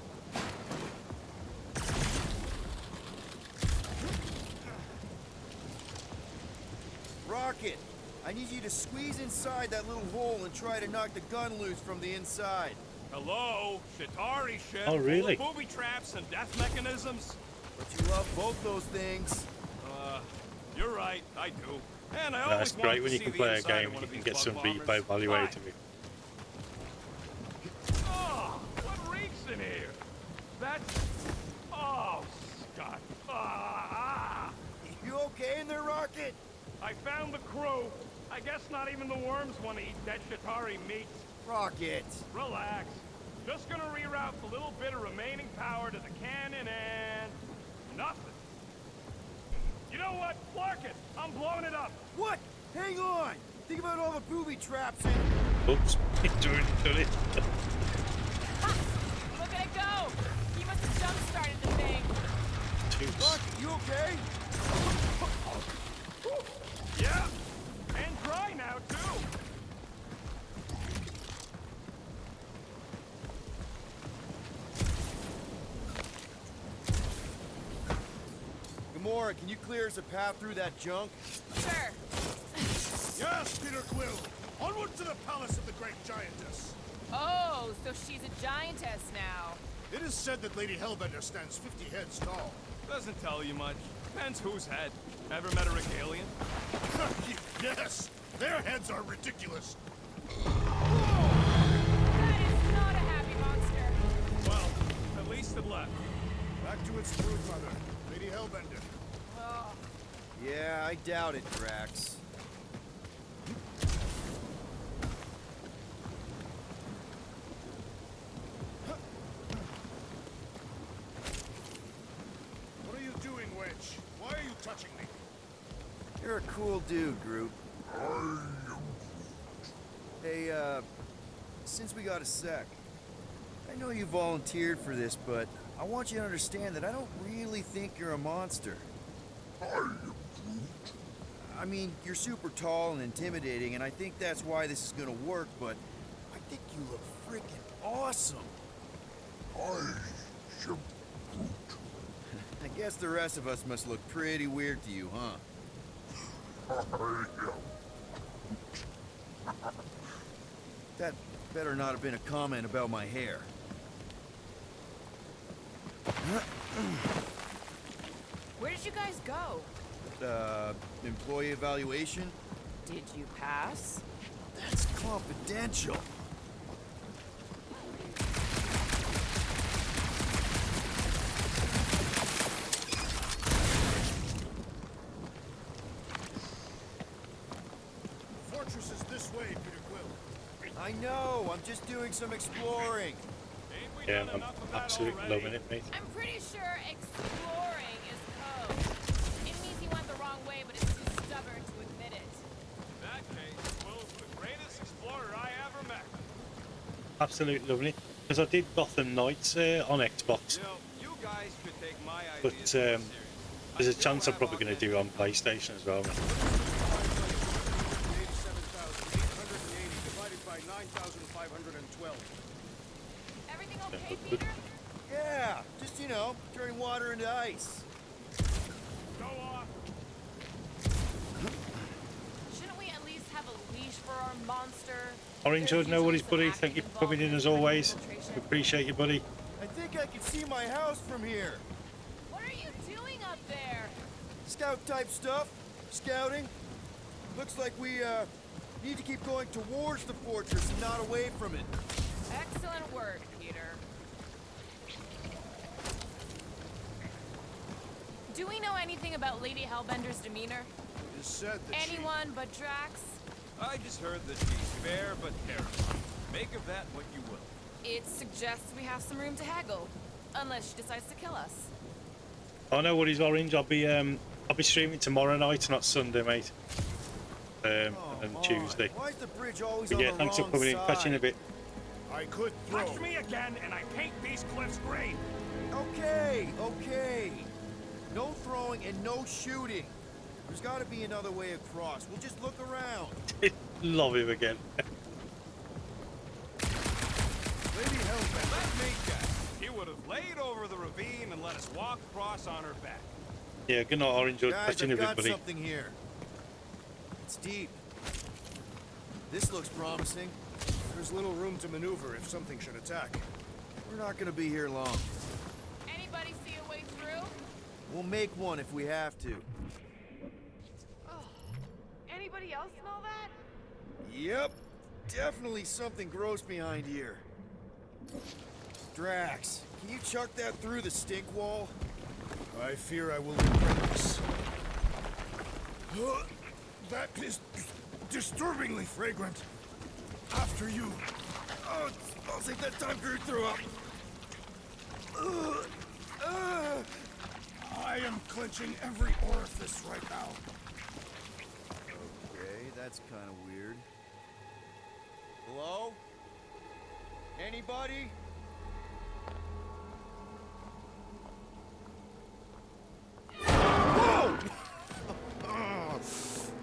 Rocket, I need you to squeeze inside that little hole and try to knock the gun loose from the inside. Hello? Shatari ship. Oh, really? Full of booby traps and death mechanisms? But you love both those things. You're right, I do. And I No, always it's great wanted when to you see can the play a inside game of one and you of can these get some bug replay bombers. value out of it. Oh, what reeks in here? That's... Oh, Scott. You okay in there, Rocket? I found the crew. I guess not even the worms want to eat dead Shatari meat. Rocket. Relax. Just gonna reroute the little bit of remaining power to the cannon and... nothing. You know what? Clark it. I'm blowing it up. What? Hang on! Think about all the booby traps and... Oops, doing it. Look at it go. He must have jump-started the thing. Rocket, you okay? Yeah. And dry now, too. Gamora, can you clear us a path through that junk? Sure. Yes, Peter Quill. Onward to the palace of the great giantess. Oh, so she's a giantess now. It is said that Lady Hellbender stands 50 heads tall. Doesn't tell you much. Depends whose head. Ever met a Regalian? Yes, their heads are ridiculous. That is not a happy monster. Well, at least it left. Back to its brood mother, Lady Hellbender. Oh. Yeah, I doubt it, Drax. What are you doing, Wedge? Why are you touching me? You're a cool dude, Groot. Hey, since we got a sec, I I know you volunteered for this, but I want you to understand that I don't really think you're a monster. I mean, you're super tall and intimidating, and I think that's why this is gonna work, but I think you look freaking awesome. I guess the rest of us must look pretty weird to you, huh? That better not have been a comment about my hair. Where did you guys go? Employee evaluation? Did you pass? That's confidential. The fortress is this way, Peter Quill. I know, I'm just doing some exploring. Yeah, I'm absolutely loving it, mate. I'm pretty sure exploring is code. It means he went the wrong way, but is too stubborn to admit it. In that case, Will's the greatest explorer I ever met. Absolutely loving it. Because I did Gotham Knights on Xbox. You know, you guys should take my But ideas more seriously. there's a chance I'm probably going to do it on PlayStation as well. Man. 87,880 divided by 9,512. Everything okay, Yeah, good. Peter? Yeah, just, you know, turning water into ice. Go off. Shouldn't we at least have a leash for our monster? Orange Hood, no worries, buddy. Thank you for coming in as always. We appreciate you, buddy. I think I can see my house from here. What are you doing up there? Scout type stuff. Scouting. Looks like we, need to keep going towards the fortress and not away from it. Excellent work, Peter. Do we know anything about Lady Hellbender's demeanor? It is said that Anyone but Drax? I just heard that she's fair but terrible. Make of that what you will. It suggests we have some room to haggle. Unless she decides to kill us. I know what is Orange. I'll be streaming tomorrow night, not Sunday, mate. And Tuesday. Why is the bridge always But on yeah, the thanks for wrong coming in. Catch you in a side? bit. I could throw. Touch me again, and I paint these cliffs green. Okay, okay. No throwing and no shooting. There's got to be another way across. We'll just look around. Love him again. Lady Hellbender. Let me guess. He would have laid over the ravine and let us walk across on her back. Yeah, good night, Orange Hood. Guys, Catch you in a I've bit, got buddy. something here. It's deep. This looks promising. There's little room to maneuver if something should attack. We're not gonna be here long. Anybody see a way through? We'll make one if we have to. Oh. Anybody else smell that? Yep. Definitely something gross behind here. Drax, can you chuck that through the stink wall? I fear I will regret this. That is disturbingly fragrant. After you. Oh, it smells like that time Groot threw up. I am clenching every orifice right now. Okay, that's kind of weird. Hello? Anybody? Whoa!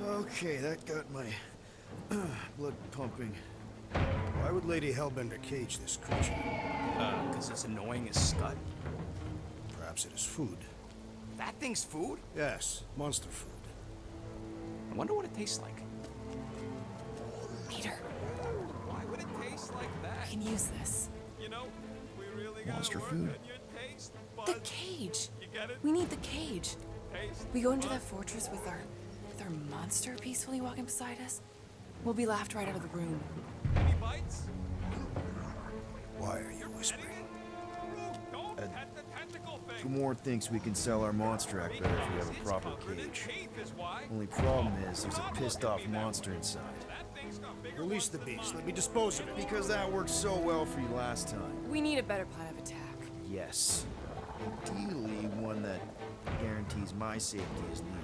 Okay, that got my blood pumping. Why would Lady Hellbender cage this creature? Because it's annoying as scud. Perhaps it is food. That thing's food? Yes, monster food. I wonder what it tastes like. Peter, Why would it taste like I that? can use this. You know, we really gotta Monster work food. on your taste The buds. cage. You get it? We need the cage. Taste We go into that buds. fortress with our monster peacefully walking beside us. We'll be laughed right out of the room. Any bites? Why are you whispering? Don't pet the tentacle thing. Gamorn thinks we can sell our monster act better if we have a proper cage. Only problem is there's a pissed off monster inside. Release the beast. Let me dispose of it. Because that worked so well for you last time. We need a better plan of attack. Yes. Ideally, one that guarantees my safety as leader.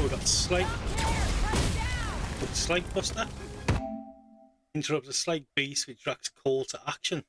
we've got Slate. Slate Buster. Interrupt the Slate Beast with Drax's call to action.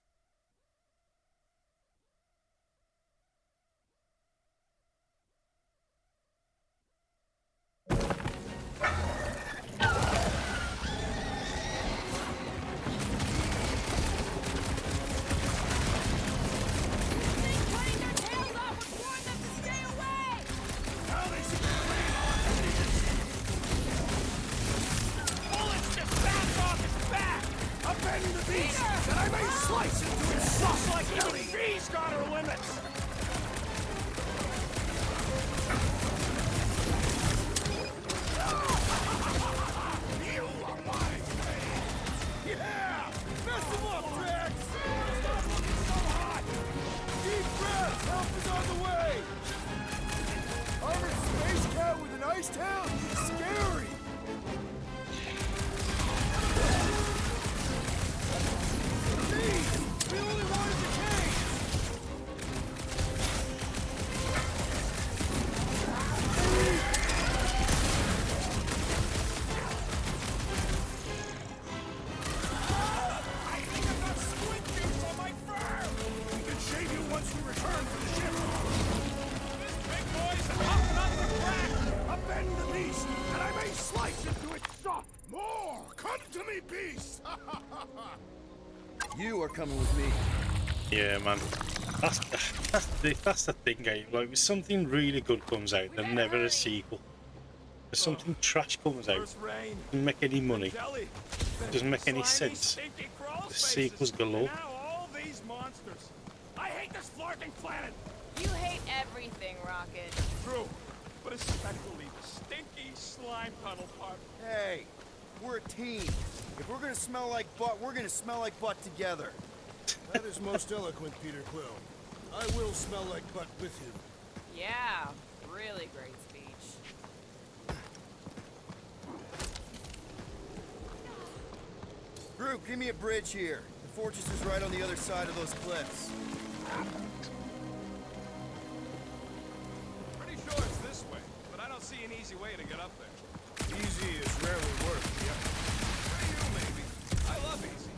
You are coming with me. Yeah, man. That's the thing, game. Like, if something really good comes out, there's never a sequel. If something trash comes out, doesn't make any money, doesn't make any sense. The sequels galore. All these monsters. I hate this flarking planet. You hate everything, Rocket. True, but especially the stinky slime tunnel part. Hey, we're a team. If we're gonna smell like butt, we're gonna smell like butt together. That is most eloquent, Peter Quill. I will smell like butt with you. Yeah, really great speech. Group, give me a bridge here. The fortress is right on the other side of those cliffs. Pretty sure it's this way, but I don't see an easy way to get up there. Easy is rarely worked, yep. For you, maybe. I love easy.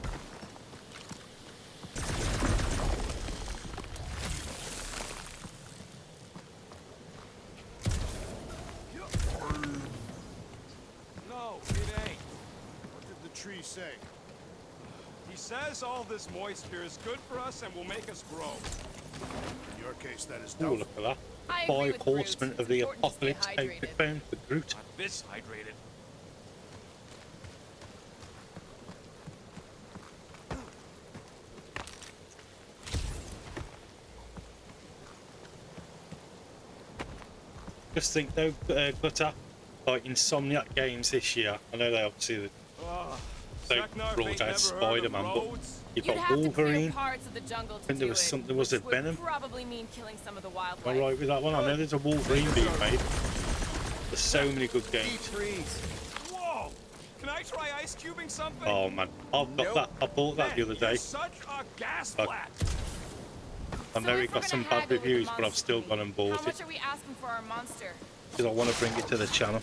No, it ain't. What did the tree say? He says all this moisture is good for us and will make us grow. In your case, that is Oh, doubtful. look at that. I agree Five with horsemen Groot. of the It's important to stay apocalypse outfit hydrated. found for Groot. Not this hydrated. Just think though, Gutter, like Insomniac Games this year, I know they obviously they brought out Spider-Man, but you've You'd got have to clear Wolverine. parts of the jungle to I think there do was it, something, was it which would Venom? probably mean killing some of the wildlife. Am I right with that one? I know there's a Wolverine being made. There's so many good games. Whoa! Can I try ice cubing something? Oh man, I've got that. I bought that the other day. You're such a gas Like, flat. I know it got some bad reviews, but I've still gone and How bought it much are we asking for our monster? because I want to bring it to the channel.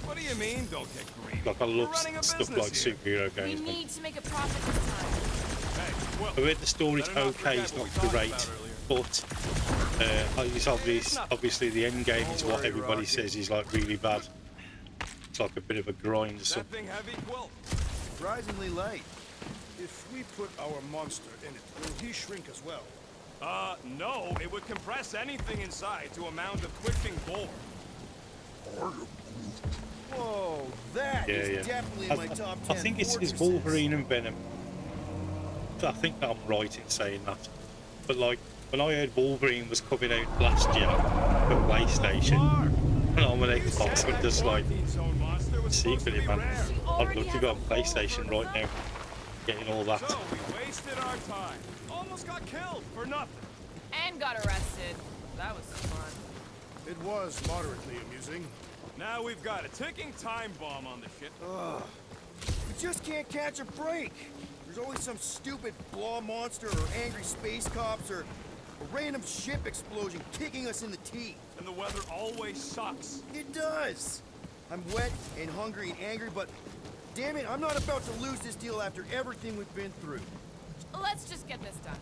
What do you mean, don't get greedy? Like I We're love running a stuff like business here. superhero We games. Man. need to make a profit this time. Hey, well, I read the story's better not okay, forget it's what not we talked great, about but it's obvious. Obviously, the end game is what everybody says is like really bad. It's like a bit of a grind or That something. thing heavy, Quill? Surprisingly light. If we put our monster in it, will he shrink as well? No. It would compress anything inside to a mound of twitching boar. Whoa, that Yeah, is yeah. definitely in my top 10 I think it's fortresses. Wolverine and Venom. I think I'm right in saying that. But like, when I heard Wolverine was coming out last year for PlayStation, and I'm an Xbox, I'm just like, secretly, man, I'd love to go on PlayStation right now, getting all that. So we wasted our time. Almost got killed for nothing. And got arrested. That was some fun. It was moderately amusing. Now we've got a ticking time bomb on the ship. Ugh. We just can't catch a break. There's always some stupid blah monster or angry space cops or a random ship explosion kicking us in the teeth. And the weather always sucks. It does. I'm wet and hungry and angry, but damn it, I'm not about to lose this deal after everything we've been through. Let's just get this done.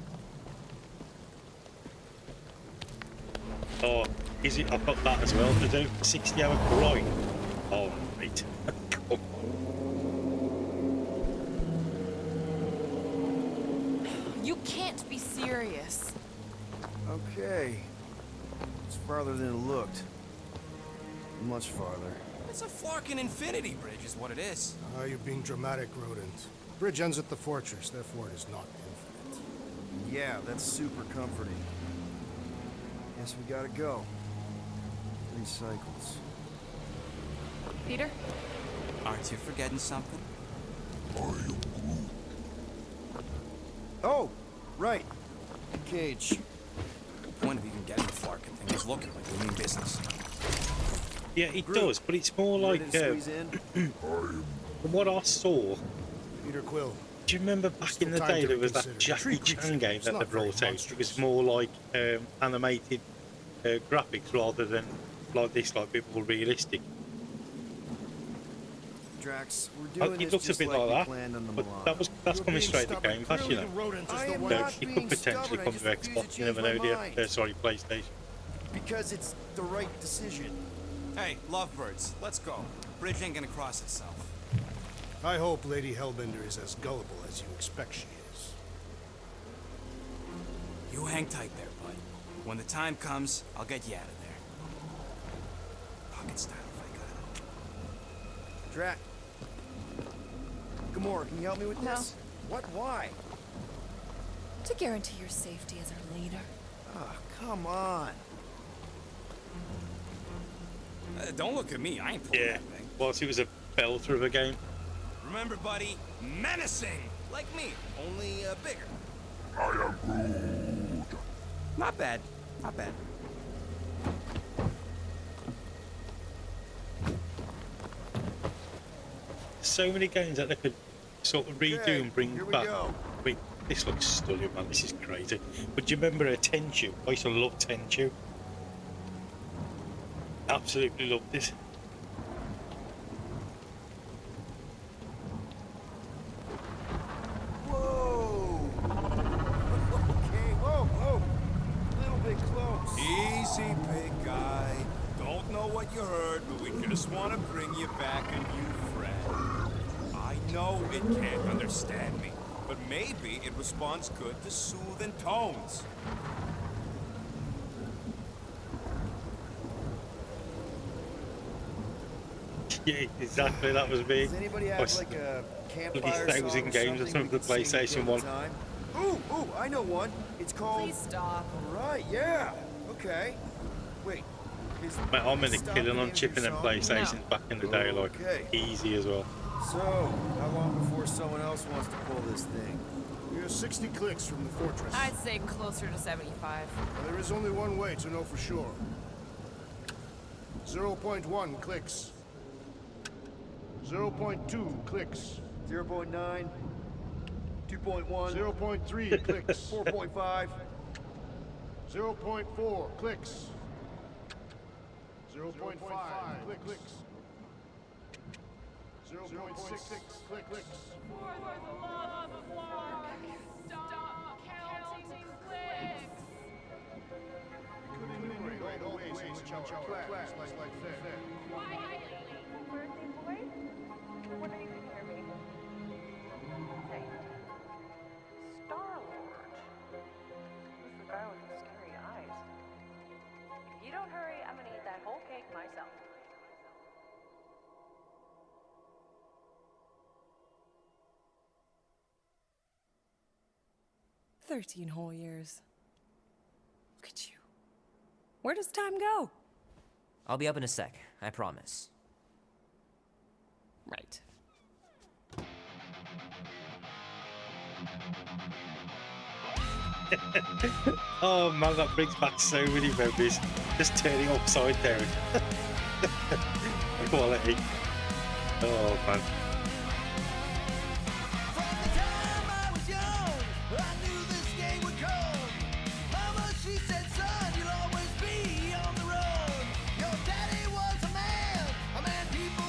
Oh, is it? I've got that as well to do. 60-hour grind. Oh, mate. You can't be serious. Okay. It's farther than it looked. Much farther. It's a Flarkin infinity bridge is what it is. Ah, you're being dramatic, Rodent. Bridge ends at the fortress, therefore it is not infinite. Yeah, that's super comforting. Guess we gotta go. 3 cycles. Peter? Aren't you forgetting something? Oh, right. Cage. The point of even getting the Flarkin thing is looking like we mean business. Yeah, it does, but it's more like from what I saw. Peter Quill. Do you remember back in the day there was that Jackie Chan game that they brought out? It was more like animated graphics rather than like this, like a bit more realistic. Drax, we're doing It this looks a just bit like like we that, planned on the but Milan. that's coming straight to Game Pass, you know. It It could potentially come to Xbox, you never know, dear. Sorry, PlayStation. Because it's the right decision. Hey, lovebirds, let's go. Bridge ain't gonna cross itself. I hope Lady Hellbender is as gullible as you expect she is. You hang tight there, bud. When the time comes, I'll get you out of there. Pocket style if I got it. Drax. Gamora, can you help me with No. this? What? Why? To guarantee your safety as our leader. Ah, come on. Don't look at me, I ain't pulling Yeah, that thing. whilst it was a belter of a game. Remember, buddy, menacing! Like me, only bigger. I am Groot. Not bad, not bad. So many games that they could sort of redo Okay, and bring here we back. go. I mean, this looks stunning, man. This is crazy. But do you remember Tenchu? I used to love Tenchu. Absolutely loved this. Whoa! Okay, whoa! A little bit close. Easy, big guy. Don't know what you heard, but we just want to bring you back a new friend. I know it can't understand me, but maybe it responds good to soothing tones. Yeah, exactly. That was me. Does anybody have Was like a bloody campfire song 1,000 or games or something something we for can sing PlayStation to kill 1. the time? Ooh, I know one. It's called... Please stop. Right, yeah. Okay. Wait. Mate, I'm in the Stop killing the on name of chipping your and song? PlayStations back in the day, like Okay. easy as well. So, how long before someone else wants to pull this thing? We are 60 clicks from the fortress. I'd say closer to 75. There is only one way to know for sure. 0.1 clicks. 0.2 clicks. 0.9, 2.1, 0.3 clicks. 4.5. 0.4 clicks. 0.5 clicks. 0.6 clicks. For the love of Mark, stop counting clicks. Could enumerate all the ways in which our class is like fair. Birthday boy? What are you can hear me? Hey. Star-Lord. Who's the guy with the scary eyes? If you don't hurry, I'm gonna eat that whole cake myself. "13 whole years. Look at you. Where does time go?" I'll be up in a sec, I promise. Right. Oh man, that brings back so many memories. Just turning upside down. Quality. Oh man. People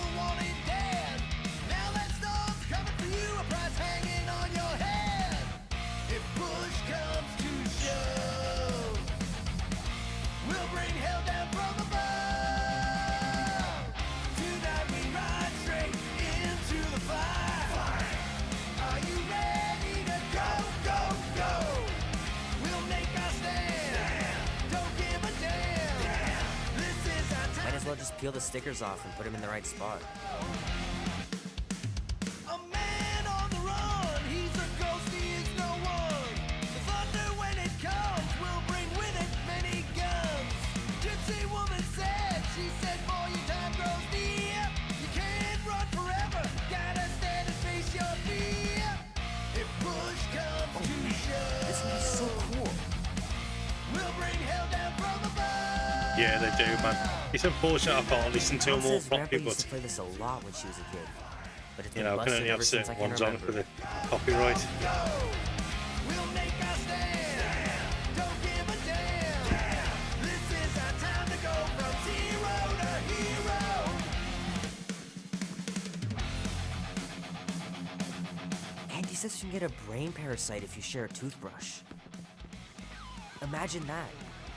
peel the stickers off and put them in the right spot. A man on the run, he's a ghost, he is no one. The thunder when it comes will bring with it many guns. Gypsy woman said, she said, boy, your time grows near. You can't run forever, gotta stand and face your fear. If push comes to shove, This movie's so cool. we'll bring hell down from above. Yeah, they do, man. It's unfortunate I can't listen to Mom them all says Grandpa properly, used but to play this a lot when she was a kid. But it's you been know, I can busted only have ever since I certain can ones on remember. for the copyright. We'll make our stand. Don't give a damn. This is our time to go from zero to hero. Andy says you can get a brain parasite if you share a toothbrush. Imagine that.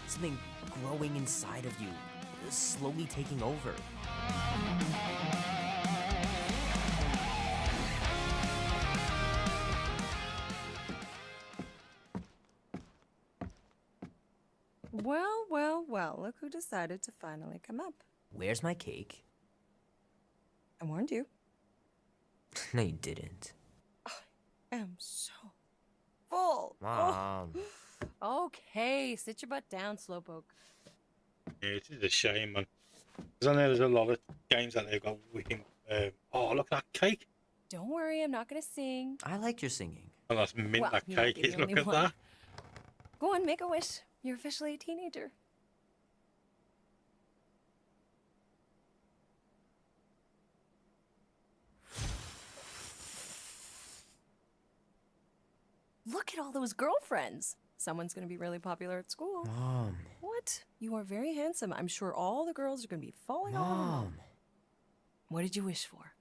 Something growing inside of you, slowly taking over. Well, well, well, look who decided to finally come up. Where's my cake? I warned you. No, you didn't. I am so full. Mom. Oh. Okay, sit your butt down, Slowpoke. Yeah, it is a shame, man. Because I know there's a lot of games out there got wicked. Oh, look at that cake. Don't worry, I'm not gonna sing. I liked your singing. Oh, that's mint, Well, that you might cake be is. the Look only at one. that. Go on, make a wish. You're officially a teenager. Look at all those girlfriends. Someone's gonna be really popular at school. Mom. What? You are very handsome. I'm sure all the girls are gonna be falling all in love. Mom. What did you wish for?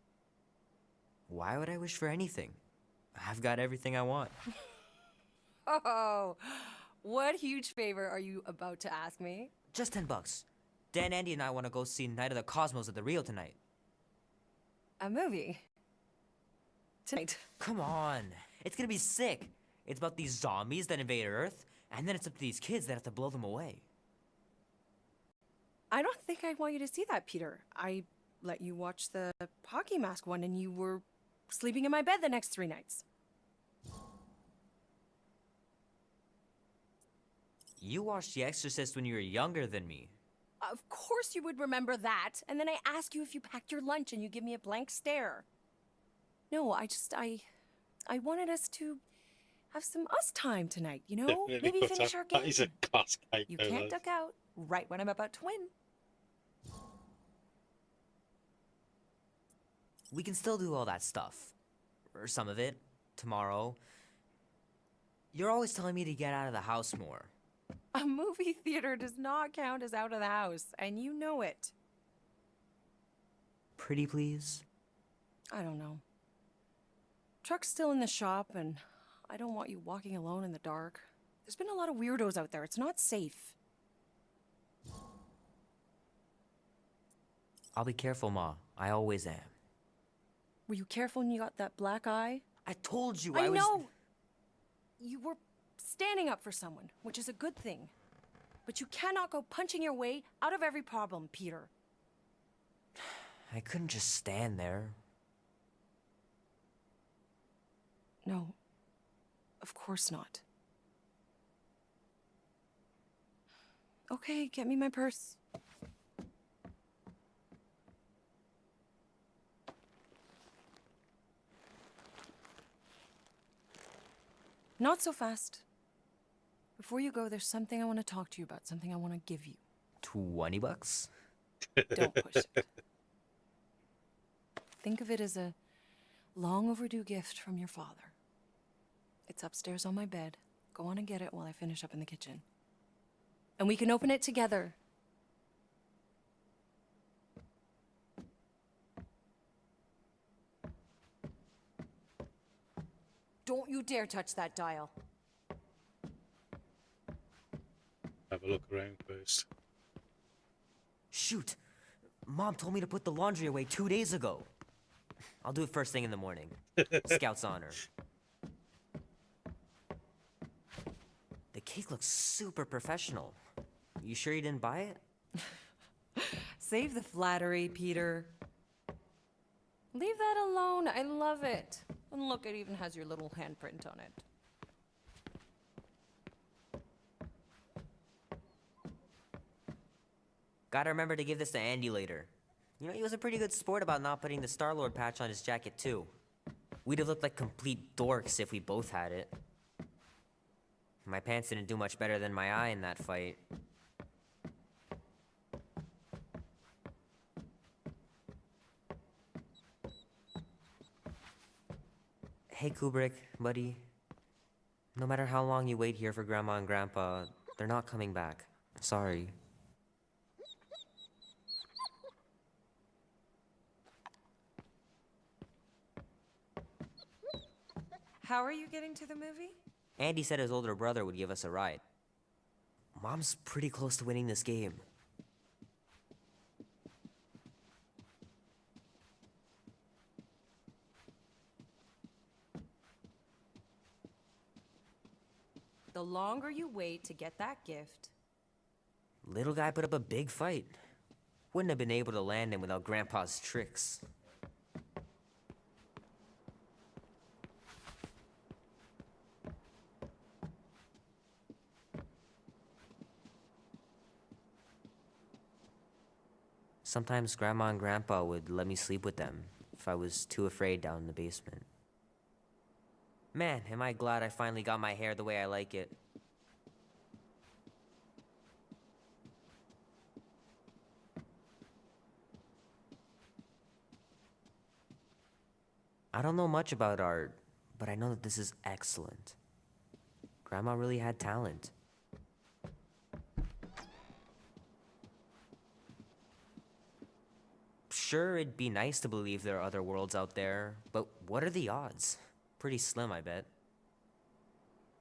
Why would I wish for anything? I've got everything I want. Oh, what huge favor are you about to ask me? Just $10. Dan, Andy, and I want to go see Night of the Cosmos at the Rio tonight. A movie? Tonight. Come on. It's gonna be sick. It's about these zombies that invade Earth, and then it's up to these kids that have to blow them away. I don't think I want you to see that, Peter. I let you watch the hockey mask one and you were sleeping in my bed the next 3 nights. You watched The Exorcist when you were younger than me. Of course you would remember that. And then I ask you if you packed your lunch and you give me a blank stare. No, I wanted us to have some us time tonight, you know? Definitely Maybe cut finish out. our game. That is a class cake. You though, can't lad. duck out right when I'm about to win. We can still do all that stuff. Or some of it. Tomorrow. You're always telling me to get out of the house more. A movie theater does not count as out of the house, and you know it. Pretty please? I don't know. Truck's still in the shop, and I don't want you walking alone in the dark. There's been a lot of weirdos out there. It's not safe. I'll be careful, Ma. I always am. Were you careful when you got that black eye? I told you I was... know! You were standing up for someone, which is a good thing. But you cannot go punching your way out of every problem, Peter. I couldn't just stand there. No. Of course not. Okay, get me my purse. Not so fast. Before you go, there's something I want to talk to you about, something I want to give you. $20? Don't push it. Think of it as a long overdue gift from your father. It's upstairs on my bed. Go on and get it while I finish up in the kitchen. And we can open it together. Don't you dare touch that dial. Have a look around first. Shoot. Mom told me to put the laundry away 2 days ago. I'll do it first thing in the morning. Scout's honor. The cake looks super professional. You sure you didn't buy it? Save the flattery, Peter. Leave that alone. I love it. And look, it even has your little handprint on it. Gotta remember to give this to Andy later. You know, he was a pretty good sport about not putting the Star-Lord patch on his jacket, too. We'd have looked like complete dorks if we both had it. My pants didn't do much better than my eye in that fight. Hey, Kubrick, buddy. No matter how long you wait here for Grandma and Grandpa, they're not coming back. Sorry. How are you getting to the movie? Andy said his older brother would give us a ride. Mom's pretty close to winning this game. The longer you wait to get that gift... Little guy put up a big fight. Wouldn't have been able to land him without Grandpa's tricks. Sometimes Grandma and Grandpa would let me sleep with them if I was too afraid down in the basement. Man, am I glad I finally got my hair the way I like it. I don't know much about art, but I know that this is excellent. Grandma really had talent. Sure, it'd be nice to believe there are other worlds out there, but what are the odds? Pretty slim, I bet.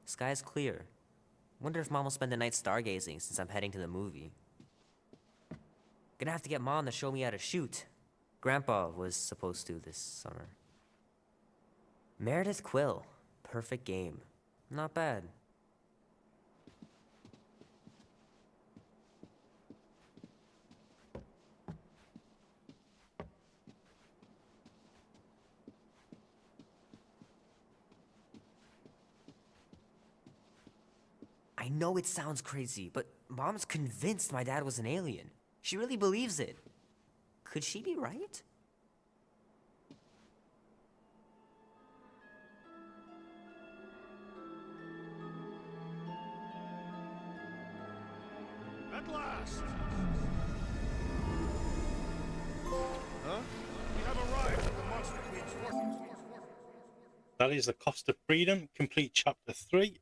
Sky's clear. Wonder if Mom will spend the night stargazing since I'm heading to the movie. Gonna have to get Mom to show me how to shoot. Grandpa was supposed to this summer. Meredith Quill. Perfect game. Not bad. I know it sounds crazy, but Mom's convinced my dad was an alien. She really believes it. Could she be right? At last! Huh? We have arrived at the Monster Queen's fortress. That is The Cost of Freedom, complete chapter 3.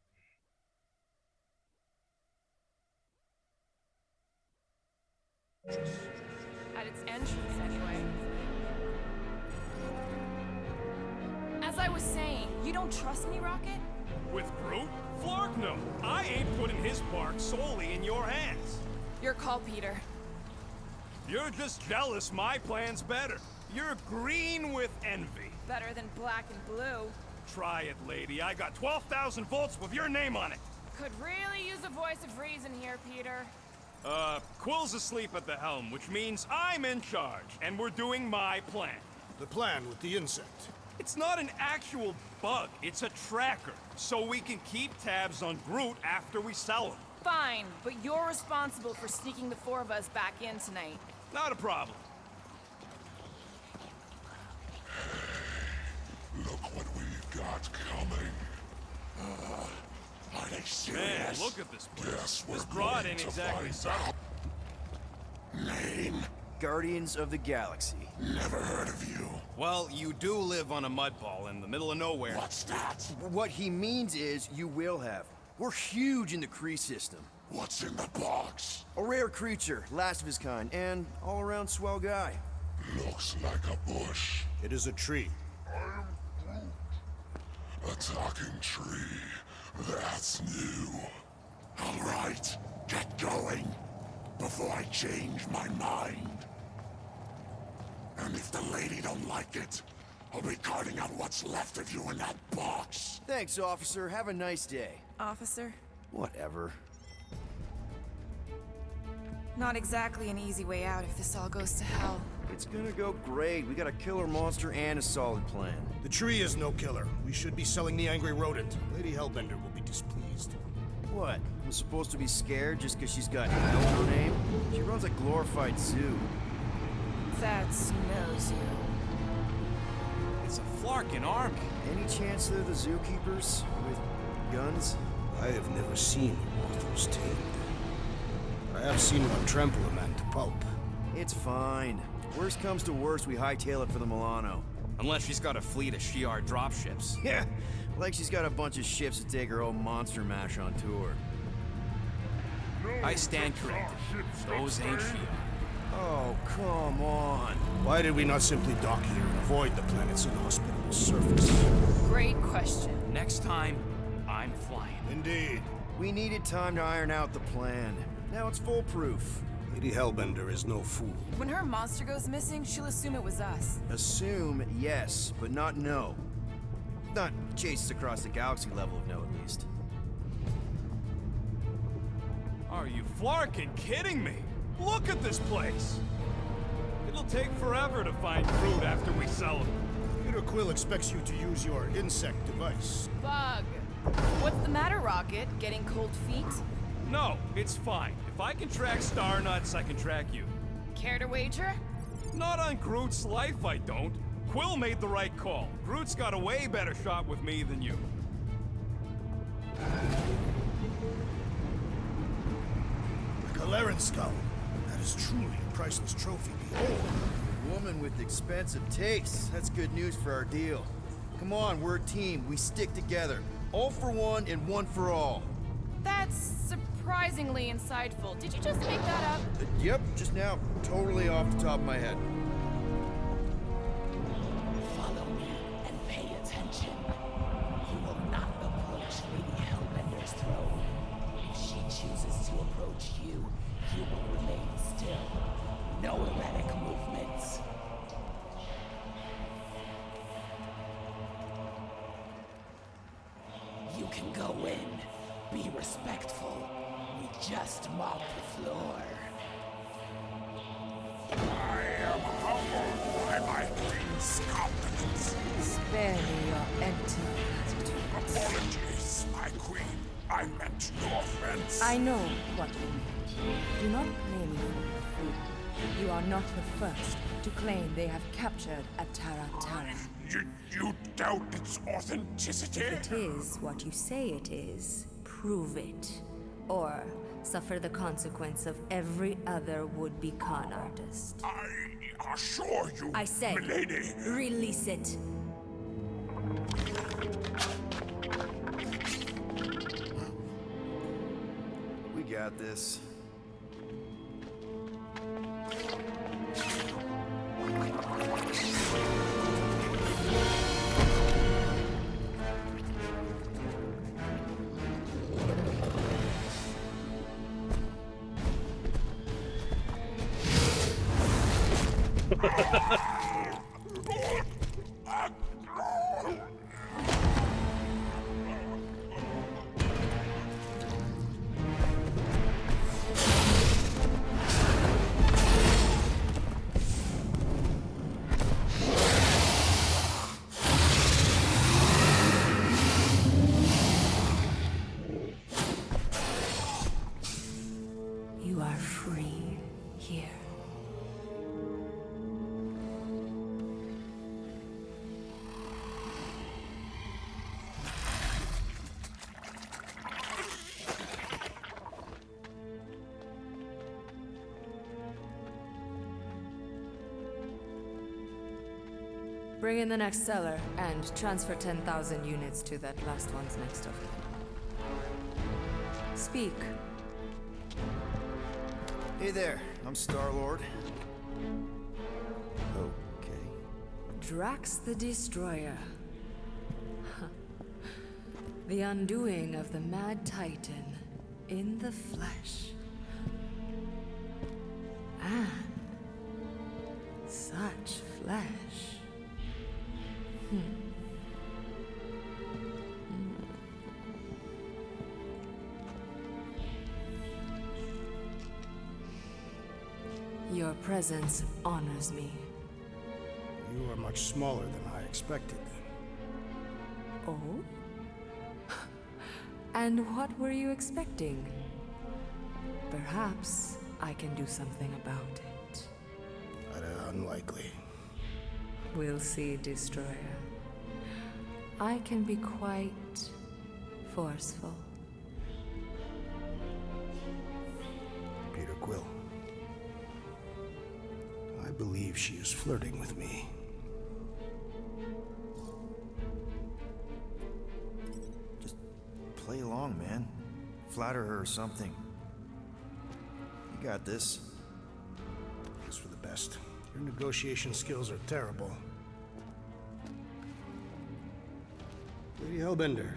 At its entrance, anyway. As I was saying, you don't trust me, Rocket? With Groot? Flark, no. I ain't putting his bark solely in your hands. Your call, Peter. You're just jealous my plan's better. You're green with envy. Better than black and blue. Try it, lady. I got 12,000 volts with your name on it. Could really use a voice of reason here, Peter. Quill's asleep at the helm, which means I'm in charge, and we're doing my plan. The plan with the insect. It's not an actual bug, it's a tracker, so we can keep tabs on Groot after we sell him. Fine, but you're responsible for sneaking the four of us back in tonight. Not a problem. Look what we've got coming. Are they serious? Man, look at this place. Yes, This we're broad going ain't to exactly find subtle. out. Name? Guardians of the Galaxy. Never heard of you. Well, you do live on a mud ball in the middle of nowhere. What's that? What he means is you will have. We're huge in the Kree system. What's in the box? A rare creature, last of his kind, and all-around swell guy. Looks like a bush. It is a tree. A talking tree. That's new. All right, get going before I change my mind. And if the lady don't like it, I'll be carting out what's left of you in that box. Thanks, officer. Have a nice day. Officer? Whatever. Not exactly an easy way out if this all goes to hell. It's gonna go great. We got a killer monster and a solid plan. The tree is no killer. We should be selling the angry rodent. Lady Hellbender will be displeased. What? I'm supposed to be scared just because she's got hell in her name? She runs a glorified zoo. That's no zoo. It's a Flarkin army. Any chance they're the zookeepers with guns? I have never seen authors tamed. I have seen one trample a man to pulp. It's fine. Worst comes to worst, we hightail it for the Milano. Unless she's got a fleet of Shi'ar dropships. Yeah, like she's got a bunch of ships to take her old monster mash on tour. I stand corrected. Those ain't Shi'ar. Oh, come on. Why did we not simply dock here and avoid the planet's inhospitable surface? Great question. Next time, I'm flying. Indeed. We needed time to iron out the plan. Now it's foolproof. Lady Hellbender is no fool. When her monster goes missing, she'll assume it was us. Assume yes, but not no. Not chase us across the galaxy level of no, at least. Are you Flarkin kidding me? Look at this place! It'll take forever to find Groot after we sell him. Peter Quill expects you to use your insect device. Bug. What's the matter, Rocket? Getting cold feet? No, it's fine. If I can track Star Nuts, I can track you. Care to wager? Not on Groot's life, I don't. Quill made the right call. Groot's got a way better shot with me than you. The Galeran skull. That is truly a priceless trophy. Behold. Woman with expensive tastes. That's good news for our deal. Come on, we're a team. We stick together. All for one and one for all. That's surprisingly insightful. Did you just make that up? Yep, just now. Totally off the top of my head. Follow me and pay attention. You will not approach Lady Hellbender's throne. If she chooses to approach you, you will remain still. No erratic movements. You can go in. Be respectful. We just mop the floor. I am humbled by my queen's competence. Spare me your empty platitudes. Apologies, my queen. I meant no offense. I know what you meant. Do not blame me for your food. You are not the first to claim they have captured a Tara. You doubt its authenticity? If it is what you say it is, prove it. Or suffer the consequence of every other would-be con artist. I assure you, I say, milady. Release it. We got this. You are free here. Bring in the next seller and transfer 10,000 units to that last one's next of kin. Speak. Hey there, I'm Star-Lord. Okay. Drax the Destroyer. The undoing of the Mad Titan in the flesh. And such flesh. Your presence honors me. You are much smaller than I expected. Oh? And what were you expecting? Perhaps I can do something about it. Unlikely. We'll see, Destroyer. I can be quite forceful. Peter Quill. I believe she is flirting with me. Just play along, man. Flatter her or something. You got this. It's for the best. Your negotiation skills are terrible. Lady Hellbender,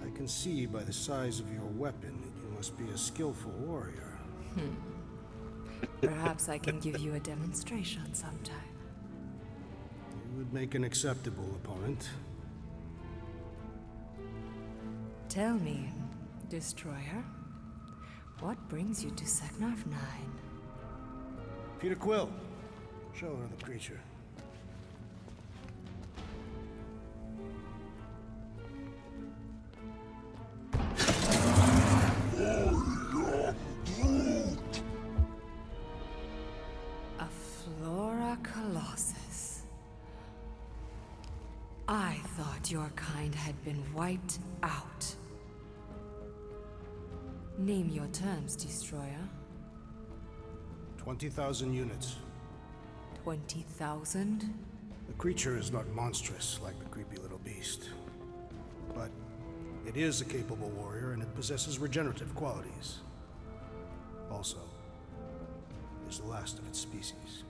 I can see by the size of your weapon that you must be a skillful warrior. Perhaps I can give you a demonstration sometime. You would make an acceptable opponent. Tell me, Destroyer, what brings you to Seknarf 9? Peter Quill, show her the creature. A Flora Colossus. I thought your kind had been wiped out. Name your terms, Destroyer. 20,000 units. 20,000? The creature is not monstrous like the creepy little beast. But it is a capable warrior and it possesses regenerative qualities. Also, it is the last of its species.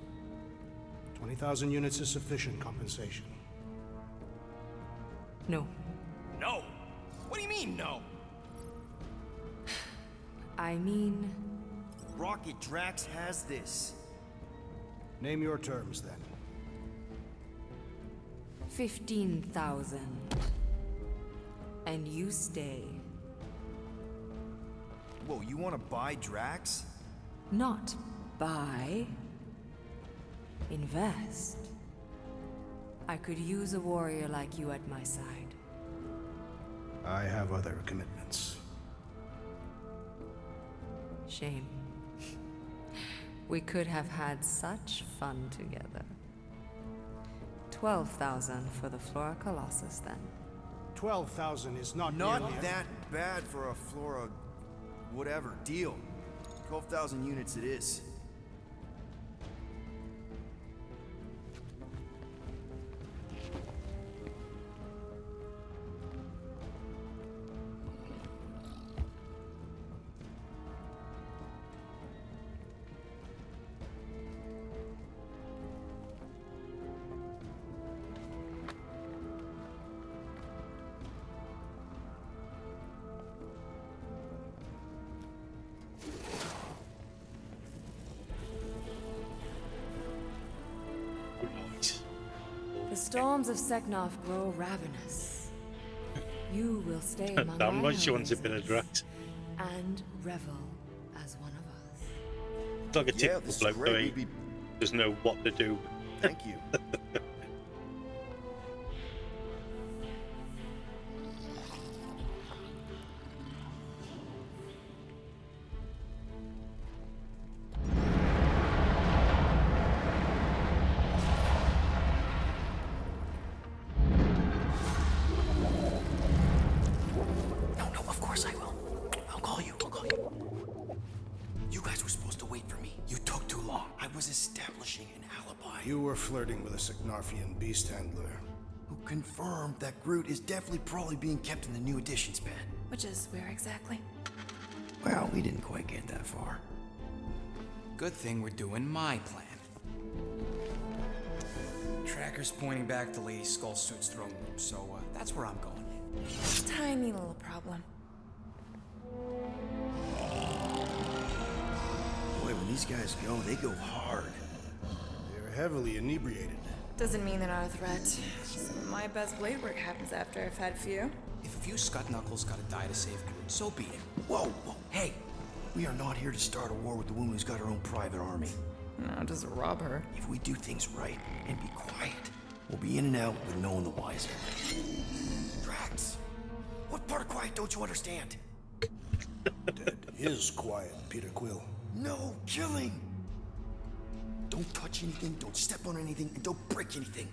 20,000 units is sufficient compensation. No. No? What do you mean, no? I mean... Rocket Drax has this. Name your terms, then. 15,000. And you stay. Whoa, you want to buy Drax? Not buy. Invest. I could use a warrior like you at my side. I have other commitments. Shame. We could have had such fun together. 12,000 for the Flora Colossus, then. 12,000 is not Not nearly that bad for a Flora... whatever, deal. 12,000 units it is. The storms of Seknarf grow ravenous. You will stay among Damn my right she wants a bit of oases Drax. and revel as one of us. It's like a typical this is bloke great. though, he We'd be- doesn't know what to do. Thank you. No, of course I will. I'll call you. You guys were supposed to wait for me. You took too long. I was establishing an alibi. You were flirting with a Seknarfian beast handler. Who confirmed that Groot is definitely probably being kept in the new editions pen. Which is where exactly? Well, we didn't quite get that far. Good thing we're doing my plan. Tracker's pointing back to Lady Skullsuit's throne room, so that's where I'm going. Tiny little problem. Boy, when these guys go, they go hard. They're heavily inebriated. Doesn't mean they're not a threat. Some of my best blade work happens after I've had a few. If a few Scut Knuckles gotta die to save Groot, so be it. Whoa, whoa. Hey, We are not here to start a war with the woman who's got her own private army. No, just rob her. If we do things right and be quiet, we'll be in and out with no one the wiser. Drax, what part of quiet don't you understand? Dead is quiet, Peter Quill. No killing! Don't touch anything, don't step on anything, and don't break anything.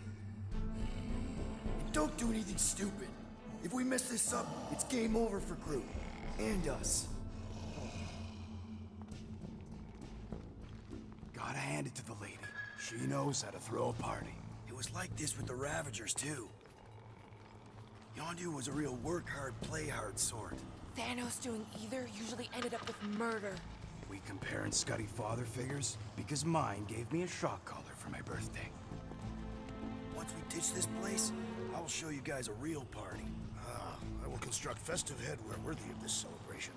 And don't do anything stupid. If we mess this up, it's game over for Groot. And us. Gotta hand it to the lady. She knows how to throw a party. It was like this with the Ravagers, too. Yondu was a real work hard, play hard sort. Thanos doing either usually ended up with murder. We comparing Scuddy father figures? Because mine gave me a shock collar for my birthday. Once we ditch this place, I will show you guys a real party. I will construct festive headwear worthy of this celebration.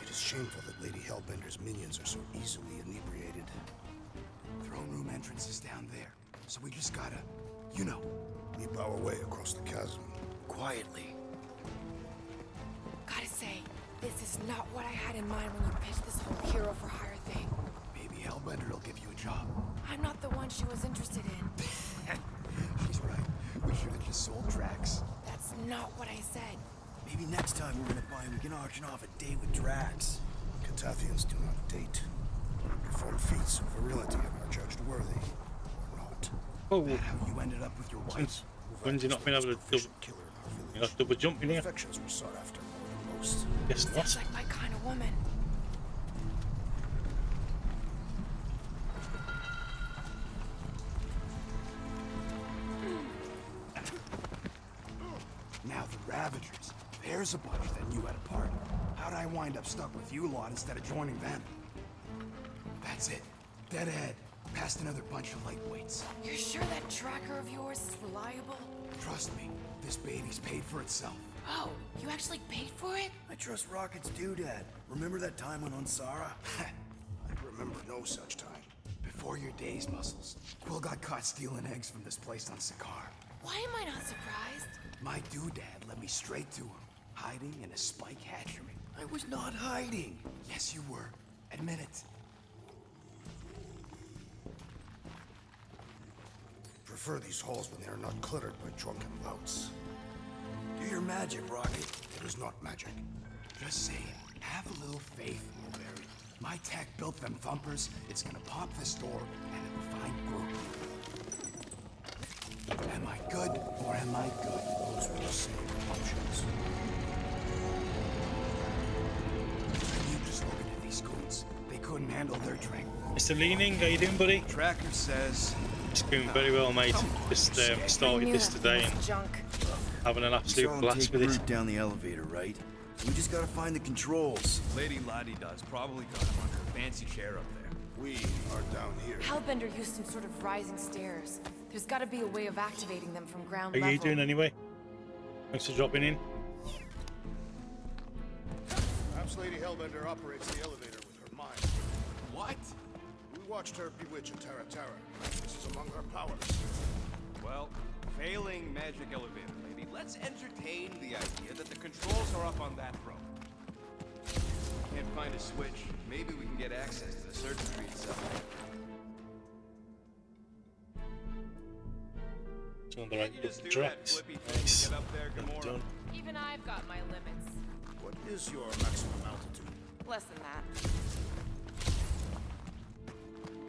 It is shameful that Lady Hellbender's minions are so easily inebriated. Throne room entrance is down there, so we just gotta, you know. Leap our way across the chasm. Quietly. Gotta say, this is not what I had in mind when you pitched this whole hero for hire thing. Maybe Hellbender will give you a job. I'm not the one she was interested in. She's right. We should have just sold Drax. That's not what I said. Maybe next time we're gonna find we can auction off a date with Drax. Catathians do not date. Perform feats of virility and are judged worthy, or not. Oh, How you ended up with your wife? when's he not been able to double jump in here? Affections were sought after more than most. Guess not. Sounds like my kind of woman. Now the Ravagers. There's a bunch that knew how to party. How'd I wind up stuck with you lot instead of joining them? That's it. Dead ahead. Past another bunch of lightweights. You're sure that tracker of yours is reliable? Trust me, this baby's paid for itself. Oh, you actually paid for it? I trust Rocket's doodad. Remember that time on Unsara? I remember no such time. Before your days, Muscles, Quill got caught stealing eggs from this place on Sakaar. Why am I not surprised? My doodad led me straight to him, hiding in a spike hatchery. I was not hiding. Yes, you were. Admit it. Prefer these halls when they are not cluttered by drunken louts. Do your magic, Rocket. It is not magic. Just saying, have a little faith, Mulberry. My tech built them thumpers. It's gonna pop this door, and it will find Groot. Am I good, or am I good? Those were the same options. You just looking at these goons. They couldn't handle their drink. Mr. Leaning, how you doing, buddy? Tracker says... It's going very well, mate. Just started this today and junk. having an We absolute saw him blast take with it. Groot down the elevator, right? We just gotta find the controls. Lady Lottie does. Probably got him on her fancy chair up there. We are down here. Hellbender used some sort of rising stairs. There's got to be a way of activating them from ground How level. are you doing anyway? Thanks for dropping in. Perhaps Lady Hellbender operates the elevator with her mind. What? We watched her bewitch a Terra Terra. This is among her powers. Well, failing magic elevator lady, let's entertain the idea that the controls are up on that row. Can't find a switch. Maybe we can get access to the circuitry itself. It's on the right You just do that tracks. flippy thing Nice. to get up there, Well Gamora. done. Even I've got my limits. What is your maximum altitude? Less than that.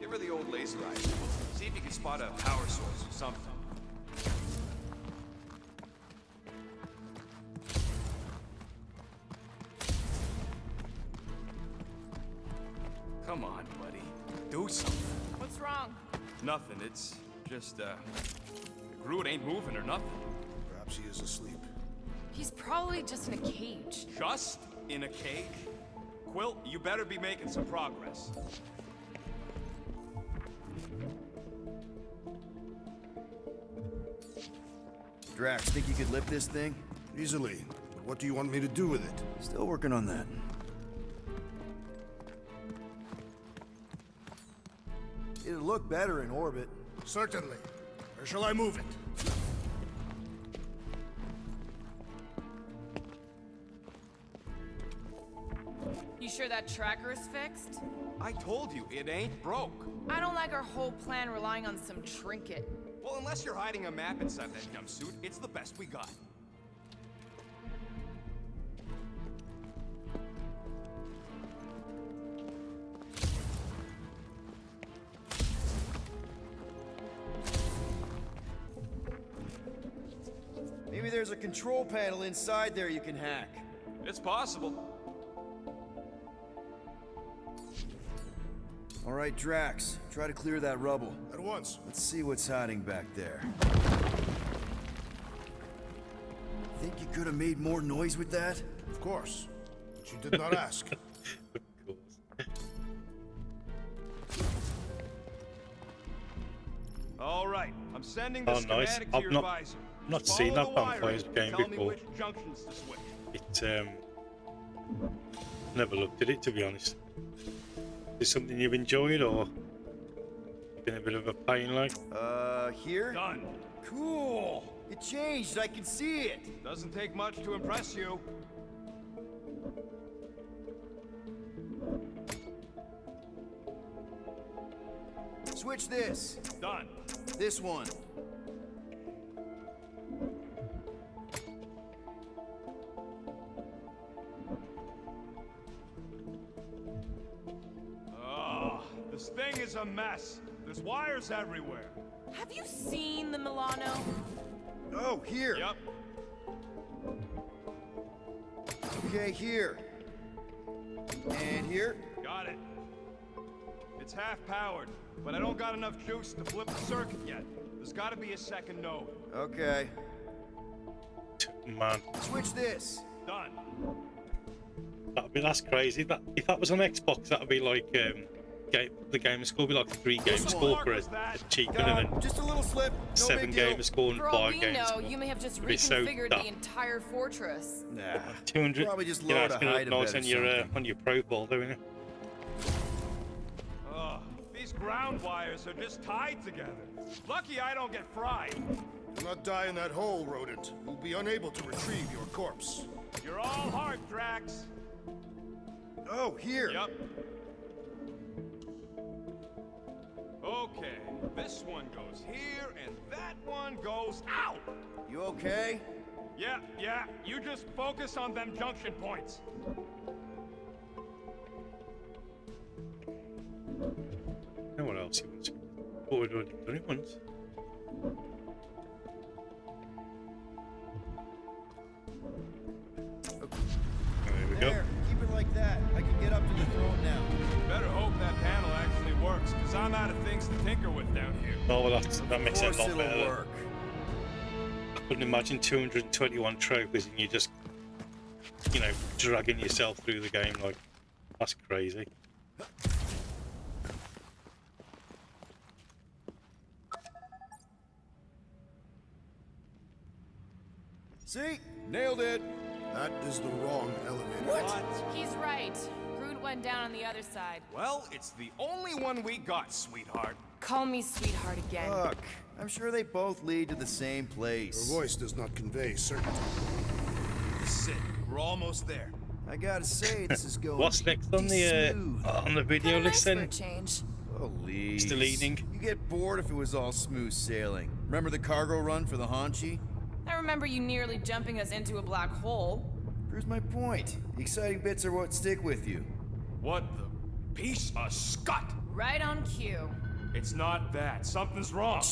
Give her the old laser eye. See if you can spot a power source or something. Come on, buddy. Do something. What's wrong? Nothing. It's just, Groot ain't moving or nothing. Perhaps he is asleep. He's probably just in a cage. Just in a cage? Quill, you better be making some progress. Drax, think you could lift this thing? Easily. But what do you want me to do with it? Still working on that. It'll look better in orbit. Certainly. Or shall I move it? You sure that tracker's fixed? I told you, it ain't broke. I don't like our whole plan relying on some trinket. Well, unless you're hiding a map inside that jumpsuit, it's the best we got. Maybe there's a control panel inside there you can hack. It's possible. All right, Drax, try to clear that rubble. At once. Let's see what's hiding back there. Think you could have made more noise with that? Of course. But you did not ask. All right, I'm sending the Oh, nice. schematic to I've your not- visor. not Just seen follow that the Vampires wiring. game Tell me before. which junctions to switch. It never looked at it, to be honest. Is something you've enjoyed, or been a bit of a pain, like? Here? Done. Cool! It changed, I can see it! Doesn't take much to impress you. Switch this. Done. This one. Oh, this thing is a mess. There's wires everywhere. Have you seen the Milano? Oh, here. Yep. Okay, here. And here. Got it. It's half powered, but I don't got enough juice to flip the circuit yet. There's gotta be a second node. Okay. Man, Switch this. Done. that's crazy. That if that was on Xbox, that'd be like the game score would be like 3 game score for a cheap one, and then Just a little slip. No 7 big deal. game score and For all 5 we game know, score. you may have just It'd be so reconfigured dumb. the entire fortress. Nah. 200. Probably just You know, lowered it's a gonna height look a nice bit or on something. your profile, doing it. Ugh, these ground wires are just tied together. Lucky I don't get fried. Do not die in that hole, rodent. You'll be unable to retrieve your corpse. You're all heart, Drax. Oh, here. Yep. Okay, this one goes here, and that one goes out. You okay? Yeah, you just focus on them junction points. No one else you want. What would already done it once. There we go. There. Keep it like that. I can get up to the throne now. Better hope that panel actually works, because I'm out of things to tinker with down here. Oh, well, that makes it a lot it'll better. work. I couldn't imagine 221 trophies and you just, you know, dragging yourself through the game like, that's crazy. See? Nailed it. That is the wrong elevator. What? He's right. Groot went down on the other side. Well, it's the only one we got, sweetheart. Call me sweetheart again. Look, I'm sure they both lead to the same place. Your voice does not convey certainty. Sit. We're almost there. I gotta say, this is going What's next on the video list then? Change. Please. Still eating? You get bored if it was all smooth sailing. Remember the cargo run for the Hanchi? I remember you nearly jumping us into a black hole. Proves my point. The exciting bits are what stick with you. What the piece of scut? Right on cue. It's not that. Something's wrong.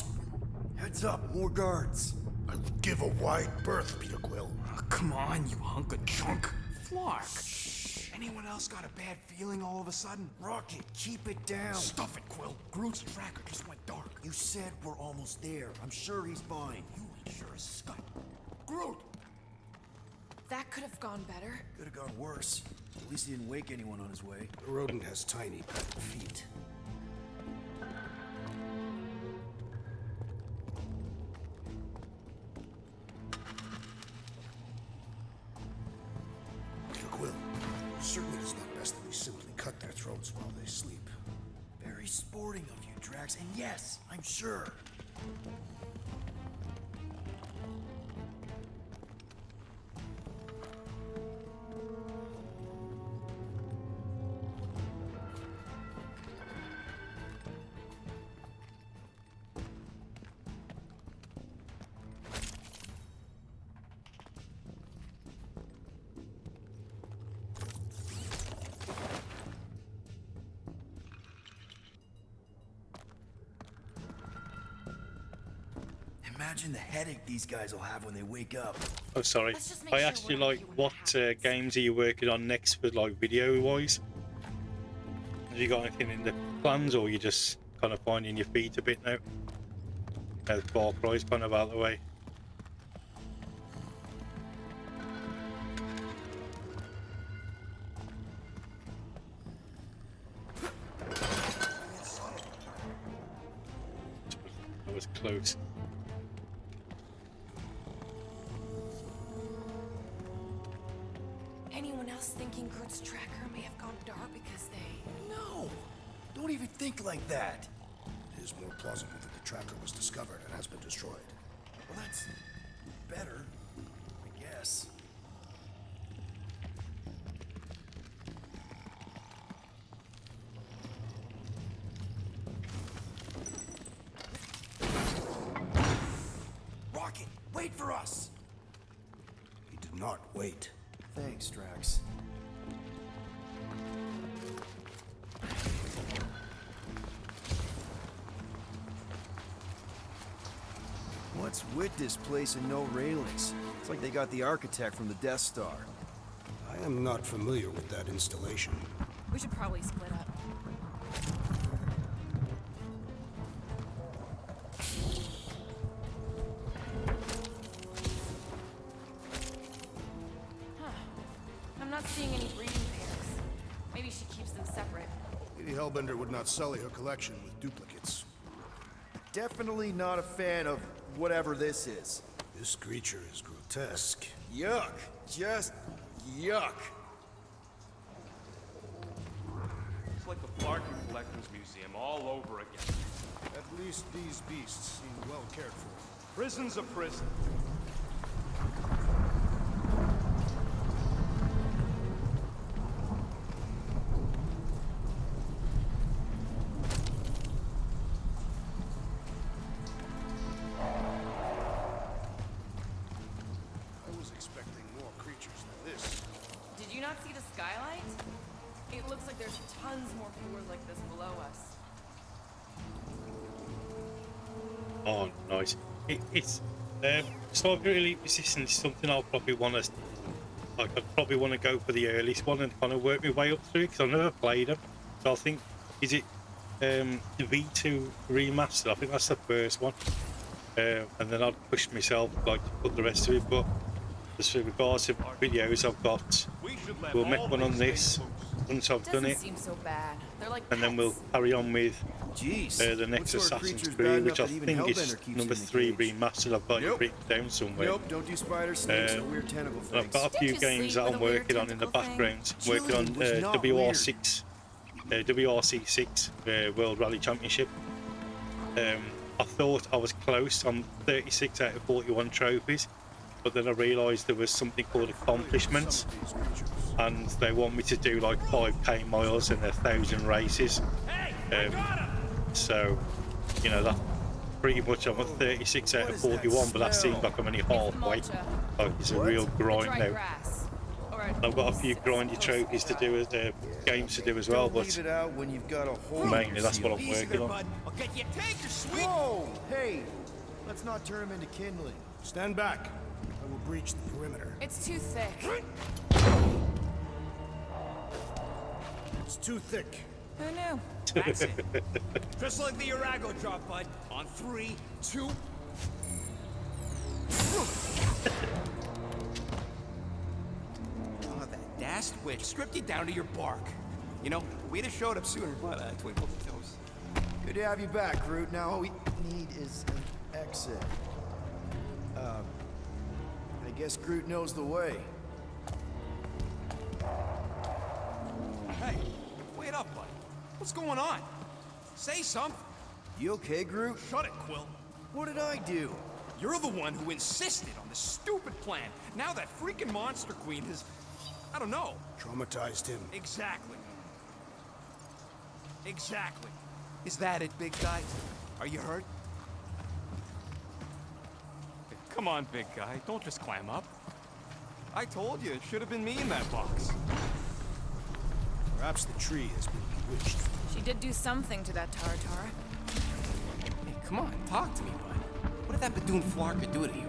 Heads up, more guards. I would give a wide berth, Peter Quill. Oh, come on, you hunk of junk. Flark. Shh. Anyone else got a bad feeling all of a sudden? Rocket, keep it down. Stuff it, Quill. Groot's tracker just went dark. You said we're almost there. I'm sure he's fine. You ain't sure as scut. Groot! That could have gone better. Could have gone worse. At least he didn't wake anyone on his way. The rodent has tiny padded feet. Peter Quill, certainly it is not best that we simply cut their throats while they sleep. Very sporting of you, Drax. And yes, I'm sure. Imagine the headache these guys will have when they wake up. Oh, sorry. I asked you like what games are you working on next for like video wise? Have you got anything in the plans, or you just kind of finding your feet a bit now? Far Cry's kind of out of the way. That was close. Anyone else thinking Kurt's tracker may have gone dark because they... No! Don't even think like that. It is more plausible that the tracker was discovered and has been destroyed. Well, that's better, I guess. Rocket, wait for us! He did not wait. Thanks, Drax. What's with this place and no railings? It's like they got the architect from the Death Star. I am not familiar with that installation. We should probably split up. Huh. I'm not seeing any breeding pairs. Maybe she keeps them separate. Lady Hellbender would not sully her collection with duplicates. Definitely not a fan of whatever this is. This creature is grotesque. Yuck. Just yuck. It's like the Flarkin Collectors Museum all over again. At least these beasts seem well cared for. Prison's a prison. I was expecting more creatures than this. Did you not see the skylight? It looks like there's tons more floors like this below us. Oh, nice. It's Cyber Elite Resistance is something I'll probably want to, like, I'd probably want to go for the earliest one and kind of work my way up through, because I've never played them. So I think, is it the V2 remastered? I think that's the first one. And then I'd push myself like to put the rest of it. But as regards to videos I've got, we'll make one on this once I've done it, Seem so bad. They're like and then we'll carry on with Jeez, the next what sort of Assassin's creature's Creed, bad which I enough that even think is Hellbender keeps number in the 3 cage? remastered. I've got it written down somewhere. Nope, don't do spider snakes or weird tentacle And I've got a few games that I'm working on in the background. Working on WRC6 World Rally Championship. I thought I was close. I'm 36 out of 41 trophies, but then I realised there was something called accomplishments, and they want me to do like 5k miles and 1,000 races. So, you know, that pretty much I'm at 36 out of 41, but that seems like I'm only halfway. Like it's a real grind now. I've got a few grindy trophies to do, games to do as well, but mainly that's what I'm working on. Whoa! Hey! Let's not turn him into kindling. Stand back. I will breach the perimeter. It's too thick. It's too thick. Who knew? That's it. Just like the Arago drop, bud. On 3, 2. Oh, that dashed witch stripped you down to your bark. You know, we'd have showed up sooner, but twinkle the toes. Good to have you back, Groot. Now all we need is an exit. I guess Groot knows the way. Hey, wait up, bud. What's going on? Say something. You okay, Groot? Shut it, Quill. What did I do? You're the one who insisted on this stupid plan. Now that freaking Monster Queen has, I don't know. Traumatized him. Exactly. Exactly. Is that it, big guy? Are you hurt? Come on, big guy. Don't just climb up. I told you, it should have been me in that box. Perhaps the tree has been bewitched. She did do something to that Tartar. Hey, come on, talk to me, bud. What did that Badoon Flarka do to you?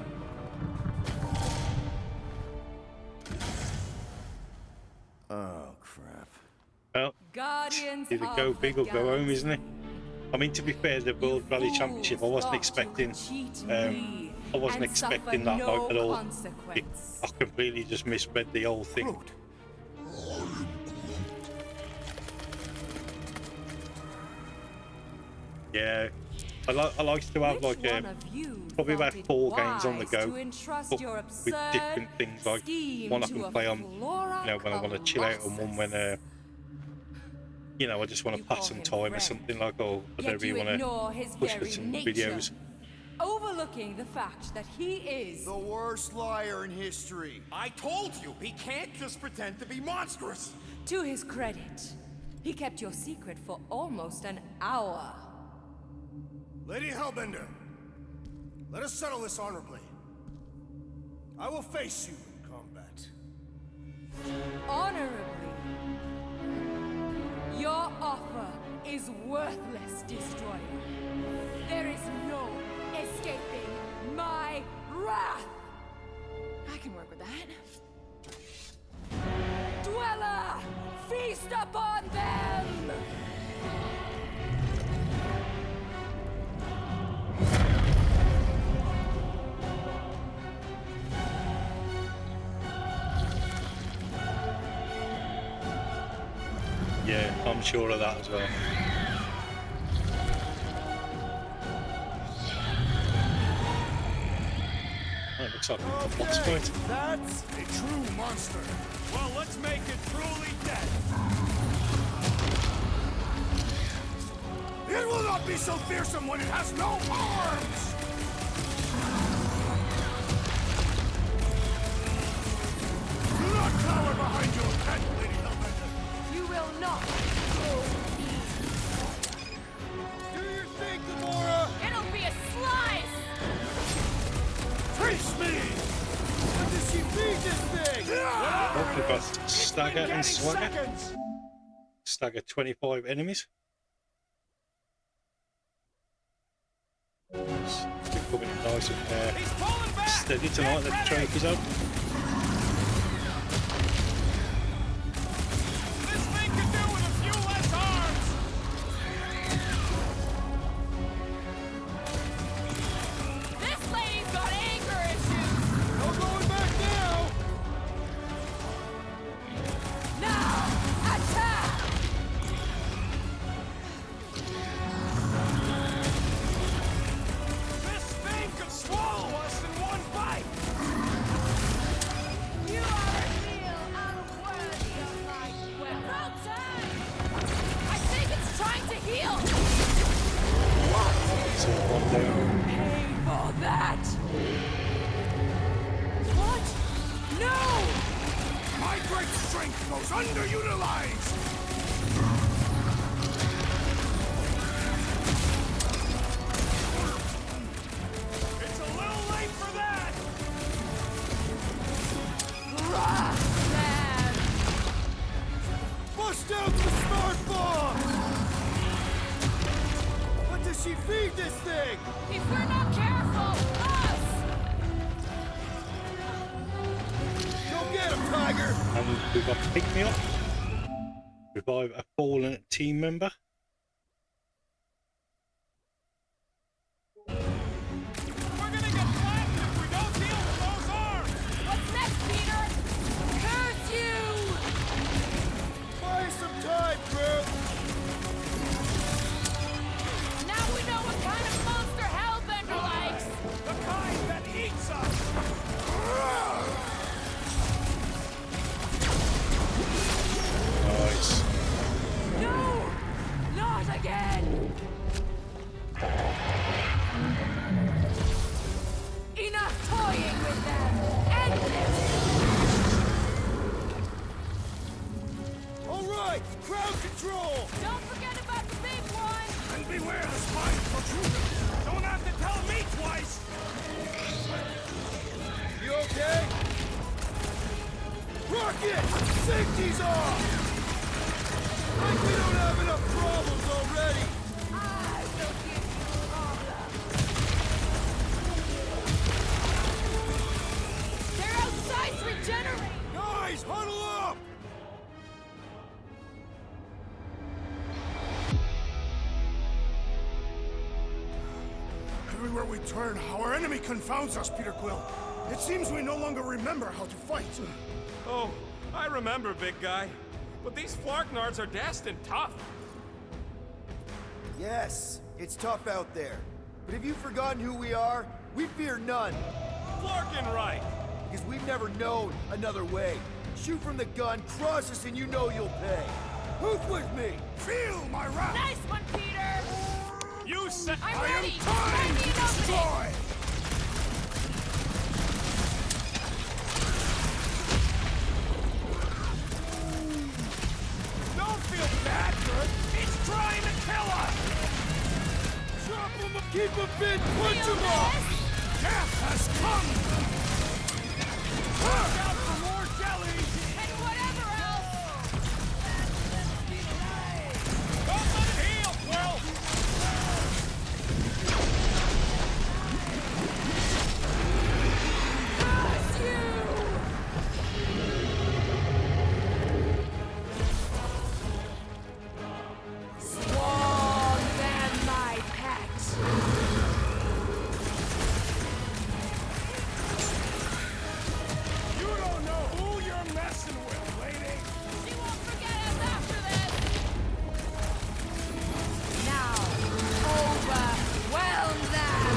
Oh, crap. Well, Guardians either go big or go home, isn't it? I mean, to be fair, the World Rally Championship, I wasn't expecting. I wasn't expecting that like, at all. I completely just misread the whole thing. Yeah, I like to have like probably about 4 games on the go, but with different things. Like one I can play on, you know, when I want to chill out, and one when you know, I just want to pass some time or something like. Oh, I don't really want to push for some videos. Overlooking the fact that he is the worst liar in history. I told you, he can't just pretend to be monstrous. To his credit, he kept your secret for almost an hour. Lady Hellbender, let us settle this honorably. I will face you in combat. Honorably? Your offer is worthless, Destroyer. There is no escaping my wrath! I can work with that. Dweller! Feast upon them! Yeah, I'm sure of that as well. Oh, it looks like a box fight. That's a true monster. Well, let's make it truly dead. It will not be so fearsome when it has no arms! Do not cower behind your head, Lady Hellbender. You will not go easy. Do your thing, Gamora! It'll be a slice! Face me! When does she feed this thing? Oh, we've got Stagger and Swagger. Stagger 25 enemies. They're coming in nice and steady tonight, the trophies out. This thing could do with a few less arms. This lady's got anger issues! No going back now! Now, attack! This thing could swallow us in one bite. You are a meal unworthy of my weapon. I think it's trying to heal! So one down. Pay for that! What? No! My great strength goes underutilized! It's a little late for that. Bust out the smart bomb! What does she feed this thing? If we're not careful, us! Go get him, Tiger! And we've got Pick Me Up. Revive a fallen team member. We're gonna get flattened if we don't deal with those arms. What's next, Peter? Curse you! Buy some time, bro! Now we know what kind of monster Hellbender likes! The kind that eats us. Nice. No! Not again! Enough toying with them! End this! All right, crowd control! Don't forget about the big one! And beware the spine protruder. Don't have to tell me twice. You okay? Rocket! Safety's off! Like we don't have enough problems already! I will give you turn how our enemy confounds us, Peter Quill. It seems we no longer remember how to fight. Oh, I remember, big guy. But these Flarknards are destined tough. Yes, it's tough out there. But have you forgotten who we are? We fear none. Flarkin right. Because we've never known another way. Shoot from the gun, cross us, and you know you'll pay. Who's with me? Feel my wrath! Nice one, Peter! You said I'm I ready! am time to destroy! Don't feel bad, Kurt. It's trying to kill us! Drop him, keep him bit, punch him off! Death has come! Look out for more jellies! And whatever else! Don't let it heal, Quill! Curse you! Swarm them, my pet! You don't know who you're messing with, lady! She won't forget us after this! Now, overwhelm them!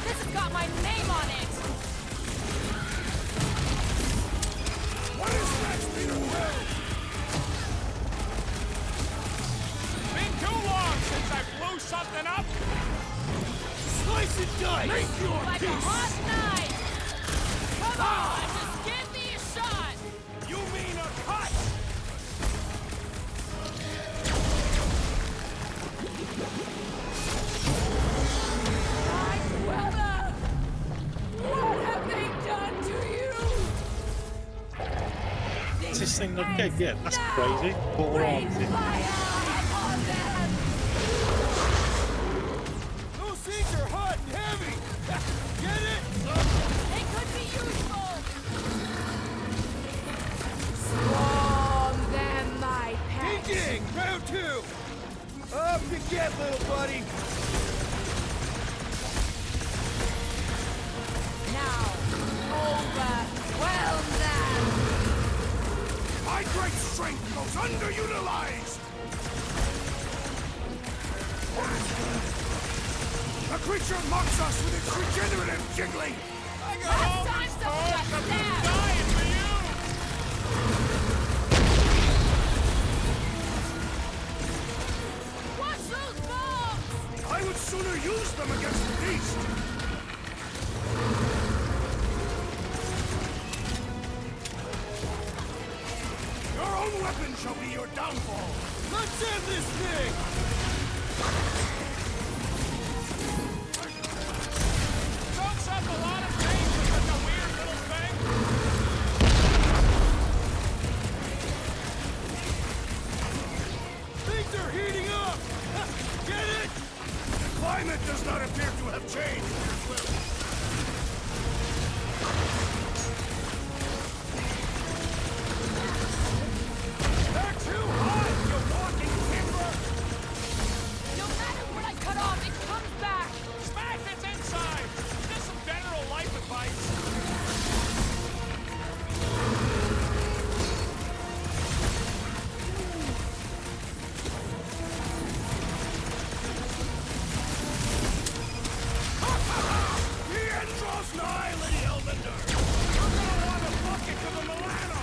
This has got my name on it! What is next, Peter Quill? Been too long since I blew something up! Slice and dice! Make your Like a peace! hot knife! Come on, just give me a shot! You mean a cut! My Quella! What have they done to you? Is this thing okay? Yeah, that's crazy. Four arms in. Upon them! Those things are hot and heavy! Get it? They could be useful! Swarm them, my pet! Ding! Round two! Up you get, little buddy! Now, overwhelm them! My great strength goes underutilized! The creature mocks us with its regenerative jiggling! Last time someone got stabbed! Dying for you! Watch those bombs! I would sooner use them against the beast! Your own weapon shall be your downfall! Let's end this thing! Soaks up a lot of pain for such a weird little thing! Things are heating up! Get it? The climate does not appear to have changed, Peter Quill. They're too hot, you walking timber! No matter what I cut off, it comes back! Smash its inside! Just some general life advice! The end draws nigh, Lady Hellbender! You're gonna want to bucket to the Milano!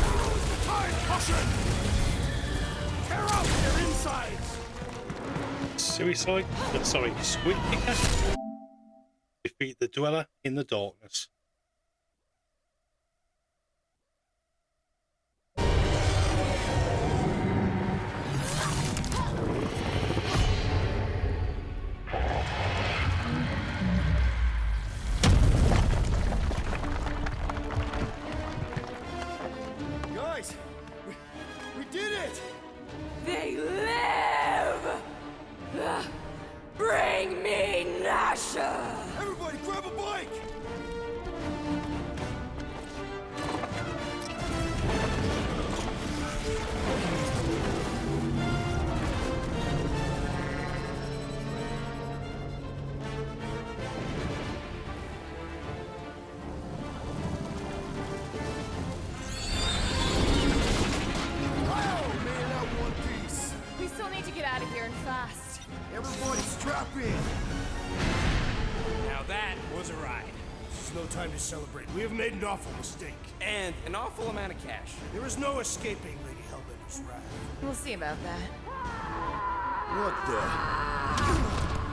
Now's the time, caution! Tear out their insides! Suicide? Sorry, Squid Kicker? Defeat the Dweller in the Darkness. Guys, we did it! They live! Bring me Nasha! Everybody grab a bike! Strap in! Now that was a ride. This is no time to celebrate. We have made an awful mistake. And an awful amount of cash. There is no escaping Lady Hellbender's wrath. We'll see about that. What the?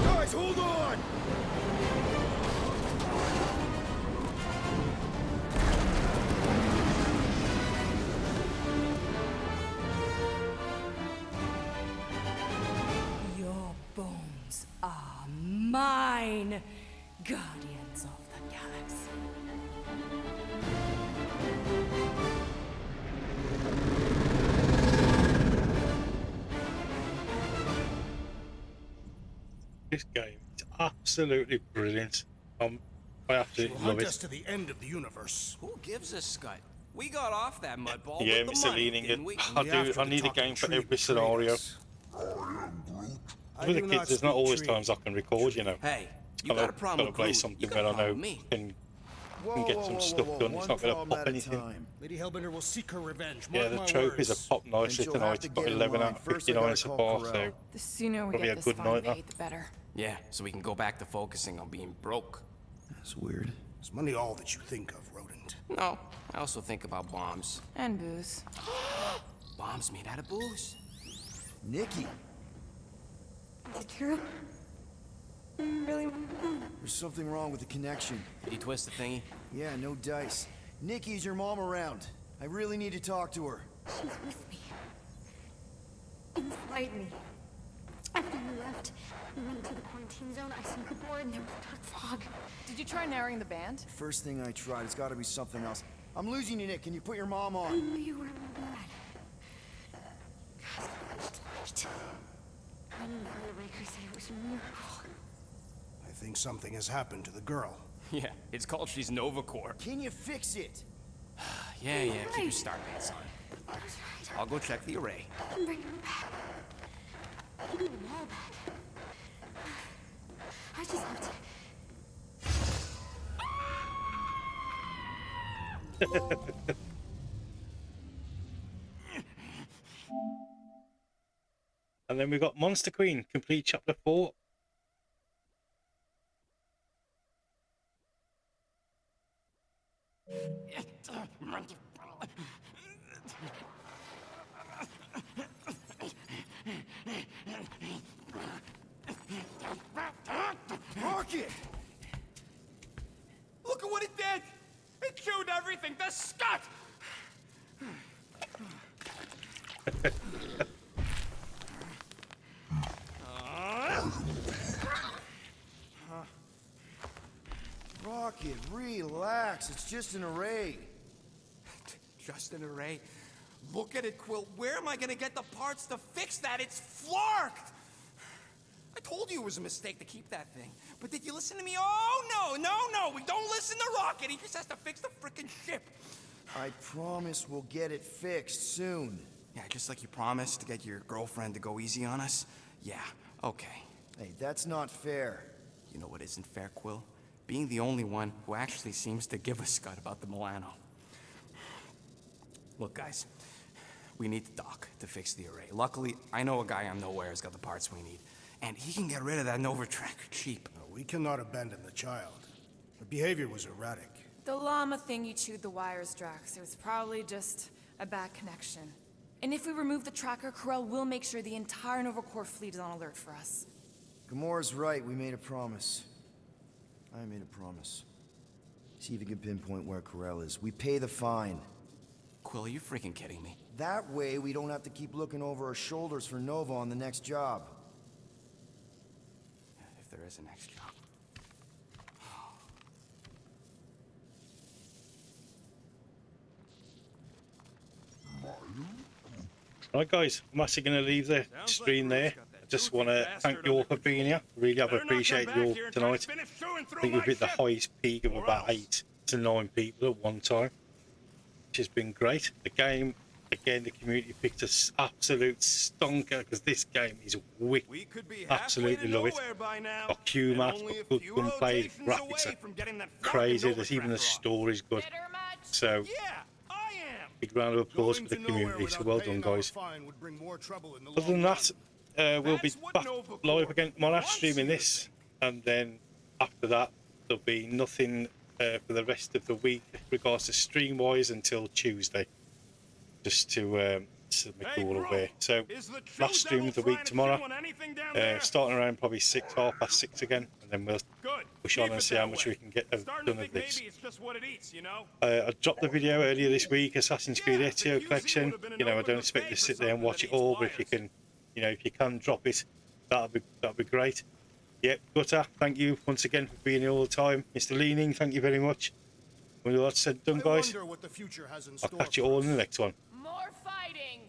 Guys, hold on! Your bones are mine, guardians of the galaxy. This game is absolutely brilliant. I absolutely love Hunt us it. to the end of the universe. Who gives a scut? We got off that mud ball Yeah, with the Mr. money, Leaning it. didn't we? I need a game for every scenario. With the kids, there's not always times I can record, you know. Hey, you Gotta got a problem with play Groot, something you where got a I know problem with me. can get some stuff done. It's not going to pop anything. Lady Hellbender will seek her revenge. Yeah, Mark the my trophies words. are popped nicely she'll tonight. have It's to got get in 11 line. out of First, I 59 gotta so call far, so Corral. The sooner we probably get a this good farm night now. paid, the better. Yeah, so we can go back to focusing on being broke. That's weird. Is money all that you think of, rodent? No, I also think about bombs. And booze. Bombs made out of booze. Nikki, Is it true? Really? there's something wrong with the connection. Did he twist the thingy? Yeah, no dice. Nikki, is your mom around? I really need to talk to her. She's with me. Inside me. After you left and went to the quarantine zone, I snuck aboard and there was dark fog. Did you try narrowing the band? First thing I tried, it's gotta be something else. I'm losing you, Nick. Can you put your mom I on? knew you were bad. Light. I knew the Raker said it was a miracle. I think something has happened to the girl. Yeah, it's called She's Nova Corps. Can you fix it? Yeah, keep your star pants on. I'll go check the array. And bring them back. Give them all back. I just have to. And then we've got Monster Queen, complete chapter 4. Rocket! Look at what it did! It chewed everything! The scut! Rocket, relax. It's just an array. Just an array. Look at it, Quill. Where am I gonna get the parts to fix that? It's flarked! I told you it was a mistake to keep that thing. But did you listen to me? Oh, no! We don't listen to Rocket. He just has to fix the frickin' ship. I promise we'll get it fixed soon. Yeah, just like you promised to get your girlfriend to go easy on us? Yeah, okay. Hey, that's not fair. You know what isn't fair, Quill? Being the only one who actually seems to give a scut about the Milano. Look, guys, we need the dock to fix the array. Luckily, I know a guy on Nowhere has got the parts we need. And he can get rid of that Nova Tracker cheap. We cannot abandon the child. Her behavior was erratic. The llama thing you chewed the wires, Drax. It was probably just a bad connection. And if we remove the tracker, Corel will make sure the entire Nova Corps fleet is on alert for us. Gamora's right. We made a promise. I made a promise. See if you can pinpoint where Corel is. We pay the fine. Quill, are you freaking kidding me? That way, we don't have to keep looking over our shoulders for Nova on the next job. If there is a next job. Right, guys, I'm actually going to leave the stream there. I just want to thank you all for being here. Really have appreciated you all tonight. I think we've hit the highest peak of about 8 to 9 people at one time, which has been great. The game again, the community picked an absolute stonker because this game is wicked. We could be Absolutely love it. by now. Got Q maps, got good gunplay, graphics are crazy. There's even the story's good. So, big round of applause for the community. So well done, guys. Other than that, we'll be back live again tomorrow, streaming this, and then after that, there'll be nothing for the rest of the week in regards to stream-wise until Tuesday, just to make you all aware. So, last stream of the week tomorrow, starting around probably 6:30 again, and then we'll push on and see how much we can get done of this. I dropped the video earlier this week, Assassin's Creed Ezio Collection. You know, I don't expect you to sit there and watch it all, but if you can, you know, if you can drop it, that'd be great. Yep, Gutter, thank you once again for being here all the time. Mr. Leaning, thank you very much. When all that's said and done, guys, I'll catch you all in the next one. More fighting!